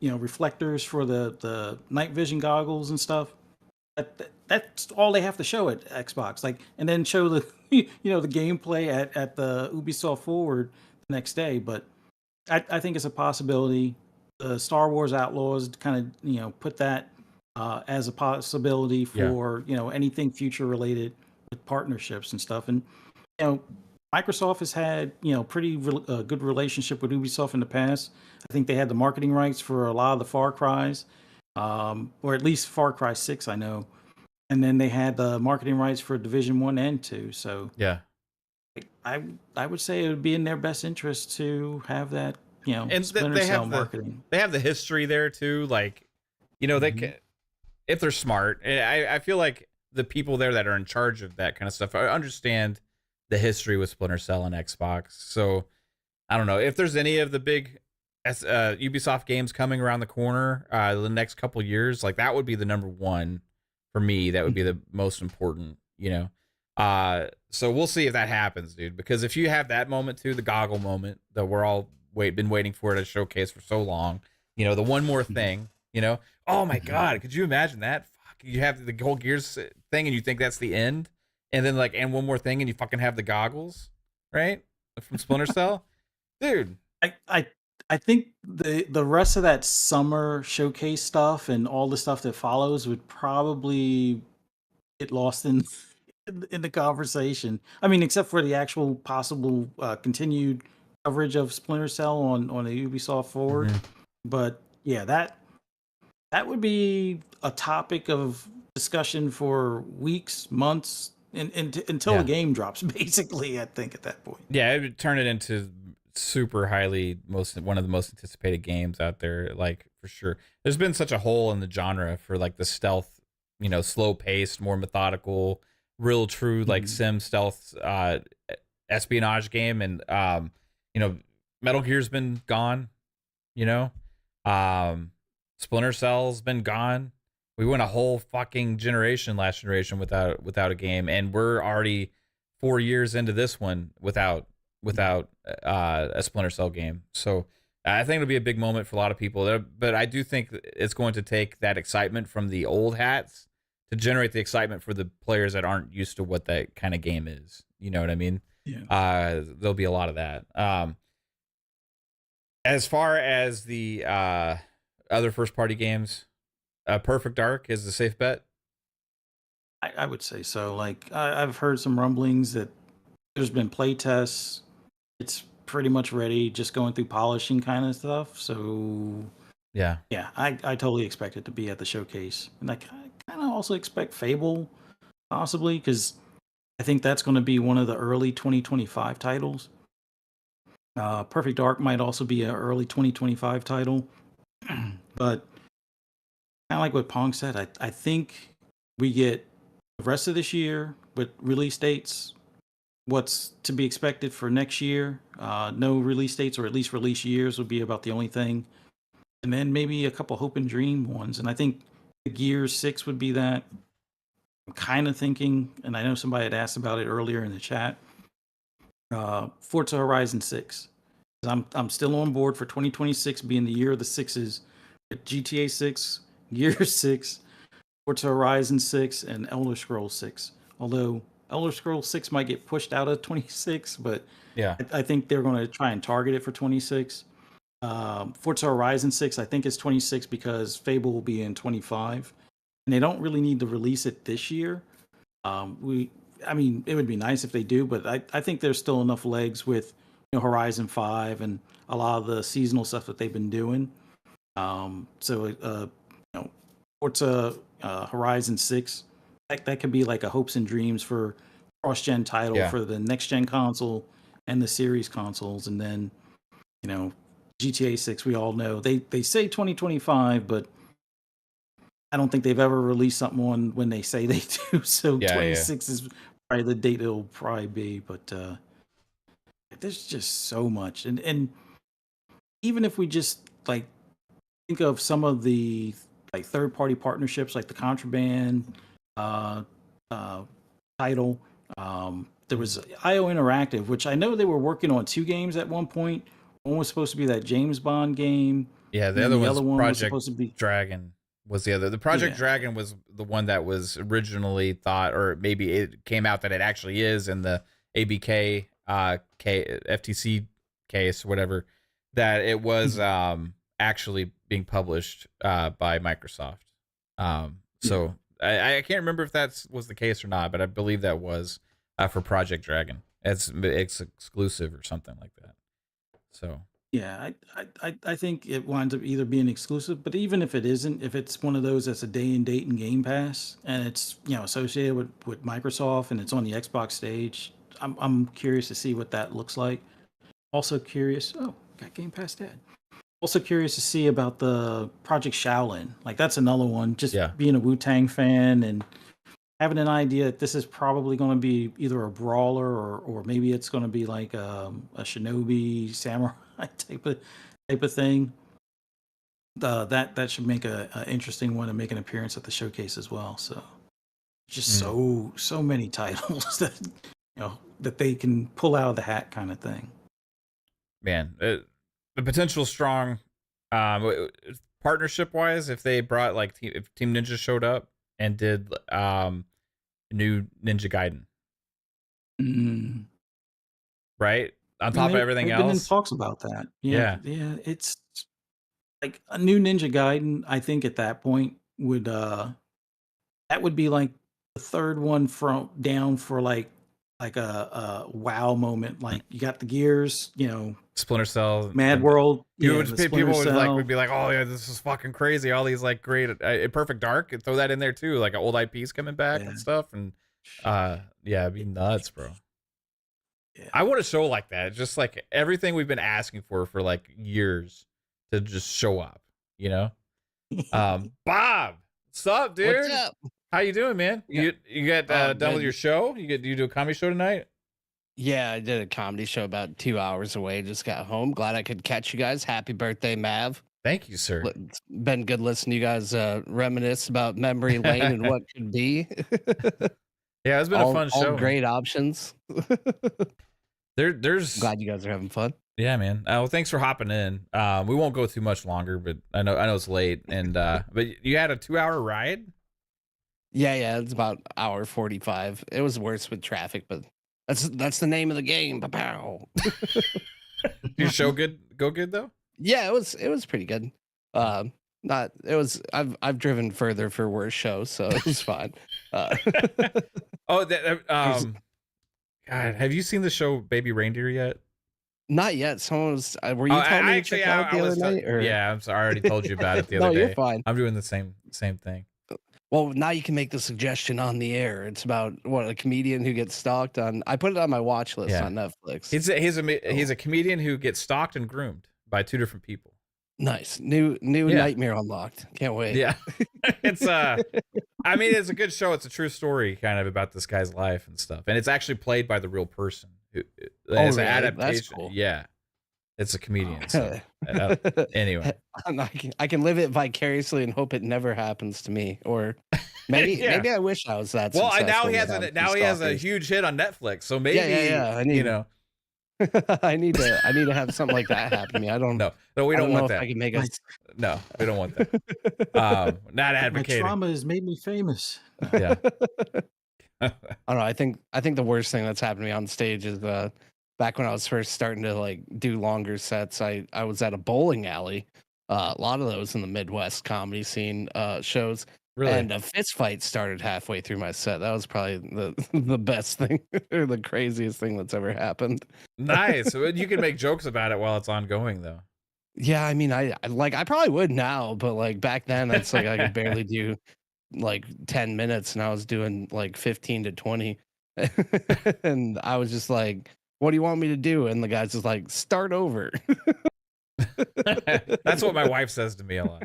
reflectors for the night vision goggles and stuff. That's all they have to show at Xbox. Like, and then show the the gameplay at the Ubisoft Forward the next day. But I think it's a possibility. The Star Wars Outlaws kind of put that as a possibility for anything future related with partnerships and stuff. And Microsoft has had pretty good relationship with Ubisoft in the past. I think they had the marketing rights for a lot of the Far Cries, or at least Far Cry 6, I know. And then they had the marketing rights for Division 1 and 2. So Yeah. I would say it would be in their best interest to have that, And Splinter they Cell have marketing. they have the history there too. Like, they can, if they're smart. I feel like the people there that are in charge of that kind of stuff understand the history with Splinter Cell and Xbox. So I don't know if there's any of the big Ubisoft games coming around the corner the next couple years. Like, that would be the number one for me. That would be the most important. So we'll see if that happens, dude. Because if you have that moment too, the goggle moment that we're all been waiting for at a showcase for so long. The one more thing. Oh my god, could you imagine that? Fuck, you have the whole Gears thing, and you think that's the end. And then and one more thing, and you fucking have the goggles, right? From Splinter Cell. Dude. I think the rest of that summer showcase stuff and all the stuff that follows would probably get lost in the conversation. I mean, except for the actual possible continued coverage of Splinter Cell on the Ubisoft Forward. But yeah, that would be a topic of discussion for weeks, months, until the game drops, basically. I think at that point. Yeah, it would turn it into super highly one of the most anticipated games out there, like, for sure. There's been such a hole in the genre for like the stealth, slow paced, more methodical, real true like sim stealth espionage game, and Metal Gear's been gone, Splinter Cell's been gone. We went a whole fucking last generation without a game, and we're already 4 years into this one without a Splinter Cell game. So I think it'll be a big moment for a lot of people. But I do think it's going to take that excitement from the old hats to generate the excitement for the players that aren't used to what that kind of game is. You know what I mean? Yeah. There'll be a lot of that. As far as the other first party games, Perfect Dark is a safe bet. I would say so. Like I've heard some rumblings that there's been play tests. It's pretty much ready, just going through polishing kind of stuff. So Yeah. yeah, I totally expect it to be at the showcase, and I kind of also expect Fable possibly because I think that's going to be one of the early 2025 titles. Perfect Dark might also be an early 2025 title, but kind of like what Pong said, I think we get the rest of this year with release dates. What's to be expected for next year? No release dates, or at least release years, would be about the only thing. And then maybe a couple hope and dream ones. And I think the Gears 6 would be that. I'm kind of thinking, and I know somebody had asked about it earlier in the chat. Forza Horizon 6. I'm still on board for 2026 being the year of the sixes. With GTA 6, Gears 6, Forza Horizon 6, and Elder Scrolls 6. Although Elder Scrolls 6 might get pushed out of 26, but Yeah. I think they're going to try and target it for 26. Forza Horizon 6, I think, is 26 because Fable will be in 25. And they don't really need to release it this year. I mean, it would be nice if they do, but I think there's still enough legs with Horizon 5 and a lot of the seasonal stuff that they've been doing. Forza Horizon 6, that could be like a hopes and dreams for cross-gen title for the next-gen console and the series consoles. And then, GTA 6, we all know. They say 2025, but I don't think they've ever released something on when they say they do. So 26 is probably the date it'll probably be. But there's just so much. And even if we just like think of some of the like third-party partnerships, like the Contraband title. There was IO Interactive, which I know they were working on 2 games at one point. One was supposed to be that James Bond game. Yeah, the other one was supposed to be Dragon was the other. The Project Dragon was the one that was originally thought, or maybe it came out that it actually is in the ABK FTC case, whatever, that it was actually being published by Microsoft. So I can't remember if that was the case or not, but I believe that was for Project Dragon. It's exclusive or something like that. So yeah, I think it winds up either being exclusive, but even if it isn't, if it's one of those that's a day and date in Game Pass and it's associated with Microsoft and it's on the Xbox stage, I'm curious to see what that looks like. Also curious. Oh, got Game Pass Dad. Also curious to see about the Project Shaolin. Like that's another one. Just being a Wu-Tang fan and having an idea that this is probably going to be either a brawler or maybe it's going to be like a shinobi samurai type of thing. That should make a interesting one and make an appearance at the showcase as well. So just so many titles that that they can pull out of the hat kind of thing. Man, the potential strong partnership wise, if they brought like if Team Ninja showed up and did new Ninja Gaiden, right on top of everything they've else. Been in talks about that. Yeah, it's like a new Ninja Gaiden. I think at that point would that would be like the third one from down for like a wow moment. Like you got the Gears, Splinter Cell, Mad World. People would be like, oh yeah, this is fucking crazy. All these like great Perfect Dark, throw that in there too, like old IPs coming back and stuff, and it'd be nuts, bro. Yeah. I want a show like that, just like everything we've been asking for like years to just show up, Bob, what's up, dude? What's up? How you doing, man? You got done with your show? You do a comedy show tonight? Yeah, I did a comedy show about 2 hours away. Just got home. Glad I could catch you guys. Happy birthday, Mav. Thank you, sir. It's been good listening to you guys reminisce about memory lane and what could be. Yeah, it's been a fun show. All great options. There's glad you guys are having fun. Yeah, man. Well, thanks for hopping in. We won't go too much longer, but I know it's late. And but you had a 2-hour ride? Yeah, it's about hour 45. It was worse with traffic, but that's the name of the game. Pow. Your show go good though? Yeah, it was pretty good. Not it was I've driven further for worse shows, so it was fine. Oh, God, have you seen the show Baby Reindeer yet? Not yet. Someone was. Were Oh, you telling me to actually, check it out the other night? Or yeah, I'm sorry. I already told you about it the no, other you're day. fine. I'm doing the same thing. Well, now you can make the suggestion on the air. It's about a comedian who gets stalked on. I put it on my watch list Yeah. on Netflix. He's a comedian who gets stalked and groomed by two different people. Nice. New Yeah. nightmare unlocked. Can't wait. Yeah. It's I mean, it's a good show. It's a true story kind of about this guy's life and stuff. And it's actually played by the real person. It's an really? adaptation. That's cool. Yeah. It's a comedian. So, anyway. I can live it vicariously and hope it never happens to me. Or maybe Yeah. maybe I wish I was that. Well, successful now he has without a huge hit on Netflix. So maybe yeah. I need, you know. I need to have something like that happen to me. I don't No, we don't want that. I can make us. No, we don't want that. Not My advocating. trauma has made me famous. Yeah. I don't know. I think the worst thing that's happened to me on stage is back when I was first starting to like do longer sets. I was at a bowling alley. A lot of those in the Midwest comedy scene shows. Really? And a fist fight started halfway through my set. That was probably the best thing or the craziest thing that's ever happened. Nice. You can make jokes about it while it's ongoing, though. Yeah, I mean, I probably would now, but like back then, it's like I could barely do like 10 minutes, and I was doing like 15 to 20, and I was just like, "What do you want me to do?" And the guy's just like, "Start over." That's what my wife says to me a lot.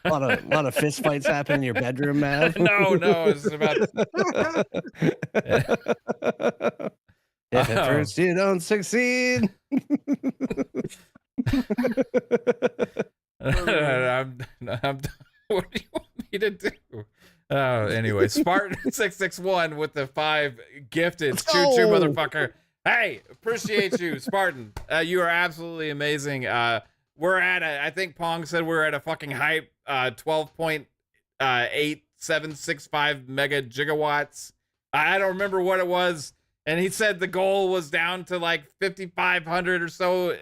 a lot of fist fights happen in your bedroom, Mav. No, it's about. If at first you don't succeed. I'm, what do you want me to do? Anyway, Spartan 661 with the 5 gifted. Choo choo, motherfucker. Hey, appreciate you, Spartan. You are absolutely amazing. We're at I think Pong said we're at a fucking hype 12.8765 mega gigawatts. I don't remember what it was. And he said the goal was down to like 5,500 or so.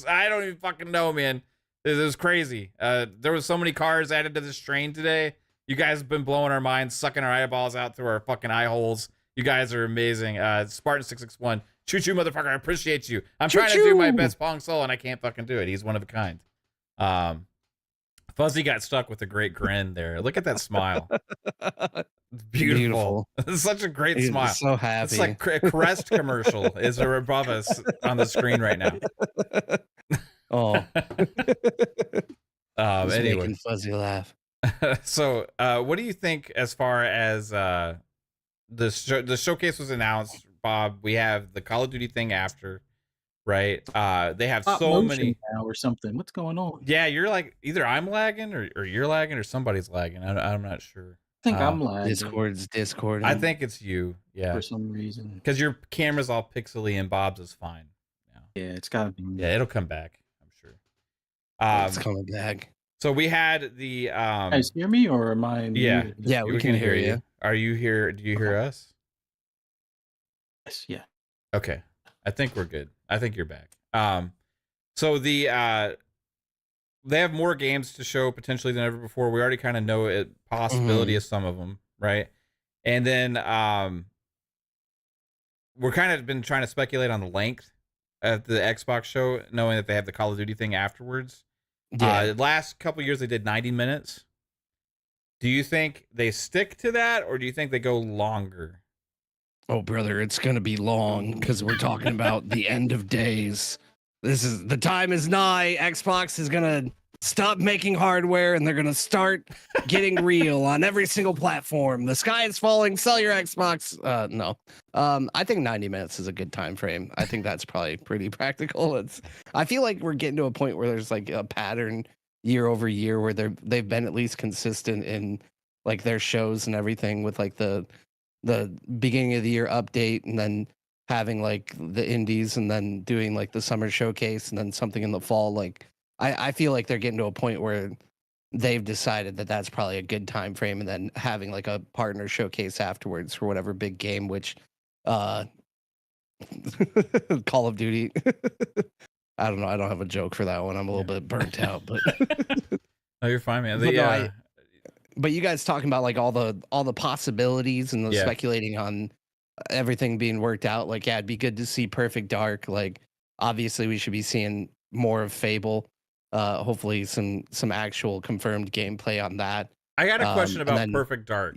I don't even fucking know, man. It was crazy. There was so many cars added to this train today. You guys have been blowing our minds, sucking our eyeballs out through our fucking eye holes. You guys are amazing. Spartan 661. Choo choo, motherfucker. I appreciate you. I'm trying to do my best Pong Soul, and I can't fucking do it. He's one of a kind. Fuzzy got stuck with a great grin there. Look at that smile. It's beautiful. It's such a great smile. So happy. It's like a Crest commercial is above us on the screen right now. Oh. Anyway, making Fuzzy laugh. So, what do you think as far as the showcase was announced, Bob? We have the Call of Duty thing after, right? They have Stop so motion many now or something. What's going on? Yeah, you're like either I'm lagging or you're lagging or somebody's lagging. I'm not sure. I think I'm lagging Discord. I think it's you. Yeah, for some reason. because your camera's all pixely and Bob's is fine. Yeah, it's gotta be. Yeah, it'll come back. I'm sure. It's coming back. So we had the You guys hear me or am I? Yeah. muted? Yeah, we can hear you. Are you here? Do you hear us? Yes, yeah. Okay. I think we're good. I think you're back. So they have more games to show potentially than ever before. We already kind of know it possibility of some of them, right? And then we're kind of been trying to speculate on the length of the Xbox show, knowing that they have the Call of Duty thing afterwards. Yeah. Last couple years they did 90 minutes. Do you think they stick to that, or do you think they go longer? Oh, brother, it's gonna be long because we're talking about the end of days. The time is nigh. Xbox is gonna stop making hardware and they're gonna start getting real on every single platform. The sky is falling. Sell your Xbox. No. I think 90 minutes is a good time frame. I think that's probably pretty practical. I feel like we're getting to a point where there's like a pattern year over year where they've been at least consistent in like their shows and everything, with like the beginning of the year update and then having like the indies and then doing like the summer showcase and then something in the fall. Like I feel like they're getting to a point where they've decided that that's probably a good time frame, and then having like a partner showcase afterwards for whatever big game, which Call of Duty. I don't know. I don't have a joke for that one. I'm a little bit burnt out, but No, you're fine, man. But no, but you guys talking about like all the possibilities and the Yeah. speculating on everything being worked out. Like, yeah, it'd be good to see Perfect Dark. Like, obviously, we should be seeing more of Fable. Hopefully, some actual confirmed gameplay on that. I got a question and about then- Perfect Dark.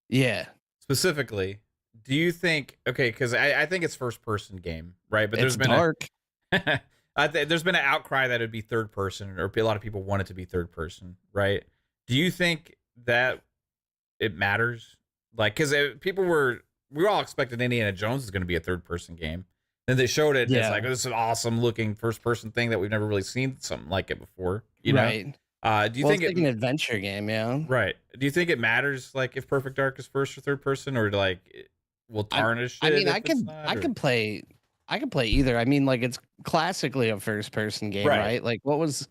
Yeah, Specifically, do you think, okay, because I think it's first person game, right? But it's dark. There's been an outcry that it'd be third person, or a lot of people want it to be third person, right? Do you think that it matters? Like, because we were all expecting Indiana Jones is going to be a third person game. Then they showed it, and it's Yeah. like, this is an awesome looking first person thing that we've never really seen something like it before. You know? Right. Do you Well, think it's like an adventure game, yeah. right? Do you think it matters, like, if Perfect Dark is first or third person, or like it will tarnish it? I mean, if I it's not, I or- could play either. I mean, like it's classically a first person game, Right. right? Like what the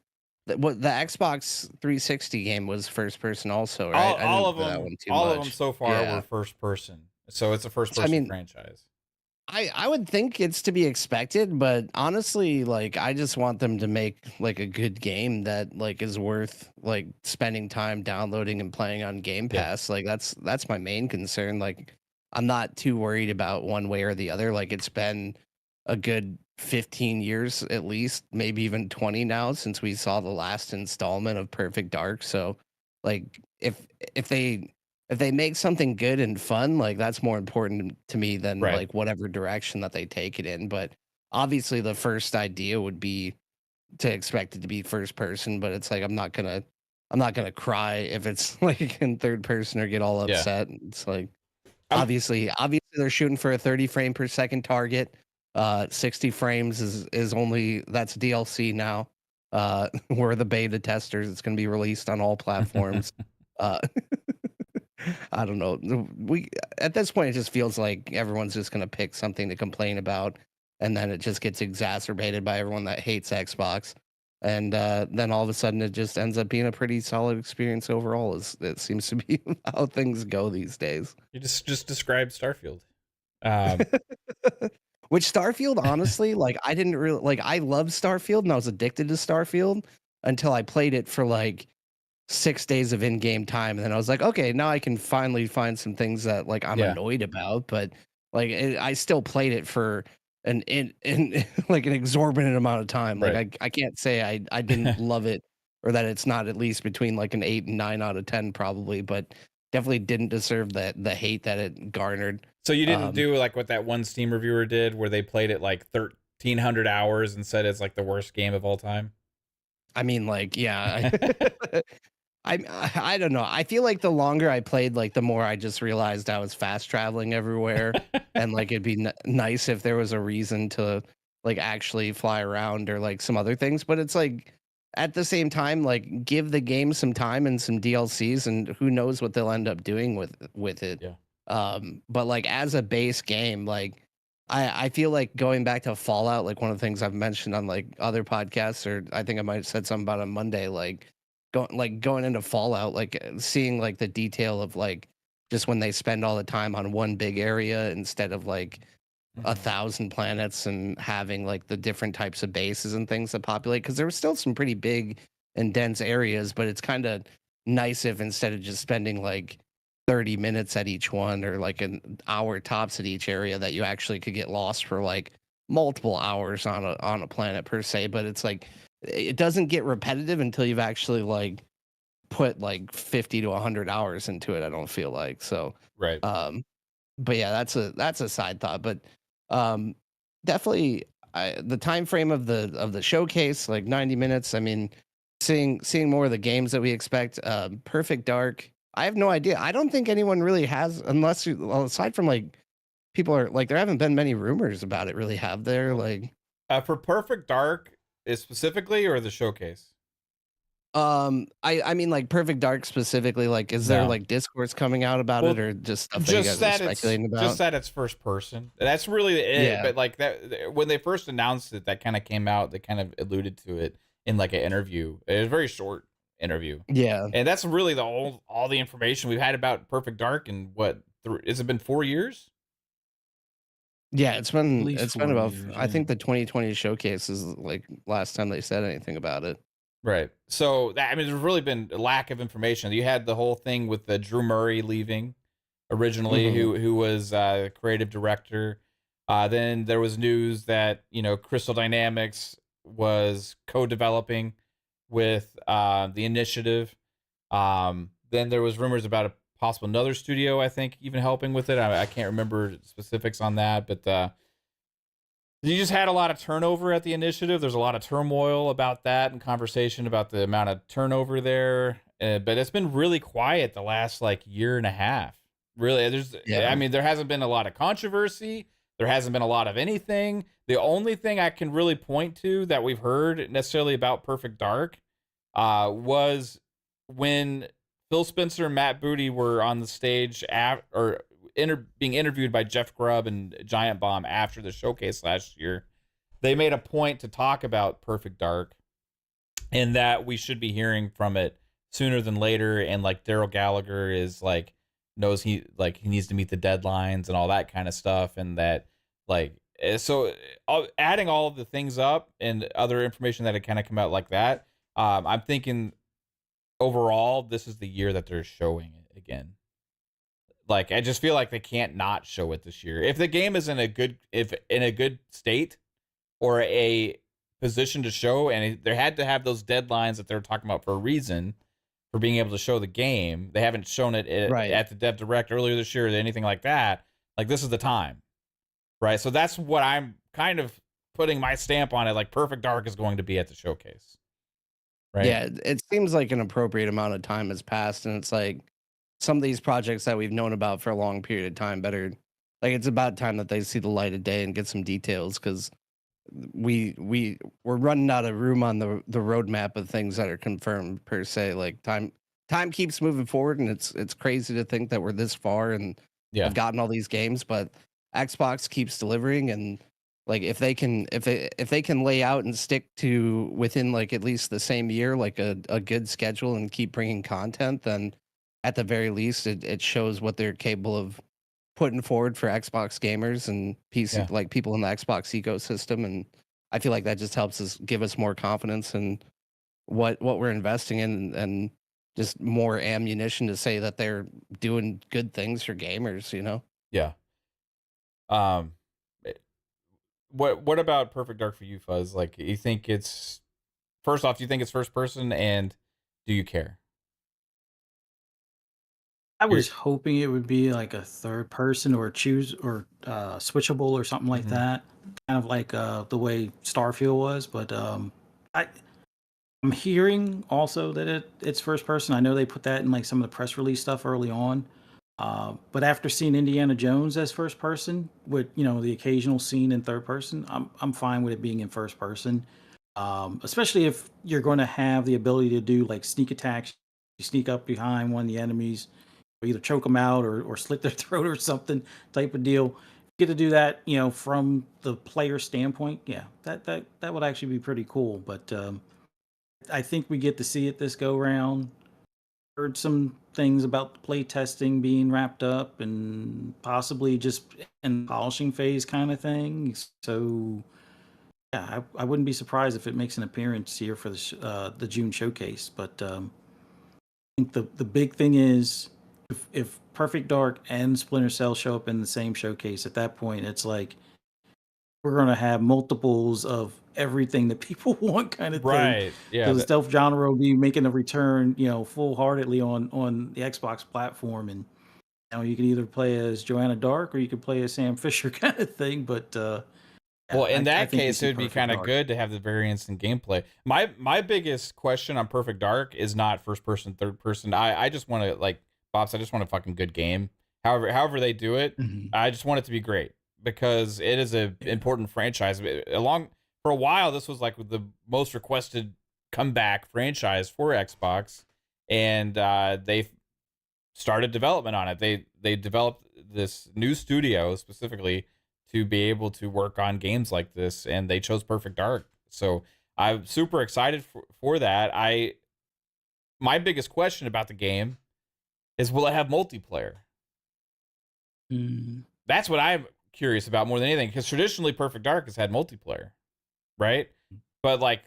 Xbox 360 game was first person also, right? I all didn't of play that them, one too all of much. them so far Yeah. were first person, so it's a first So, I person mean, franchise. I would think it's to be expected, but honestly, like I just want them to make like a good game that like is worth like spending time downloading and playing on Game Yeah. Pass. Like that's my main concern. Like I'm not too worried about one way or the other. Like it's been a good 15 years at least, maybe even 20 now since we saw the last installment of Perfect Dark. So like if they make something good and fun, like that's more important to me than Right. like whatever direction that they take it in. But obviously the first idea would be to expect it to be first person, but it's like I'm not gonna cry if it's like in third person or get all Yeah. upset. It's like I'm- obviously they're shooting for a 30 frame per second target. 60 frames is only that's DLC now. We're the beta testers. It's gonna be released on all platforms. I don't know. We at this point it just feels like everyone's just gonna pick something to complain about, and then it just gets exacerbated by everyone that hates Xbox, and then all of a sudden it just ends up being a pretty solid experience overall. It seems to be how things go these days. You just described Starfield. Which Starfield, honestly, like I didn't really like. I loved Starfield and I was addicted to Starfield until I played it for like 6 days of in-game time, and then I was like, okay, now I can finally find some things that like I'm Yeah. annoyed about, but like I still played it for an in like an exorbitant amount of time. Like Right. I can't say I didn't love it or that it's not at least between like an 8 and 9 out of 10 probably, but definitely didn't deserve the hate that it garnered. So you didn't Um, do like what that one Steam reviewer did, where they played it like 1,300 hours and said it's like the worst game of all time. I mean, like, yeah, I don't know. I feel like the longer I played, like the more I just realized I was fast traveling everywhere, and like it'd be nice if there was a reason to like actually fly around or like some other things. But it's like at the same time, like give the game some time and some DLCs, and who knows what they'll end up doing with it. Yeah. But like as a base game, like I feel like going back to Fallout, like one of the things I've mentioned on like other podcasts, or I think I might have said something about it on Monday, like going into Fallout, like seeing like the detail of like just when they spend all the time on one big area instead of like Mm-hmm. 1,000 planets and having like the different types of bases and things that populate, because there were still some pretty big and dense areas, but it's kind of nice if instead of just spending like 30 minutes at each one or like an hour tops at each area, that you actually could get lost for like multiple hours on a planet per se. But it's like it doesn't get repetitive until you've actually like put like 50 to 100 hours into it, I don't feel like. So Right. but yeah, that's a side thought. But definitely the time frame of the showcase, like 90 minutes. I mean, seeing more of the games that we expect. Perfect Dark, I have no idea. I don't think anyone really has, unless well, aside from like people are like, there haven't been many rumors about it really, have there? Like For Perfect Dark is specifically, or the showcase? I mean like Perfect Dark specifically, like is there No. like discourse coming out about Well, it, or just stuff that you guys are speculating about? Just that it's first person. That's really it. Yeah. But like that, when they first announced it, that kind of came out. They kind of alluded to it in like an interview. It was a very short interview, Yeah. and that's really all the information we've had about Perfect Dark. And what has it been 4 years? Yeah, it's been least it's 4 been about years, I yeah. think the 2020 showcase is like last time they said anything about it. Right. So that, I mean, there's really been a lack of information. You had the whole thing with Drew Murray leaving originally, Mhm. who was creative director. Then there was news that Crystal Dynamics was co-developing with the initiative. Then there was rumors about a possible another studio, I think, even helping with it. I can't remember specifics on that, but you just had a lot of turnover at the initiative. There's a lot of turmoil about that and conversation about the amount of turnover there. But it's been really quiet the last like year and a half. Really, I Yeah. mean, there hasn't been a lot of controversy. There hasn't been a lot of anything. The only thing I can really point to that we've heard necessarily about Perfect Dark was when Phil Spencer and Matt Booty were on the stage being interviewed by Jeff Grubb and Giant Bomb after the showcase last year. They made a point to talk about Perfect Dark and that we should be hearing from it sooner than later. And like Daryl Gallagher is like knows he needs to meet the deadlines and all that kind of stuff, and that like so adding all of the things up and other information that had kind of come out like that. I'm thinking overall this is the year that they're showing it again. Like I just feel like they can't not show it this year. If the game is in a good state or a position to show, and they had to have those deadlines that they're talking about for a reason for being able to show the game. They haven't shown it Right. at the Dev Direct earlier this year or anything like that. Like this is the time, right? So that's what I'm kind of putting my stamp on it. Like Perfect Dark is going to be at the showcase, right? Yeah, it seems like an appropriate amount of time has passed, and it's like some of these projects that we've known about for a long period of time better, like it's about time that they see the light of day and get some details, because we're running out of room on the roadmap of things that are confirmed per se. Like time keeps moving forward, and it's crazy to think that we're this far and Yeah. have gotten all these games, but Xbox keeps delivering. And like if they can lay out and stick to within like at least the same year like a good schedule and keep bringing content, then at the very least it shows what they're capable of putting forward for Xbox gamers and PC Yeah. like people in the Xbox ecosystem. And I feel like that just helps us give us more confidence in what we're investing in, and just more ammunition to say that they're doing good things for gamers, you know? Yeah. eh, what about Perfect Dark for you, Fuzz? Like you think it's first off, do you think it's first person, and do you care? I You're- was hoping it would be like a third person or choose or switchable or something like Mhm. that, kind of like the way Starfield was. But I'm hearing also that it's first person. I know they put that in like some of the press release stuff early on. But after seeing Indiana Jones as first person, with the occasional scene in third person, I'm fine with it being in first person. Especially if you're going to have the ability to do like sneak attacks, you sneak up behind one of the enemies, either choke them out or slit their throat or something type of deal. Get to do that, from the player standpoint. Yeah, that would actually be pretty cool. But I think we get to see it this go round. Heard some things about the play testing being wrapped up and possibly just in polishing phase kind of thing. So yeah, I wouldn't be surprised if it makes an appearance here for the June showcase. But I think the big thing is if Perfect Dark and Splinter Cell show up in the same showcase, at that point it's like we're gonna have multiples of everything that people want, kind of thing. Right. Yeah. So the stealth genre will be making a return, full heartedly on the Xbox platform, and you can either play as Joanna Dark or you can play as Sam Fisher, kind of thing. But yeah, Well, in I that think we case, see it would be Perfect kind of Dark. good to have the variance in gameplay. My biggest question on Perfect Dark is not first person, third person. I just want to like Bob's. I just want a fucking good game. However they do it, Mhm. I just want it to be great because it is a Yeah. important franchise. For a while, this was like the most requested comeback franchise for Xbox, and they started development on it. They developed this new studio specifically to be able to work on games like this, and they chose Perfect Dark. So I'm super excited for that. My biggest question about the game is, will it have multiplayer? Mm. That's what I'm curious about more than anything, because traditionally Perfect Dark has had multiplayer, right? But like,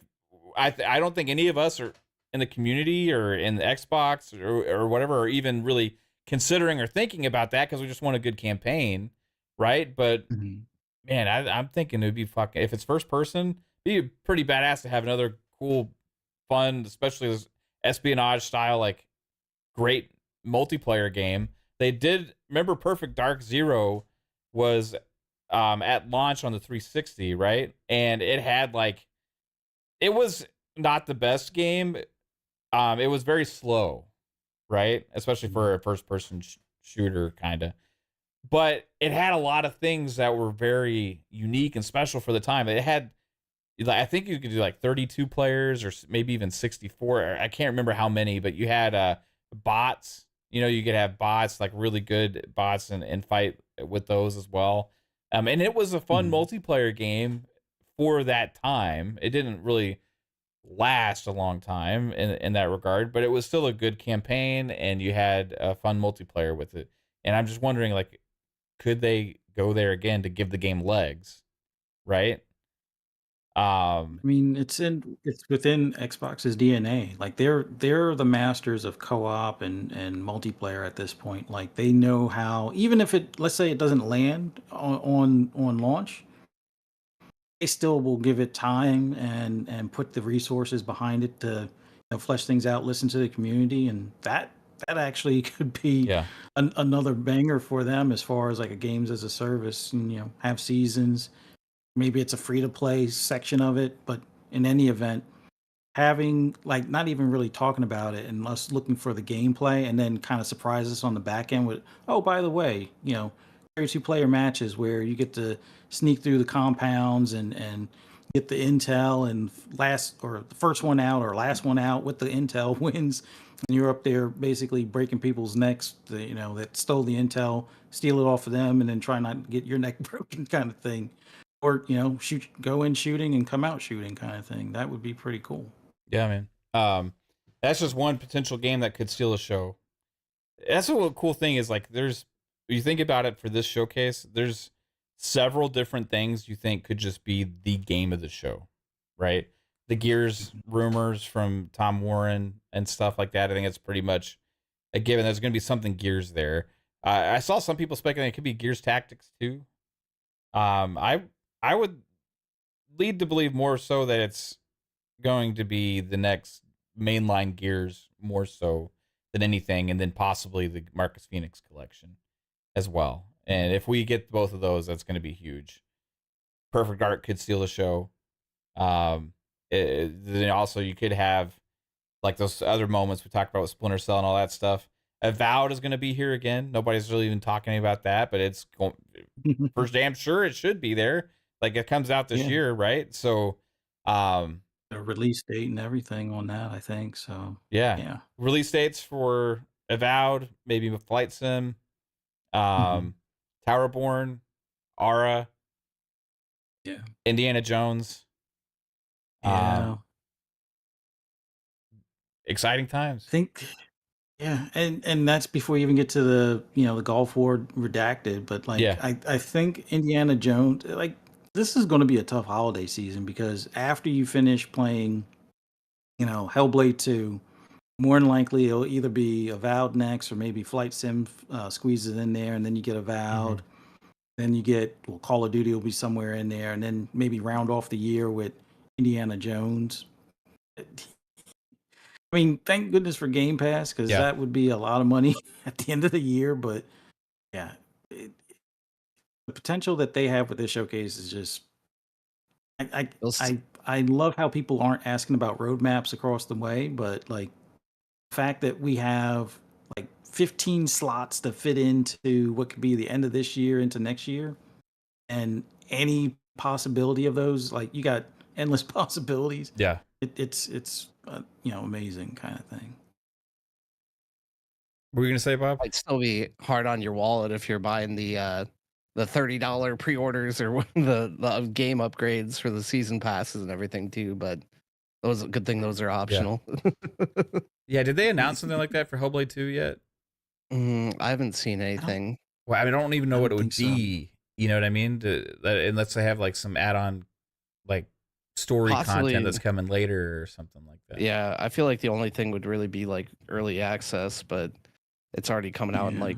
I don't think any of us are in the community or in the Xbox or whatever, or even really considering or thinking about that, because we just want a good campaign, right? But Mhm. man, I'm thinking it'd be fucking, if it's first person, it'd be pretty badass to have another cool, fun, especially this espionage style, like great multiplayer game. They did, remember Perfect Dark Zero was at launch on the 360, right? And it had like, it was not the best game. It was very slow, right? Especially for a first person shooter kind of. But it had a lot of things that were very unique and special for the time. It had, like, I think you could do like 32 players or maybe even 64. I can't remember how many, but you had bots. You know, you could have bots, like really good bots, and fight with those as well. And it was a fun multiplayer game for that time. It didn't really last a long time in that regard, but it was still a good campaign, and you had a fun multiplayer with it. And I'm just wondering, like, could they go there again to give the game legs, right? I mean, it's within Xbox's DNA. Like they're the masters of co-op and multiplayer at this point. Like they know how, even if it, let's say it doesn't land on launch, they still will give it time and put the resources behind it to, you know, flesh things out, listen to the community, and that actually could be Yeah. another banger for them as far as like a games as a service. And, you know, have seasons. Maybe it's a free to play section of it, but in any event, having like not even really talking about it and us looking for the gameplay and then kind of surprise us on the back end with, oh, by the way, you know, 32 player matches where you get to sneak through the compounds and get the intel, and last or the first one out or last one out with the intel wins. And you're up there basically breaking people's necks, you know, that stole the intel, steal it off of them, and then try not to get your neck broken, kind of thing. Or, you know, go in shooting and come out shooting, kind of thing. That would be pretty cool. Yeah, man. That's just one potential game that could steal a show. That's what cool thing is, like, there's, you think about it for this showcase, there's several different things you think could just be the game of the show, right? The Gears rumors from Tom Warren and stuff like that. I think it's pretty much a given. There's going to be something Gears there. I saw some people speculating it could be Gears Tactics too. I would lead to believe more so that it's going to be the next mainline Gears more so than anything, and then possibly the Marcus Phoenix collection as well. And if we get both of those, that's going to be huge. Perfect Dark could steal the show. Then also you could have like those other moments we talked about with Splinter Cell and all that stuff. Avowed is going to be here again. Nobody's really even talking about that, but it's going, for damn sure it should be there. Like it comes out this year, right? So, A release date and everything on that, I think. So yeah. Release dates for Avowed, maybe with Flight Sim, Towerborn, Aura, Indiana Jones. Exciting times. I think, and that's before you even get to the, you know, the Gulf War Redacted. But like, I think Indiana Jones, like, this is going to be a tough holiday season, because after you finish playing, you know, Hellblade 2, more than likely it'll either be Avowed next, or maybe Flight Sim squeezes in there, and then you get Avowed. Then you get, well, Call of Duty will be somewhere in there, and then maybe round off the year with Indiana Jones. I mean, thank goodness for Game Pass, because that would be a lot of money at the end of the year. But yeah, the potential that they have with this showcase is just, I love how people aren't asking about roadmaps across the way, but like the fact that we have like 15 slots to fit into what could be the end of this year into next year, and any possibility of those, like you got endless possibilities. Yeah, it's you know, amazing kind of thing. What were you gonna say, Bob? Might still be hard on your wallet if you're buying the $30 pre-orders or the game upgrades for the season passes and everything too. But those, good thing those are optional. Yeah, did they announce something like that for Hellblade 2 yet? I haven't seen anything. Well, I don't even know what it would be You know what I mean? Unless they have like some add-on like story Possibly. content that's coming later or something like that. Yeah, I feel like the only thing would really be like early access, but it's already coming out in like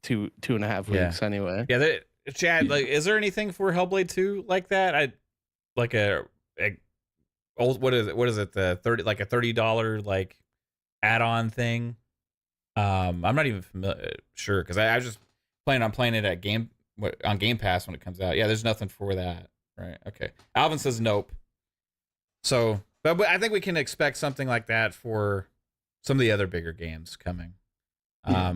2.5 weeks anyway. Yeah, Chad, like, is there anything for Hellblade 2 like that? I like a old what is it? The $30 like add-on thing. I'm not even sure because I was just planning on playing it on Game Pass when it comes out. Yeah, there's nothing for that. Right. Okay. Alvin says nope. So, but I think we can expect something like that for some of the other bigger games coming. I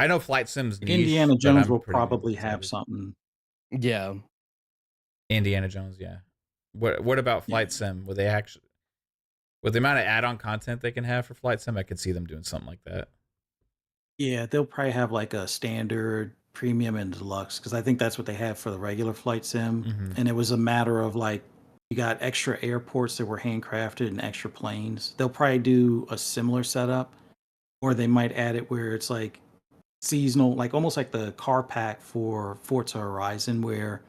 know Flight Sim's niche, Indiana but Jones I'm will pretty probably have excited. something. Yeah. Indiana Jones, yeah. What about Flight Sim? Would they actually, with the amount of add-on content they can have for Flight Sim, I could see them doing something like that. Yeah, they'll probably have like a standard, premium, and deluxe because I think that's what they have for the regular Flight Sim. Mhm. And it was a matter of like you got extra airports that were handcrafted and extra planes. They'll probably do a similar setup, or they might add it where it's like seasonal, like almost like the car pack for Forza Horizon, where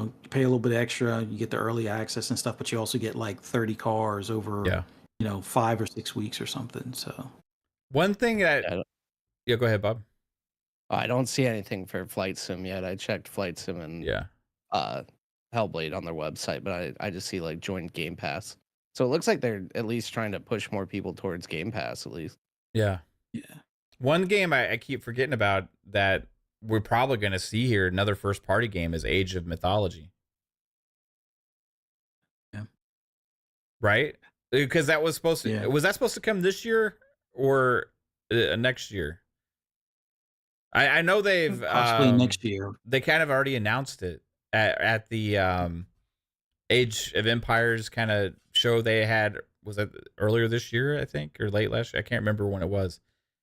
you pay a little bit extra, you get the early access and stuff, but you also get like 30 cars over, 5 or 6 weeks or something. So one thing that, go ahead, Bob. I don't see anything for Flight Sim yet. I checked Flight Sim and Hellblade on their website, but I just see like joined Game Pass. So it looks like they're at least trying to push more people towards Game Pass at least. Yeah. One game I keep forgetting about that we're probably going to see here, another first party game, is Age of Mythology. Yeah. Right? Because that was supposed to, was that supposed to come this year or next year? I know they've possibly next year. They kind of already announced it at the Age of Empires kind of show they had. Was that earlier this year, I think, or late last year? I can't remember when it was.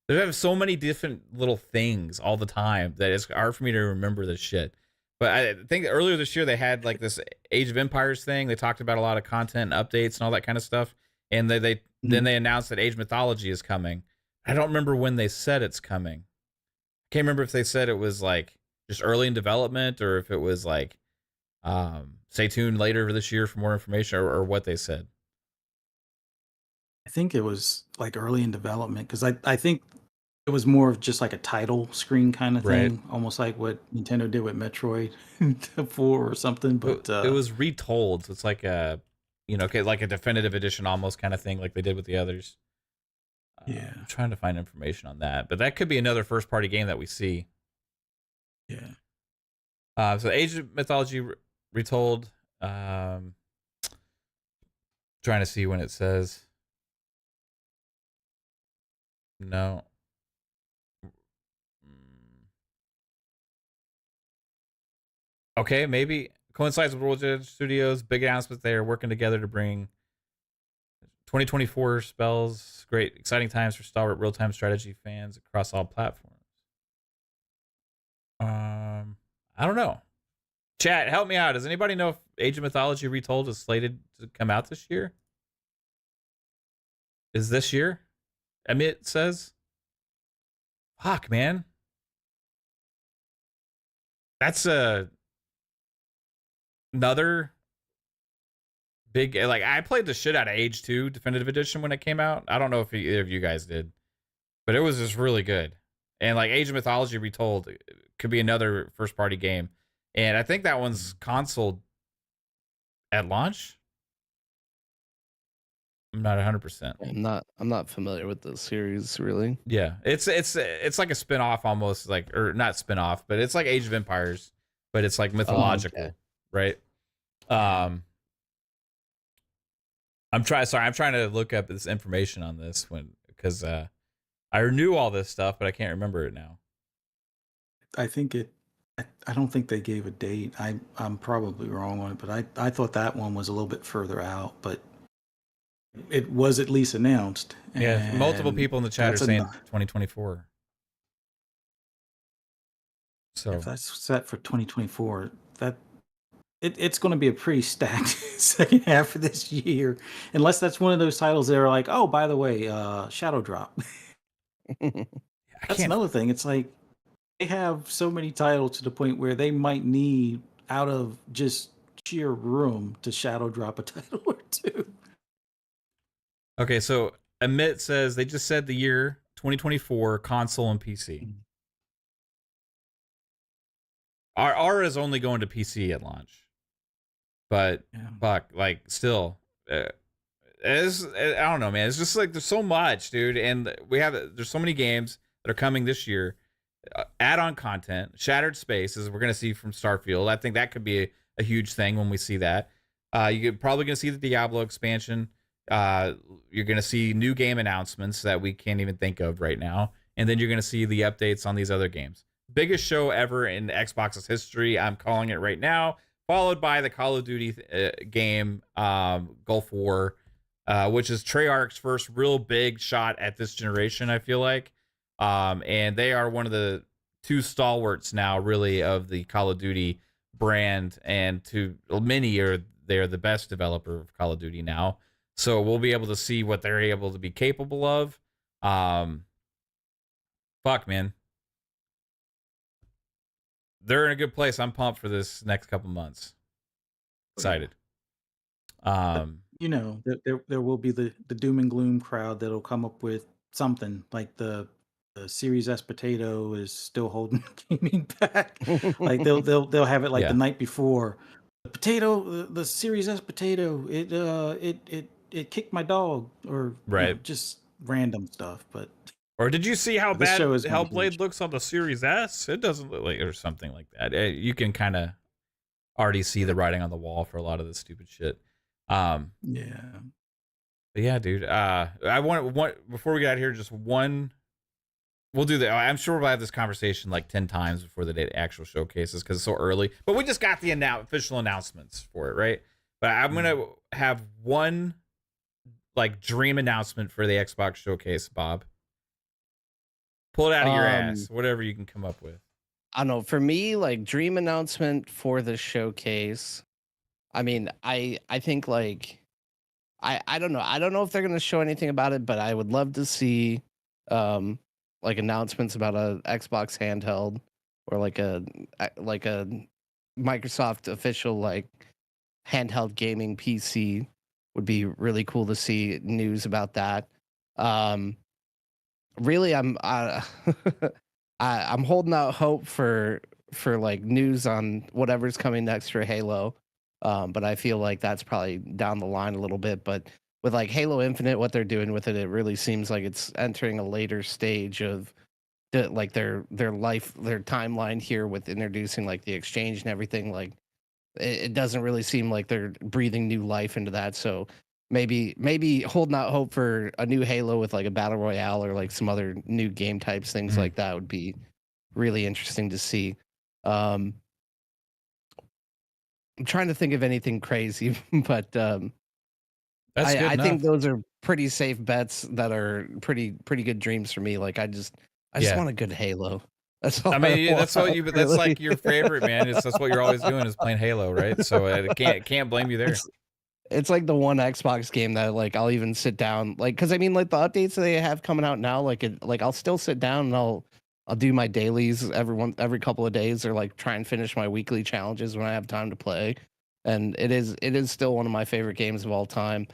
They have so many different little things all the time that it's hard for me to remember this shit. But I think earlier this year they had like this Age of Empires thing. They talked about a lot of content and updates and all that kind of stuff. And then they announced that Age of Mythology is coming. I don't remember when they said it's coming. I can't remember if they said it was like just early in development or if it was like stay tuned later this year for more information or what they said. I think it was like early in development because I think it was more of just like a title screen kind of thing, almost like what Nintendo did with Metroid 4 or something. But it was retold. So it's like a, like a definitive edition almost kind of thing, like they did with the others. I'm trying to find information on that, but that could be another first party game that we see. Yeah. So Age of Mythology retold. Trying to see when it says. No. Okay, maybe coincides with World Judge Studios' big announcement. They are working together to bring 2024 spells. Great, exciting times for stalwart real-time strategy fans across all platforms. I don't know. Chat, help me out. Does anybody know if Age of Mythology Retold is slated to come out this year? Is this year? Emmett says. Fuck, man. That's another big, like, I played the shit out of Age 2 Definitive Edition when it came out. I don't know if either of you guys did, but it was just really good. And like Age of Mythology Retold could be another first party game. And I think that one's console at launch. I'm not 100%. I'm not familiar with the series really. Yeah, it's like a spin-off almost, like, or not spin-off, but it's like Age of Empires, but it's like mythological, right? I'm trying to look up this information on this because I knew all this stuff, but I can't remember it now. I don't think they gave a date. I'm probably wrong on it, but I thought that one was a little bit further out, but it was at least announced. Yeah, multiple people in the chat are saying 2024. So if that's set for 2024, it's going to be a pretty stacked second half of this year, unless that's one of those titles that are like, oh, by the way, Shadow Drop. That's another thing. It's like they have so many titles to the point where they might need, out of just sheer room, to shadow drop a title or two. Okay, so Amit says they just said the year 2024 console and PC. R is only going to PC at launch, but Yeah. fuck, like still, I don't know, man. It's just like there's so much, dude, and there's so many games that are coming this year. Add-on content, Shattered Spaces, we're gonna see from Starfield. I think that could be a huge thing when we see that. You're probably gonna see the Diablo expansion. You're gonna see new game announcements that we can't even think of right now, and then you're gonna see the updates on these other games. Biggest show ever in Xbox's history. I'm calling it right now. Followed by the Call of Duty game, Gulf War, which is Treyarch's first real big shot at this generation, I feel like. And they are one of the two stalwarts now, really, of the Call of Duty brand. And to many, they're the best developer of Call of Duty now. So we'll be able to see what they're able to be capable of. Fuck, man. They're in a good place. I'm pumped for this next couple months. Excited. You know, there will be the doom and gloom crowd that'll come up with something like the Series S potato is still holding gaming back. Like they'll have it like Yeah. the night before. The potato, the Series S potato, it kicked my dog, or Right. just random stuff. But Or did you see how This bad show is gonna be Hellblade huge. looks on the Series S? It doesn't look like, or something like that. You can kind of already see the writing on the wall for a lot of this stupid shit. yeah, But yeah, dude. I want before we get out of here, just one. We'll do that. I'm sure we'll have this conversation like 10 times before the actual showcases because it's so early. But we just got the official announcements for it, right? But I'm gonna have one like dream announcement for the Xbox showcase, Bob. Pull it out of your ass, whatever you can come up with. I don't know. For me, like dream announcement for the showcase. I mean, I think like I don't know. I don't know if they're gonna show anything about it, but I would love to see like announcements about a Xbox handheld or like a Microsoft official like handheld gaming PC would be really cool to see news about that. Really, I'm holding out hope for like news on whatever's coming next for Halo. But I feel like that's probably down the line a little bit. But with like Halo Infinite, what they're doing with it, it really seems like it's entering a later stage of like their life, their timeline here with introducing like the exchange and everything. Like it doesn't really seem like they're breathing new life into that. So maybe holding out hope for a new Halo with like a battle royale or like some other new game types, things like that would be really interesting to see. I'm trying to think of anything crazy, but That's good I enough. think those are pretty safe bets that are pretty good dreams for me. Like I just Yeah. want a good Halo. That's all I mean, want, that's what you. That's really. like your favorite, man. That's what you're always doing is playing Halo, right? So I can't blame you there. It's like the one Xbox game that like I'll even sit down like because I mean like the updates that they have coming out now like I'll still sit down and I'll do my dailies every couple of days or like try and finish my weekly challenges when I have time to play, and it is still one of my favorite games of all time.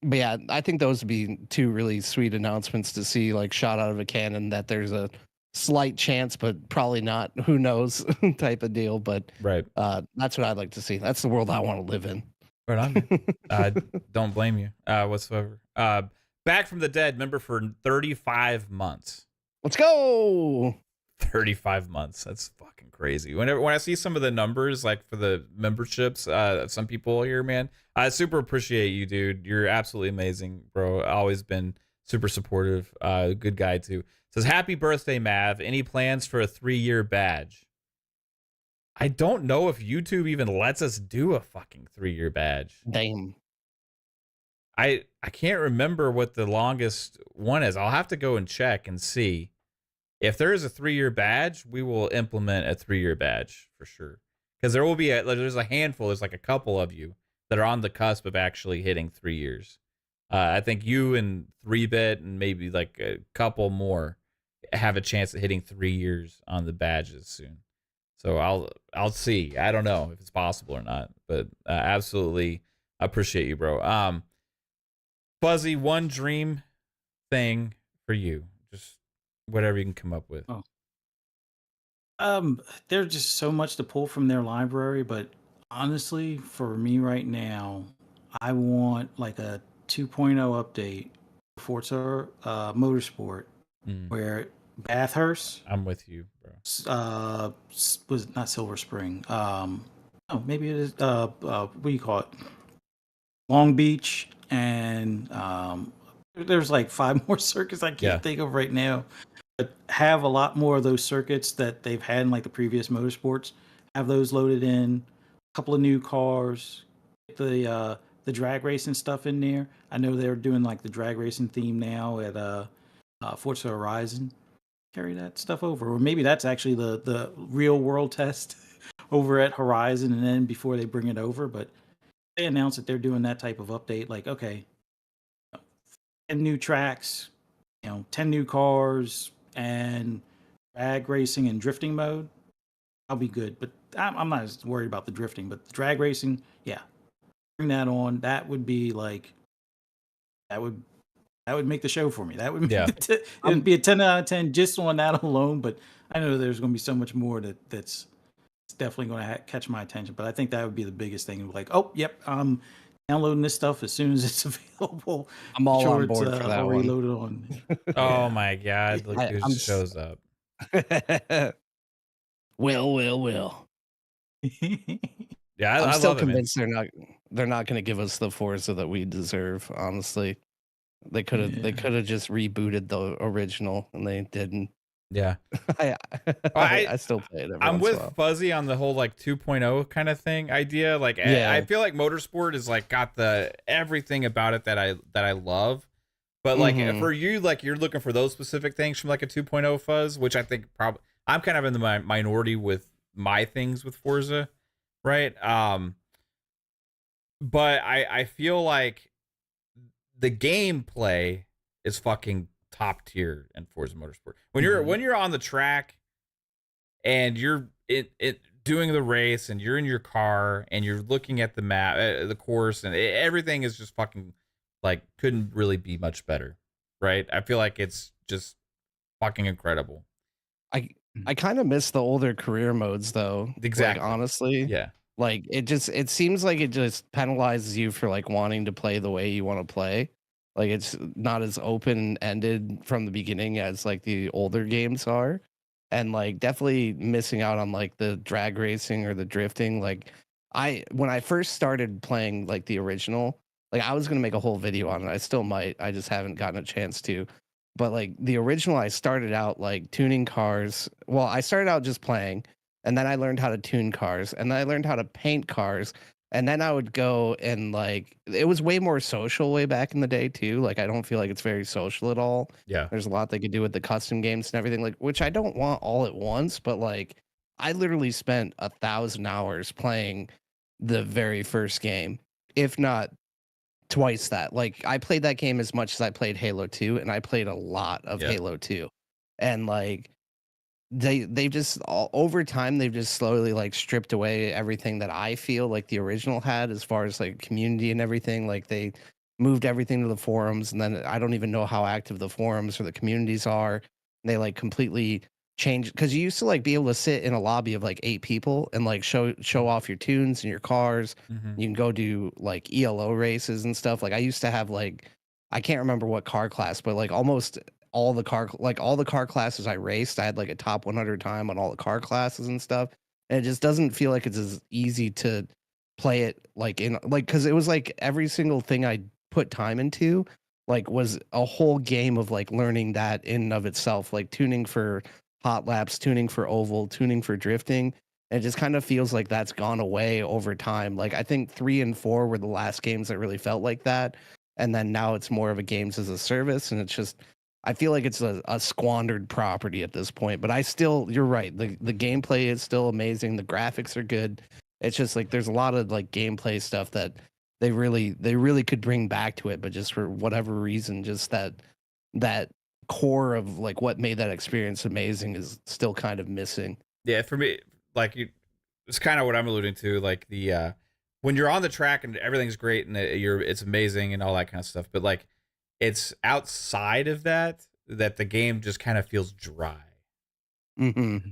But yeah, I think those would be two really sweet announcements to see like shot out of a cannon that there's a slight chance, but probably not. Who knows? Type of deal. But Right. that's what I'd like to see. That's the world I want to live in. Right on. Don't blame you whatsoever. Back from the dead, member for 35 months. Let's go. 35 months. That's fucking crazy. When I see some of the numbers, like for the memberships, some people here, man, I super appreciate you, dude. You're absolutely amazing, bro. Always been super supportive. Good guy too. Says, happy birthday, Mav. Any plans for a 3-year badge? I don't know if YouTube even lets us do a fucking 3-year badge. Damn. I can't remember what the longest one is. I'll have to go and check and see. If there is a 3-year badge, we will implement a 3-year badge for sure. Because there will be there's a handful, there's like a couple of you that are on the cusp of actually hitting 3 years. I think you and 3-Bit and maybe like a couple more have a chance at hitting 3 years on the badges soon. So I'll see. I don't know if it's possible or not, but absolutely appreciate you, bro. Fuzzy, one dream thing for you, just whatever you can come up with. Oh. There's just so much to pull from their library, but honestly, for me right now, I want like a 2.0 update for Forza Motorsport, where Bathurst, I'm with you, bro. was not Silver Spring. Oh, maybe it is. What do you call it? Long Beach, and there's like 5 more circuits I can't think of right now. But have a lot more of those circuits that they've had in like the previous motorsports. Have those loaded in. A couple of new cars. Get the drag racing stuff in there. I know they're doing like the drag racing theme now at Forza Horizon. Carry that stuff over, or maybe that's actually the real world test over at Horizon, and then before they bring it over. But they announced that they're doing that type of update. Like, okay, 10 new tracks, 10 new cars, and drag racing and drifting mode. I'll be good. But I'm not as worried about the drifting. But the drag racing, yeah, bring that on. That would be like that would make the show for me. That would make it would be a 10 out of 10 just on that alone. But I know there's going to be so much more that's definitely going to catch my attention. But I think that would be the biggest thing. Like, oh, yep, I'm downloading this stuff as soon as it's available. I'm all on board for that one. Loaded on. Oh my God! Look who shows up. Will. Yeah, I'm I still love convinced they're not going to give us the Forza that we deserve. Honestly, they could have just rebooted the original, and they didn't. Yeah, I still play it. I'm with Fuzzy on the whole like 2.0 kind of thing idea. Like, I feel like Motorsport is like got the everything about it that I love. But like for you, like you're looking for those specific things from like a 2.0 Fuzz, which I think probably I'm kind of in the minority with my things with Forza, right? But I feel like the gameplay is fucking top tier in Forza Motorsport. When you're on the track and you're doing the race and you're in your car and you're looking at the map, the course, and everything is just fucking like couldn't really be much better, right? I feel like it's just fucking incredible. I kind of miss the older career modes though. Exactly. Like, honestly. Yeah. Like it seems like it just penalizes you for like wanting to play the way you want to play. Like it's not as open ended from the beginning as like the older games are. And like definitely missing out on like the drag racing or the drifting. Like when I first started playing like the original, like I was gonna make a whole video on it. I still might. I just haven't gotten a chance to. But like the original, I started out like tuning cars. Well, I started out just playing, and then I learned how to tune cars, and then I learned how to paint cars, and then I would go and like it was way more social way back in the day too. Like I don't feel like it's very social at all. Yeah, there's a lot they could do with the custom games and everything, like which I don't want all at once, but like I literally spent 1,000 hours playing the very first game, if not twice that. Like I played that game as much as I played Halo 2, and I played a lot of Halo 2. And like they've just over time they've just slowly like stripped away everything that I feel like the original had as far as like community and everything. Like they moved everything to the forums, and then I don't even know how active the forums or the communities are. They like completely changed, because you used to like be able to sit in a lobby of like 8 people and like show off your tunes and your cars. You can go do like ELO races and stuff. Like I used to have like, I can't remember what car class, but like almost all the car classes I raced, I had like a top 100 time on all the car classes and stuff. And it just doesn't feel like it's as easy to play it like in like, because it was like every single thing I put time into like was a whole game of like learning that in and of itself, like tuning for hot laps, tuning for oval, tuning for drifting. And it just kind of feels like that's gone away over time. Like I think 3 and 4 were the last games that really felt like that. And then now it's more of a games as a service. And it's just, I feel like it's a squandered property at this point. But you're right. The gameplay is still amazing. The graphics are good. It's just like there's a lot of like gameplay stuff that they really could bring back to it. But just for whatever reason, just that core of like what made that experience amazing is still kind of missing. Yeah, for me, like it's kind of what I'm alluding to. Like the when you're on the track and everything's great and it's amazing and all that kind of stuff, but like it's outside of that the game just kind of feels dry,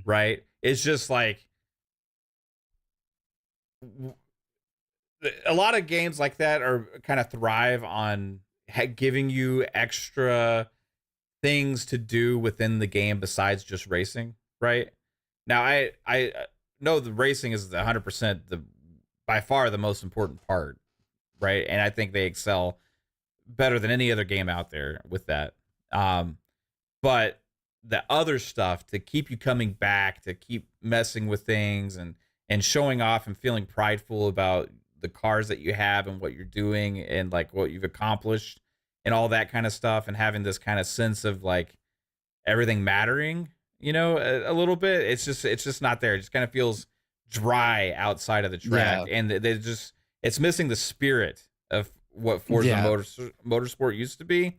right? It's just like a lot of games like that are kind of thrive on giving you extra things to do within the game besides just racing, right? Now I know the racing is 100% the by far the most important part, right? And I think they excel better than any other game out there with that. But the other stuff to keep you coming back, to keep messing with things and showing off and feeling prideful about the cars that you have and what you're doing and like what you've accomplished and all that kind of stuff, and having this kind of sense of like everything mattering, you know, a little bit. It's just not there. It just kind of feels dry outside of the track, and it's missing the spirit of what Forza Motorsport used to be.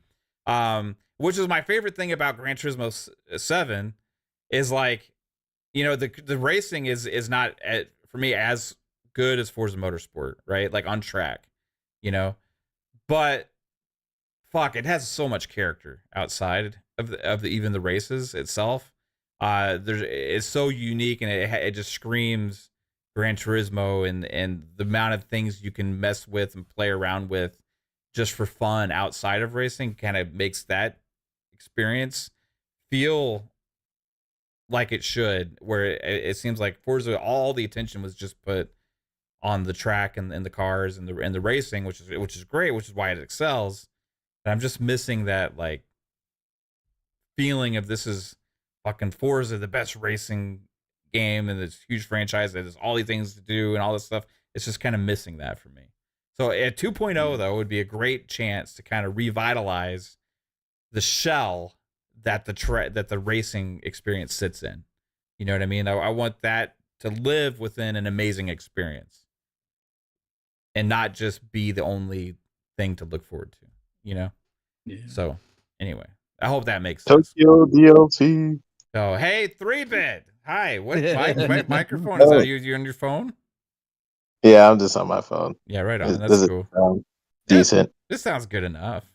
Which is my favorite thing about Gran Turismo 7 is like, you know, the racing is not for me as good as Forza Motorsport, right? Like on track, you know, but fuck, it has so much character outside of the even the races itself. It's so unique, and it just screams Gran Turismo, and the amount of things you can mess with and play around with just for fun outside of racing kind of makes that experience feel like it should, where it seems like Forza, all the attention was just put on the track and the cars and the racing, which is great, which is why it excels. But I'm just missing that like feeling of this is fucking Forza, the best racing game and this huge franchise that has all these things to do and all this stuff. It's just kind of missing that for me. So at 2.0 though would be a great chance to kind of revitalize the shell that the racing experience sits in. You know what I mean? I want that to live within an amazing experience and not just be the only thing to look forward to, you know? Yeah. So anyway, I hope that makes sense. Tokyo DLC. Oh, hey, 3-bit. Hi. What microphone is that? You on your phone? Yeah, I'm just on my phone. Yeah, right on. Does That's it cool. sound decent? This sounds good enough.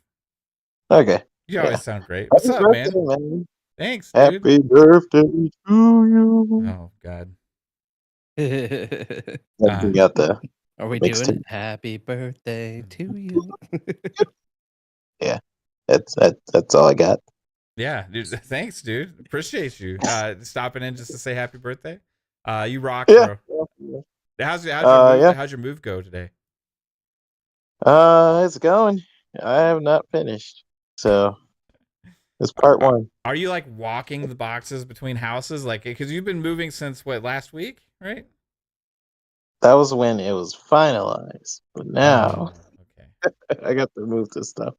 Okay. You Yeah. always sound great. What's Happy up, birthday, man? man. Thanks, dude. Happy birthday to you. Oh God. You got the Are we mixed doing it? Happy birthday to you? yeah. That's all I got. Yeah, dude. Thanks, dude. Appreciate you stopping in just to say happy birthday. You rock, Yeah. bro. How's your move go today? It's going. I have not finished. So it's part one. Are you like walking the boxes between houses? Like, because you've been moving since what, last week, right? That was when it was finalized. But now okay. I got to move this stuff.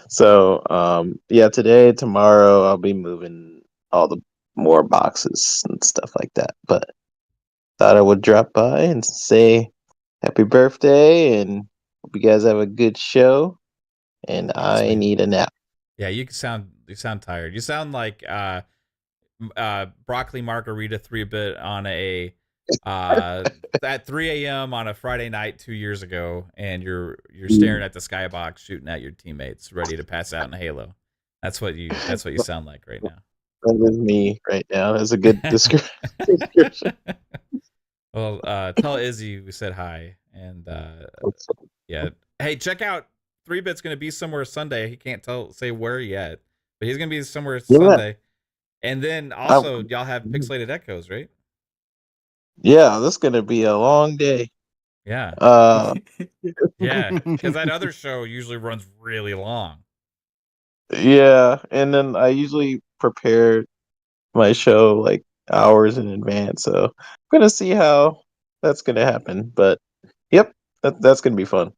So yeah, today, tomorrow I'll be moving all the more boxes and stuff like that. But thought I would drop by and say happy birthday and hope you guys have a good show. And I need a nap. Yeah, you sound tired. You sound like broccoli margarita 3-bit on a at 3 a.m. on a Friday night 2 years ago, and you're staring at the skybox, shooting at your teammates, ready to pass out in Halo. That's what you sound like right now. That is me right now. That's a good description. Well, tell Izzy we said hi, and yeah. Hey, check out 3-bit's going to be somewhere Sunday. He can't say where yet, but he's going to be somewhere Sunday. And then also, y'all have Pixelated Echoes, right? Yeah, this is going to be a long day. Yeah. Yeah, because that other show usually runs really long. Yeah, and then I usually prepare my show like hours in advance, so I'm gonna see how that's gonna happen. But yep, that's gonna be fun.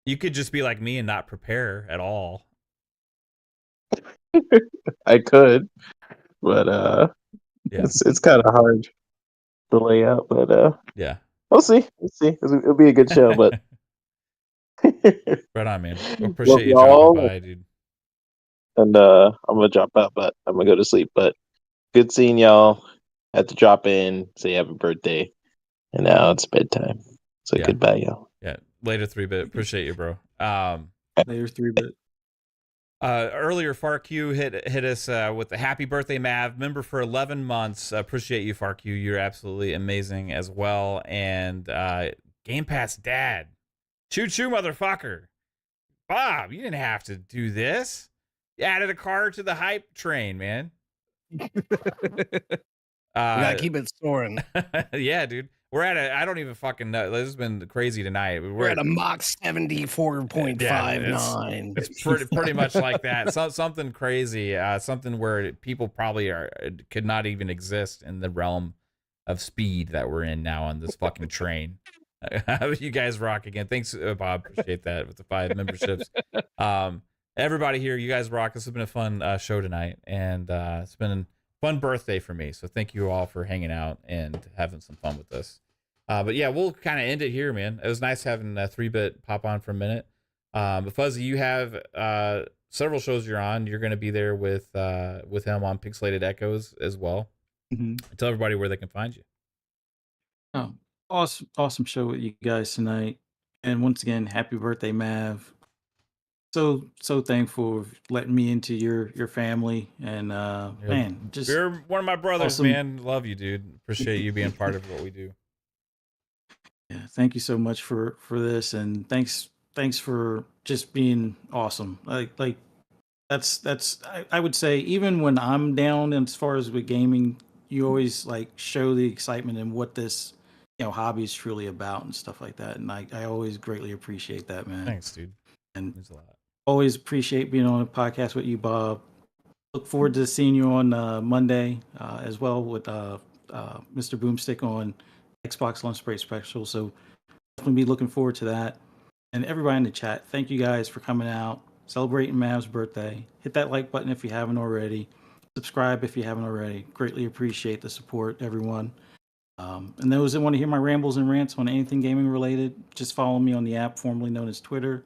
You could just be like me and not prepare at all. I could, but yeah. it's kind of hard to lay out. But yeah, we'll see. It'll be a good show. But right on, man. Appreciate you dropping by, dude. and I'm gonna drop out, but I'm gonna go to sleep. But good seeing y'all. Had to drop in, say happy birthday, and now it's bedtime. So Yeah. goodbye, y'all. Yeah. Later, 3-bit. Appreciate you, bro. Later 3-bit. Earlier, FarQ hit us with the happy birthday, Mav. Member for 11 months. Appreciate you, FarQ. You're absolutely amazing as well. And Game Pass Dad. Choo choo, motherfucker. Bob, you didn't have to do this. You added a car to the hype train, man. We gotta keep it soaring. Yeah, dude. We're at I don't even fucking know. This has been crazy tonight. We're at a Mach 74.59. It's pretty much like that. Something crazy. Something where people probably could not even exist in the realm of speed that we're in now on this fucking train. You guys rock again. Thanks, Bob. Appreciate that with the 5 memberships. Everybody here, you guys rock. This has been a fun show tonight, and it's been a fun birthday for me. So thank you all for hanging out and having some fun with us. But yeah, we'll kind of end it here, man. It was nice having 3-bit pop on for a minute. But Fuzzy, you have several shows you're on. You're going to be there with him on Pixelated Echoes as well. Mm-hmm. Tell everybody where they can find you. Oh, awesome show with you guys tonight. And once again, happy birthday, Mav. So thankful for letting me into your family. And man, just you're one of my brothers, awesome. man. Love you, dude. Appreciate you being part of what we do. Yeah, thank you so much for this, and thanks for just being awesome. Like that's I would say, even when I'm down as far as with gaming, you always like show the excitement and what this hobby is truly about and stuff like that. And I always greatly appreciate that, man. Thanks, dude. And There's a lot. always appreciate being on a podcast with you, Bob. Look forward to seeing you on Monday as well with Mr. Boomstick on Xbox Lunch Break Special. So definitely be looking forward to that. And everybody in the chat, thank you guys for coming out, celebrating Mav's birthday. Hit that like button if you haven't already. Subscribe if you haven't already. Greatly appreciate the support, everyone. And those that want to hear my rambles and rants on anything gaming related, just follow me on the app formerly known as Twitter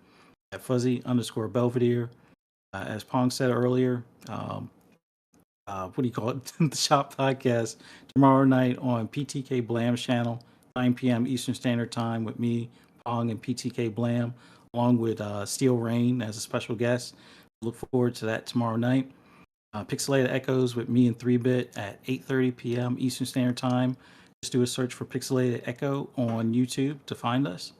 at Fuzzy_Belvedere. As Pong said earlier, what do you call it? The Shop Podcast tomorrow night on PTK Blam's channel, 9 p.m. Eastern Standard Time, with me, Pong, and PTK Blam, along with Steel Rain as a special guest. Look forward to that tomorrow night. Pixelated Echoes with me and 3-bit at 8:30 p.m. Eastern Standard Time. Just do a search for Pixelated Echo on YouTube to find us.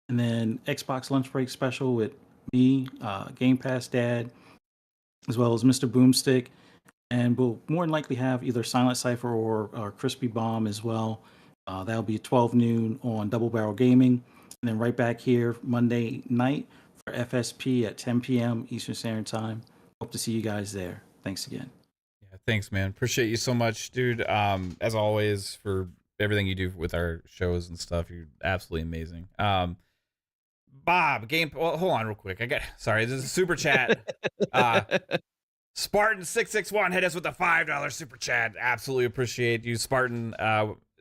And then Xbox Lunch Break Special with me, Game Pass Dad, as well as Mr. Boomstick. And we'll more than likely have either Silent Cypher or Crispy Bomb as well. That'll be 12 noon on Double Barrel Gaming. And then right back here Monday night for FSP at 10 p.m. Eastern Standard Time. Hope to see you guys there. Thanks again. Yeah, thanks, man. Appreciate you so much, dude. As always, for everything you do with our shows and stuff. You're absolutely amazing. Bob, well, hold on real quick. Sorry, this is a super chat. Spartan661 hit us with a $5 super chat. Absolutely appreciate you. Spartan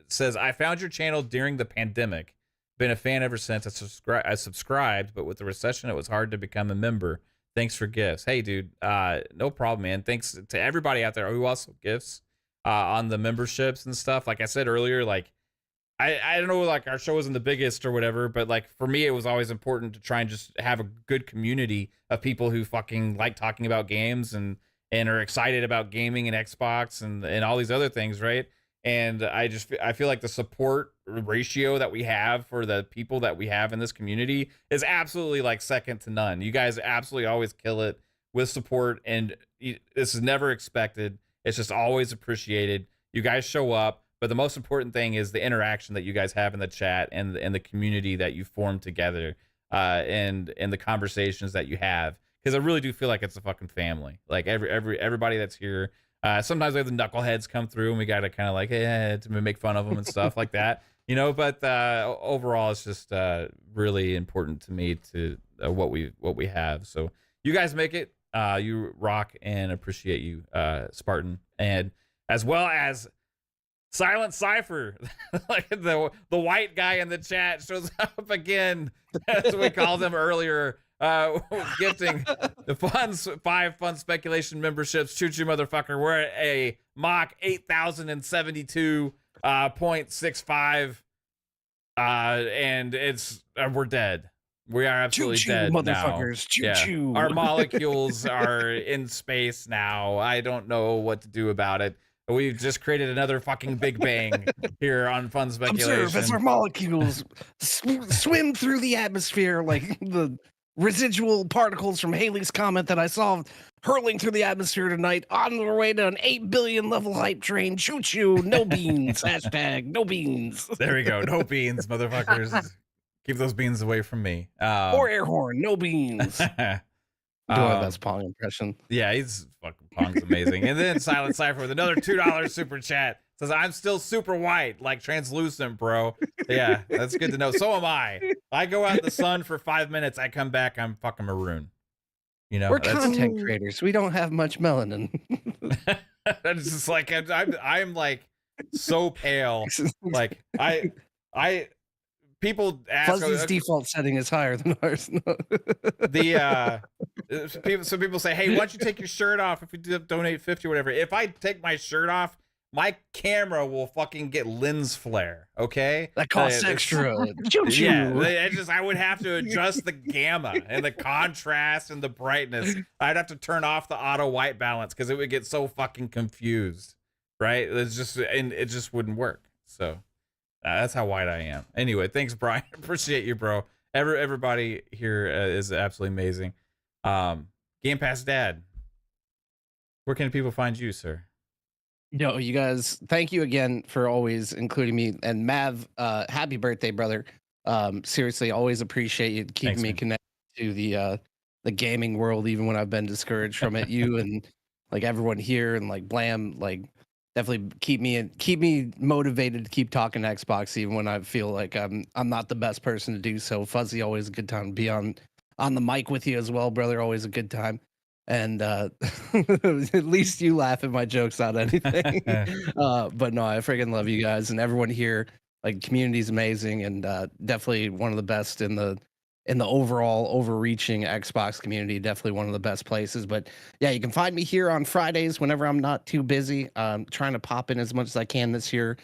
says, I found your channel during the pandemic. Been a fan ever since. I subscribed, but with the recession, it was hard to become a member. Thanks for gifts. Hey, dude, no problem, man. Thanks to everybody out there who also gifts on the memberships and stuff. Like I said earlier, like, I don't know, like, our show isn't the biggest or whatever, but like for me, it was always important to try and just have a good community of people who fucking like talking about games and are excited about gaming and Xbox and all these other things, right? And I feel like the support ratio that we have for the people that we have in this community is absolutely like second to none. You guys absolutely always kill it with support, and this is never expected. It's just always appreciated. You guys show up. But the most important thing is the interaction that you guys have in the chat and the community that you form together, and the conversations that you have. Because I really do feel like it's a fucking family. Like everybody that's here. Sometimes we have the knuckleheads come through and we got to kind of like to make fun of them and stuff like that, you know. But overall, it's just really important to me to what we have. So you guys make it. You rock, and appreciate you, Spartan, and as well as Silent Cypher, like the white guy in the chat shows up again, as we called him earlier. gifting the five fun speculation memberships. Choo choo, motherfucker. We're at a mock 8,072.65. And it's we're dead. We are absolutely Choo-choo, dead motherfuckers. now. Choo-choo. Our molecules are in space now. I don't know what to do about it. We've just created another fucking Big Bang here on Fun Speculation. Observe as our molecules swim through the atmosphere like the residual particles from Halley's Comet that I saw hurling through the atmosphere tonight on their way to an 8 billion level hype train. Choo choo, no beans. Hashtag no beans. There we go. No beans, motherfuckers. Keep those beans away from me. Or air horn, no beans. Do my best Pong impression. Yeah, he's fucking Pong's amazing. And then Silent Cypher with another $2 super chat says, I'm still super white, like translucent, bro. Yeah, that's good to know. So am I. I go out in the sun for 5 minutes. I come back, I'm fucking maroon. You know, we're content creators. We don't have much melanin. It's just like I'm like so pale. Like people ask. Fuzzy's default setting is higher than ours. People say, hey, why don't you take your shirt off if we donate 50 or whatever? If I take my shirt off, my camera will fucking get lens flare. Okay, that costs extra. Yeah, I would have to adjust the gamma and the contrast and the brightness. I'd have to turn off the auto white balance because it would get so fucking confused. Right? It just wouldn't work. So that's how white I am. Anyway, thanks, Brian. Appreciate you, bro. Everybody here is absolutely amazing. Game Pass Dad, where can people find you, sir? Yo, you guys, thank you again for always including me. And Mav, happy birthday, brother. Seriously, always appreciate you keeping me connected to the gaming world, even when I've been discouraged from it. You and like everyone here and like Blam, like definitely keep me motivated to keep talking Xbox, even when I feel like I'm not the best person to do so. Fuzzy, always a good time to be on the mic with you as well, brother. Always a good time. And at least you laugh at my jokes, not anything. But no, I freaking love you guys and everyone here. Like, community's amazing and definitely one of the best in the overall overreaching Xbox community. Definitely one of the best places. But yeah, you can find me here on Fridays whenever I'm not too busy. Trying to pop in as much as I can this year,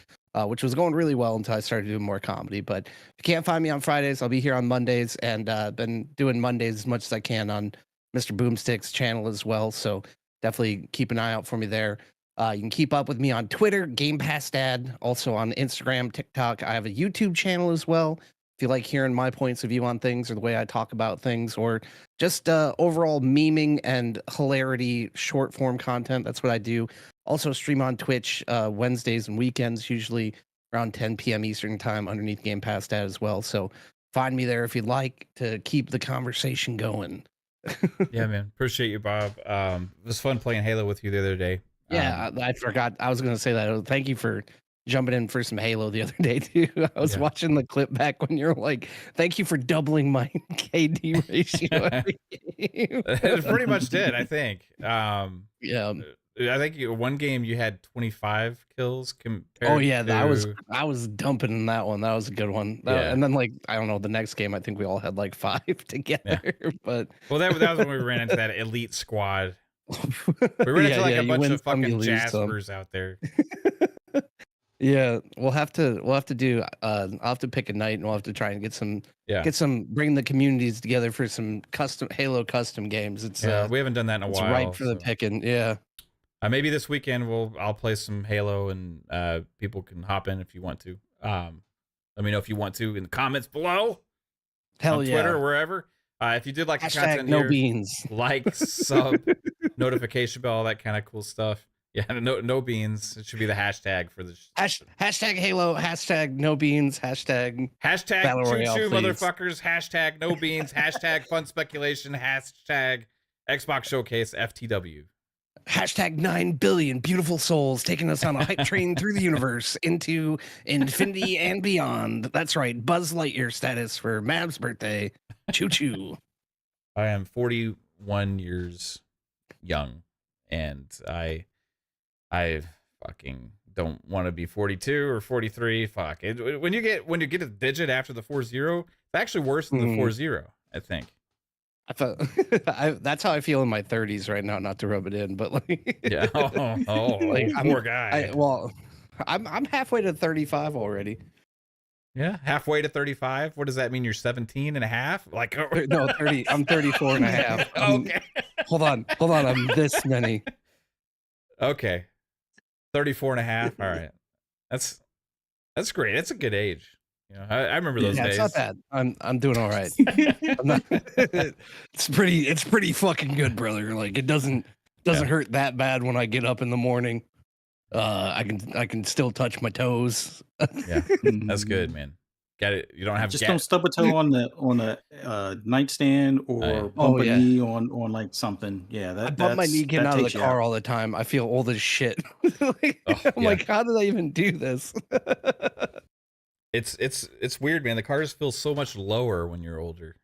which was going really well until I started doing more comedy. But if you can't find me on Fridays, I'll be here on Mondays, and been doing Mondays as much as I can on Mr. Boomstick's channel as well. So definitely keep an eye out for me there. You can keep up with me on Twitter, Game Pass Dad, also on Instagram, TikTok. I have a YouTube channel as well. If you like hearing my points of view on things or the way I talk about things or just overall memeing and hilarity short form content, that's what I do. Also stream on Twitch Wednesdays and weekends, usually around 10 p.m. Eastern time underneath Game Pass Dad as well. So find me there if you'd like to keep the conversation going. Yeah, man. Appreciate you, Bob. It was fun playing Halo with you the other day. Yeah, I forgot. I was going to say that. Thank you for jumping in for some Halo the other day, too. I was watching the clip back when you're like, thank you for doubling my KD ratio. It pretty much did, I think. Yeah. I think one game you had 25 kills compared I was dumping in that one. That was a good one. And then like, I don't know, the next game I think we all had like 5 together. Yeah. But that was when we ran into that elite squad. We ran into like a bunch of fucking Jaspers out there. Yeah, we'll have to do I'll have to pick a night and we'll have to try and get some bring the communities together for some Halo custom games. It's we haven't done that in a while. It's right for the picking. Yeah. Maybe this weekend I'll play some Halo and people can hop in if you want to. Let me know if you want to in the comments below. Hell on Twitter or wherever. If you did like the content no here, beans. Like, sub, notification bell, all that kind of cool stuff. Yeah, no beans. It should be the hashtag for the hashtag Halo, hashtag no beans, hashtag choo-choo motherfuckers, hashtag no beans, hashtag fun speculation, hashtag Xbox Showcase FTW. Hashtag 9 billion beautiful souls taking us on a hype train through the universe into infinity and beyond. That's right. Buzz Lightyear status for Mav's birthday. Choo choo. I am 41 years young, and I fucking don't want to be 42 or 43. Fuck it. When you get a digit after the 40, it's actually worse than the 40, I think. I thought that's how I feel in my 30s right now. Not to rub it in, but like, Yeah. like, Poor guy. I'm halfway to 35 already. Yeah, halfway to 35. What does that mean? You're 17 and a half? Like, No, 30. I'm 34 and a half. Okay. Hold on. I'm this many. Okay. 34 and a half. All right. That's great. That's a good age. You know, I remember those Yeah, days. it's not bad. I'm doing all right. I'm not, it's pretty fucking good, brother. Like it doesn't hurt that bad when I get up in the morning. I can still touch my toes. Yeah. That's good, man. Got it. You don't have Just don't stub a toe on the nightstand or bump a knee on like something. Yeah, I bump my knee getting out of the car all the time. I feel old as shit. I'm like, how did I even do this? It's weird, man. The cars feel so much lower when you're older.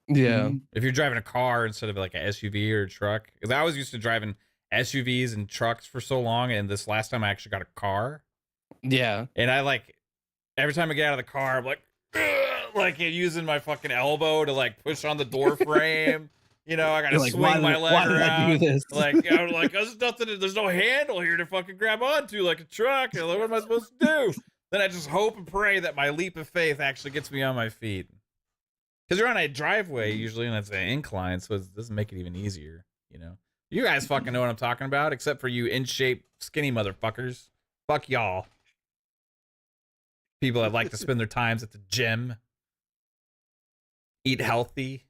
Yeah. If you're driving a car instead of like an SUV or a truck, because I was used to driving SUVs and trucks for so long, and this last time I actually got a car. Yeah. And I like every time I get out of the car, I'm like using my fucking elbow to like push on the door frame. You know, I gotta like, swing my leg around. I do this? Like I'm like, there's nothing. There's no handle here to fucking grab onto like a truck. Like, what am I supposed to do? Then I just hope and pray that my leap of faith actually gets me on my feet. Because you're on a driveway usually, and it's an incline, so it doesn't make it even easier. You know, you guys fucking know what I'm talking about, except for you in shape, skinny motherfuckers. Fuck y'all. People that like to spend their times at the gym, eat healthy.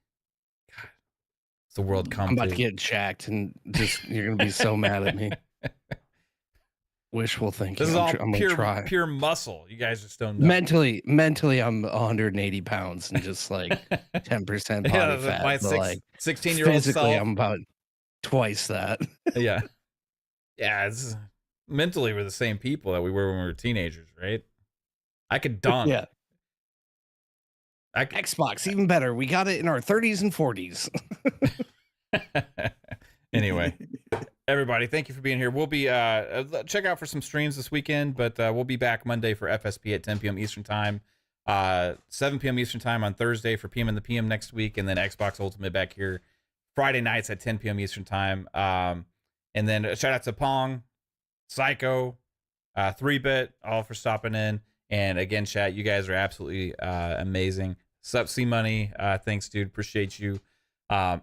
God, it's the world come I'm about to to get jacked, and just you're gonna be so mad at me. Wishful thinking. This is all I'm gonna try. pure muscle. You guys just don't know. Mentally, I'm 180 pounds and just like 10% body fat. My But like 16-year-old physically, self. I'm about twice that. Yeah. It's mentally we're the same people that we were when we were teenagers, right? I could dunk. Yeah. Xbox, even better. We got it in our 30s and 40s. Anyway, everybody, thank you for being here. We'll be check out for some streams this weekend, but we'll be back Monday for FSP at 10 p.m. Eastern time, 7 p.m. Eastern time on Thursday for PM in the PM next week, and then Xbox Ultimate back here Friday nights at 10 p.m. Eastern time. And then a shout out to Pong, Psycho, 3-Bit, all for stopping in. And again, chat, you guys are absolutely amazing. Sup, C Money, thanks, dude. Appreciate you.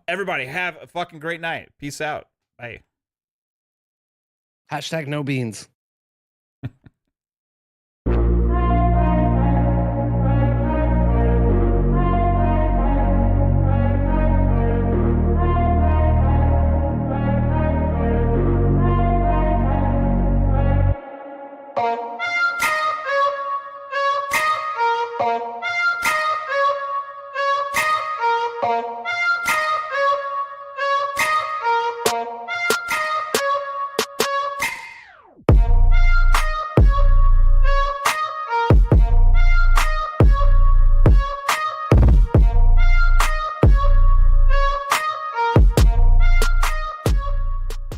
Everybody, have a fucking great night. Peace out. Bye. #no beans.